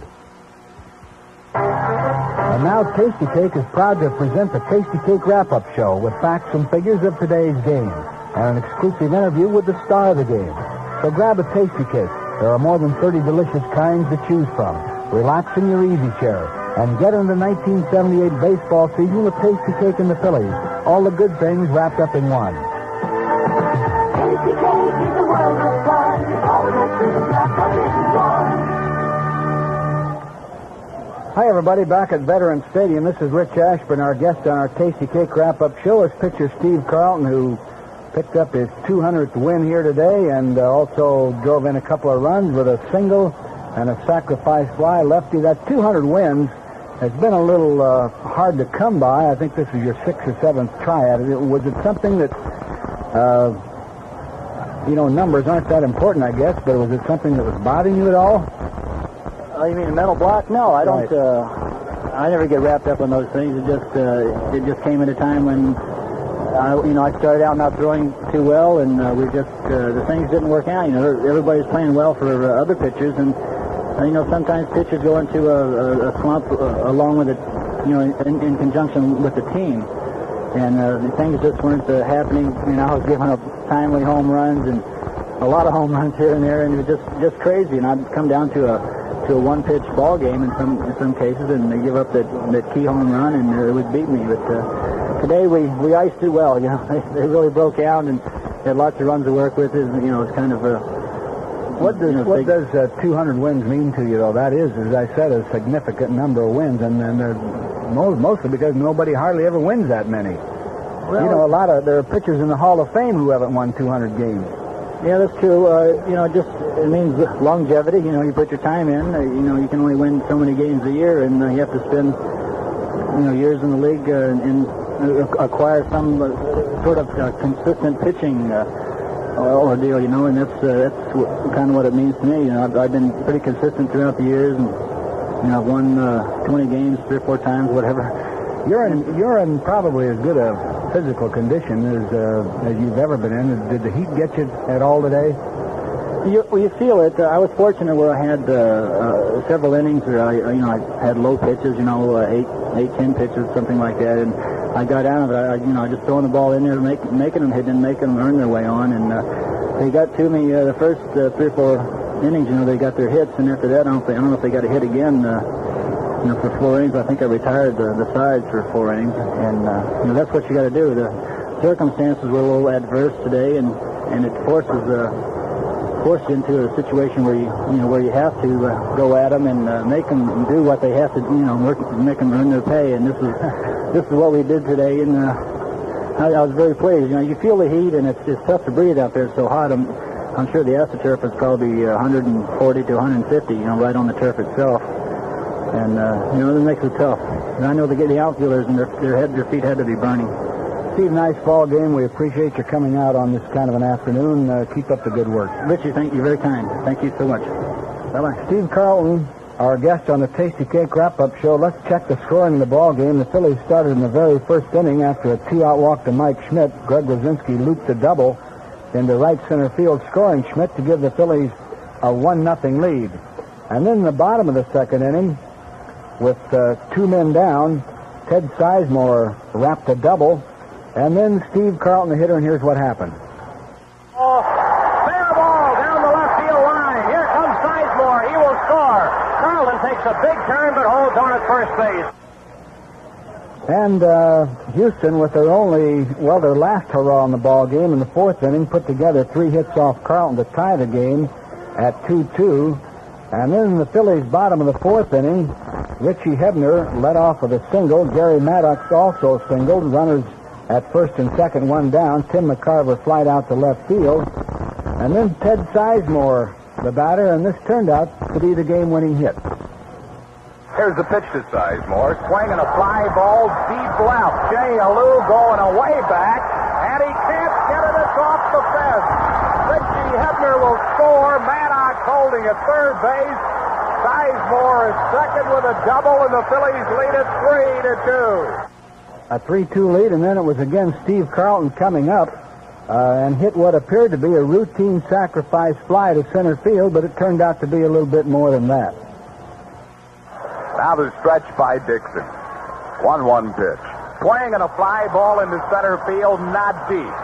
And now Tasty Cake is proud to present the Tasty Cake Wrap-Up Show with facts and figures of today's game and an exclusive interview with the star of the game. So grab a Tasty Cake. There are more than 30 delicious kinds to choose from. Relax in your easy chair and get into the 1978 baseball season with Tasty Cake and the Phillies. All the good things wrapped up in one. Tasty Cake is a world of fun. All the good things wrapped up in one. Hi, everybody. Back at Veterans Stadium. This is Rich Ashburn. Our guest on our Tasty Cake Wrap-Up Show is pitcher Steve Carlton, who picked up his 200th win here today and also drove in a couple of runs with a single and a sacrifice fly. Lefty, that 200 wins has been a little hard to come by. I think this is your 6th or 7th try at it. Was it something that, numbers aren't that important, I guess, but was it something that was bothering you at all? Oh, you mean a mental block? No, I don't. I never get wrapped up in those things. It just came at a time when I started out not throwing too well, and the things didn't work out. Everybody's playing well for other pitchers, and sometimes pitchers go into a slump along with it, in conjunction with the team, and things just weren't happening. I was giving up timely home runs and a lot of home runs here and there, and it was just crazy. And I'd come down to a one-pitch ball game in some cases, and they give up that key home run, and it would beat me. But today we iced it well. They really broke out and had lots of runs to work with. It's kind of a. What does 200 wins mean to you, though? That is, as I said, a significant number of wins, and mostly because nobody hardly ever wins that many. Well, there are pitchers in the Hall of Fame who haven't won 200 games. Yeah, that's true. It means longevity. You put your time in. You can only win so many games a year, and you have to spend, years in the league and acquire some sort of consistent pitching ordeal. And that's kind of what it means to me. I've been pretty consistent throughout the years, and I've won 20 games 3 or 4 times, whatever. You're in probably as good a physical condition as you've ever been in. Did the heat get you at all today? You feel it. I was fortunate where I had several innings where I had low pitches, 8-10 pitches, something like that, and I got out of it. Just throwing the ball in there, making them hit, and making them earn their way on, and they got to me the first 3 or 4 innings. They got their hits, and after that, I don't know if they got a hit again. For 4 innings, I think I retired the sides for 4 innings, and that's what you got to do. The circumstances were a little adverse today, and it forces you into a situation where you have to go at them and make them do what they have to, make them earn their pay. And this is what we did today, and I was very pleased. You feel the heat, and it's tough to breathe out there. It's so hot. I'm sure the AstroTurf is probably 140 to 150, right on the turf itself. And, that makes it tough. And I know the outfielders and their feet had to be burning. Steve, nice ball game. We appreciate you coming out on this kind of an afternoon. Keep up the good work. Richie, thank you. Very kind. Thank you so much. Bye-bye. Steve Carlton, our guest on the Tasty Cake Wrap-Up Show. Let's check the scoring of the ball game. The Phillies started in the very first inning after a two-out walk to Mike Schmidt. Greg Wazinski looped a double into right center field, scoring Schmidt to give the Phillies a 1-0 lead. And then in the bottom of the second inning, with 2 men down, Ted Sizemore wrapped a double, and then Steve Carlton, the hitter, and here's what happened. Oh, fair ball down the left field line. Here comes Sizemore. He will score. Carlton takes a big turn but holds on at first base. And Houston, with their last hurrah in the ball game in the fourth inning, put together 3 hits off Carlton to tie the game at 2-2. And then in the Phillies' bottom of the fourth inning, Richie Hebner led off with a single. Gary Maddox also singled. Runners at first and second, 1 down. Tim McCarver flied out to left field. And then Ted Sizemore, the batter, and this turned out to be the game-winning hit. Here's the pitch to Sizemore. Swinging a fly ball deep left. Jay Alou going away back, and he can't get it. It's off the fence. Richie Hebner will score. Maddox holding at third base. Sizemore is second with a double, and the Phillies lead it 3-2. A 3-2 lead, and then it was again Steve Carlton coming up and hit what appeared to be a routine sacrifice fly to center field, but it turned out to be a little bit more than that. Now the stretch by Dixon. 1-1 pitch. Swinging a fly ball into center field, not deep.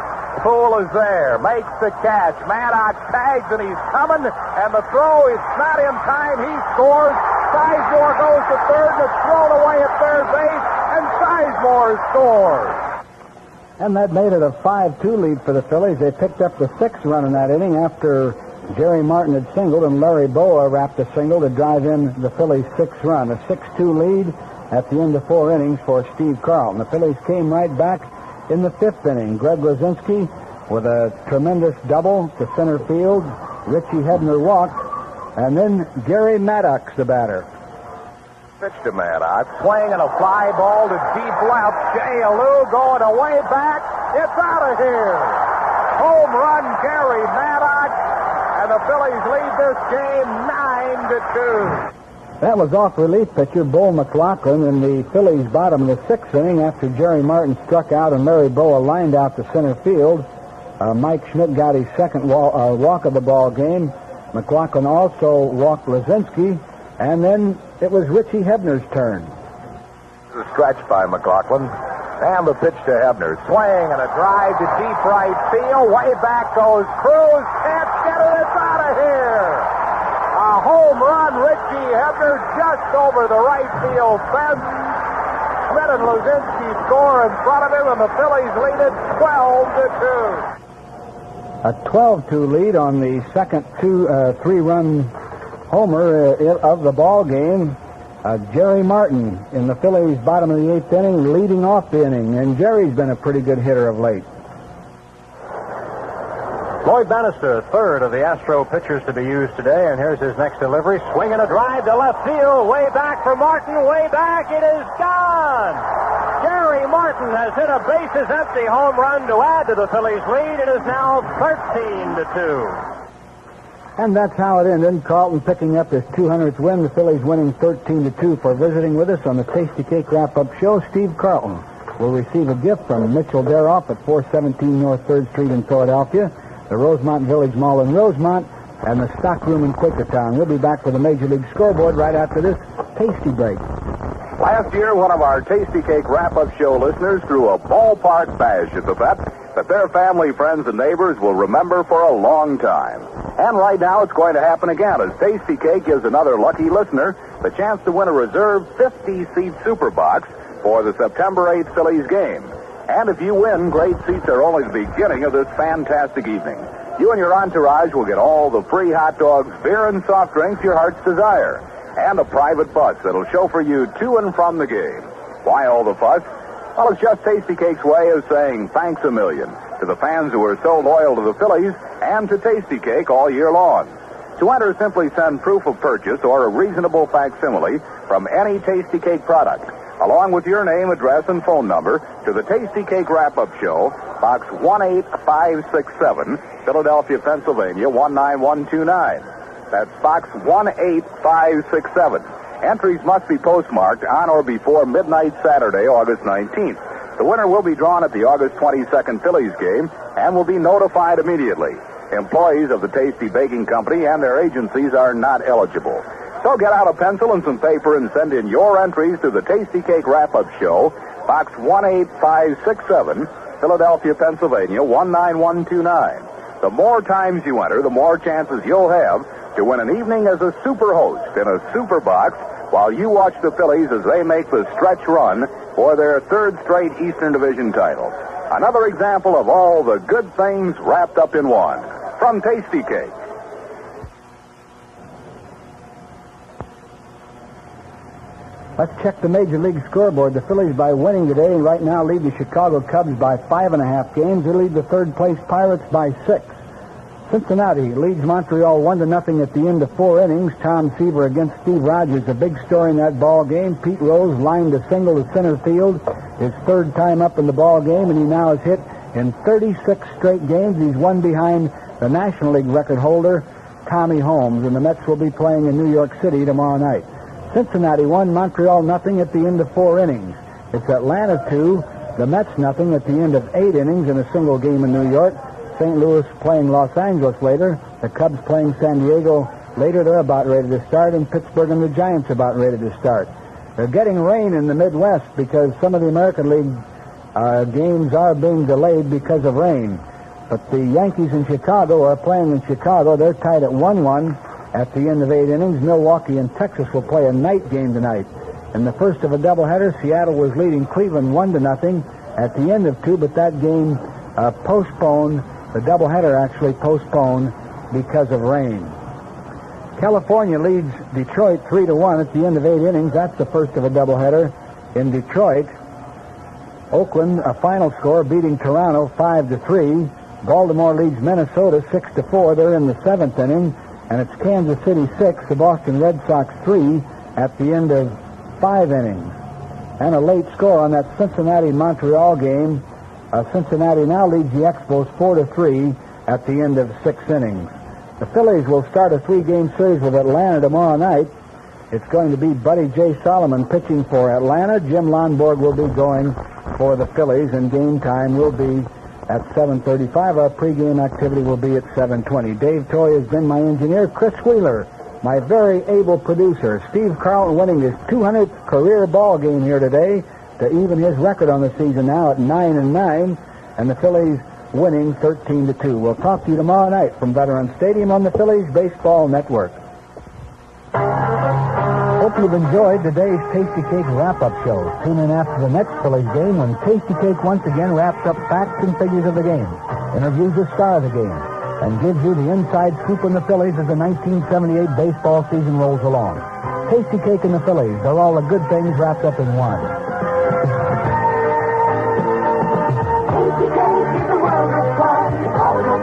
Poole is there, makes the catch. Maddox tags, and he's coming, and the throw is not in time. He scores. Sizemore goes to third, and it's thrown away at third base, and Sizemore scores. And that made it a 5-2 lead for the Phillies. They picked up the 6th run in that inning after Jerry Martin had singled, and Larry Boa wrapped a single to drive in the Phillies' 6th run. A 6-2 lead at the end of 4 innings for Steve Carlton. The Phillies came right back in the 5th inning. Greg Wazinski with a tremendous double to center field. Richie Hebner walked, and then Gary Maddox, the batter. Pitch to Maddox. Swinging a fly ball to deep left. Jay Alou going away back. It's out of here. Home run, Gary Maddox, and the Phillies lead this game 9-2. That was off relief pitcher Bull McLaughlin in the Phillies' bottom of the 6th inning after Jerry Martin struck out and Larry Boa lined out to center field. Mike Schmidt got his second walk of the ball game. McLaughlin also walked Lazinski, and then it was Richie Hebner's turn. The stretch by McLaughlin, and the pitch to Hebner. Swing and a drive to deep right field. Way back goes Cruz. Can't get it. It's out of here. A home run, Richie Hebner, just over the right field fence. Schmidt and Lazinski score in front of him, and the Phillies lead it 12-2. A 12-2 lead on the second 3-run homer of the ball game. Jerry Martin in the Phillies' bottom of the 8th inning, leading off the inning, and Jerry's been a pretty good hitter of late. Lloyd Bannister, third of the Astro pitchers to be used today, and here's his next delivery. Swinging a drive to left field, way back for Martin, way back, it is gone! Jerry Martin has hit a bases-empty home run to add to the Phillies' lead. It is now 13-2. And that's how it ended. Carlton picking up his 200th win. The Phillies winning 13-2. For visiting with us on the Tasty Cake Wrap-Up Show, Steve Carlton. will receive a gift from Mitchell Daroff at 417 North 3rd Street in Philadelphia, the Rosemont Village Mall in Rosemont, and the Stockroom in Quakertown. We'll be back with the Major League Scoreboard right after this tasty break. Last year, one of our Tasty Cake wrap-up show listeners threw a ballpark bash at the bet that their family, friends, and neighbors will remember for a long time. And right now, it's going to happen again as Tasty Cake gives another lucky listener the chance to win a reserved 50-seat super box for the September 8th Phillies game. And if you win, great seats are only the beginning of this fantastic evening. You and your entourage will get all the free hot dogs, beer, and soft drinks your heart's desire, and a private bus that'll chauffeur you to and from the game. Why all the fuss? Well, it's just Tasty Cake's way of saying thanks a million to the fans who are so loyal to the Phillies and to Tasty Cake all year long. To enter, simply send proof of purchase or a reasonable facsimile from any Tasty Cake product, along with your name, address, and phone number to the Tasty Cake Wrap-Up Show, Box 18567, Philadelphia, Pennsylvania, 19129. That's Box 18567. Entries must be postmarked on or before midnight Saturday, August 19th. The winner will be drawn at the August 22nd Phillies game and will be notified immediately. Employees of the Tasty Baking Company and their agencies are not eligible. So get out a pencil and some paper and send in your entries to the Tasty Cake Wrap-Up Show, Box 18567, Philadelphia, Pennsylvania, 19129. The more times you enter, the more chances you'll have to win an evening as a super host in a super box while you watch the Phillies as they make the stretch run for their third straight Eastern Division title. Another example of all the good things wrapped up in one. From Tasty Cake. Let's check the Major League Scoreboard. The Phillies, by winning today, right now lead the Chicago Cubs by 5.5 games. They lead the third-place Pirates by 6. Cincinnati leads Montreal 1-0 at the end of 4 innings. Tom Seaver against Steve Rogers, a big story in that ball game. Pete Rose lined a single to center field, his third time up in the ball game, and he now has hit in 36 straight games. He's one behind the National League record holder, Tommy Holmes, and the Mets will be playing in New York City tomorrow night. Cincinnati 1, Montreal 0 at the end of 4 innings. It's Atlanta 2, the Mets 0 at the end of 8 innings in a single game in New York. St. Louis playing Los Angeles later. The Cubs playing San Diego later. They're about ready to start, and Pittsburgh and the Giants about ready to start. They're getting rain in the Midwest because some of the American League games are being delayed because of rain. But the Yankees in Chicago are playing in Chicago. They're tied at 1-1 at the end of 8 innings. Milwaukee and Texas will play a night game tonight. In the first of a doubleheader, Seattle was leading Cleveland 1-0 at the end of 2, but that game postponed. The doubleheader actually postponed because of rain. California leads Detroit 3-1 at the end of 8 innings. That's the first of a doubleheader in Detroit. Oakland, a final score, beating Toronto 5-3. Baltimore leads Minnesota 6-4. They're in the 7th inning. And it's Kansas City 6, the Boston Red Sox 3 at the end of 5 innings. And a late score on that Cincinnati-Montreal game. Cincinnati now leads the Expos 4-3 at the end of 6 innings. The Phillies will start a 3-game series with Atlanta tomorrow night. It's going to be Buddy J. Solomon pitching for Atlanta. Jim Lonborg will be going for the Phillies, and game time will be at 7:35. Our pregame activity will be at 7:20. Dave Toy has been my engineer. Chris Wheeler, my very able producer. Steve Carlton winning his 200th career ball game here today to even his record on the season now at 9-9, and the Phillies winning 13-2. We'll talk to you tomorrow night from Veterans Stadium on the Phillies Baseball Network. Hope you've enjoyed today's Tasty Cake wrap-up show. Tune in after the next Phillies game when Tasty Cake once again wraps up facts and figures of the game, interviews the star of the game, and gives you the inside scoop on the Phillies as the 1978 baseball season rolls along. Tasty Cake and the Phillies are all the good things wrapped up in one. Tasty Cake is the world of fun. All the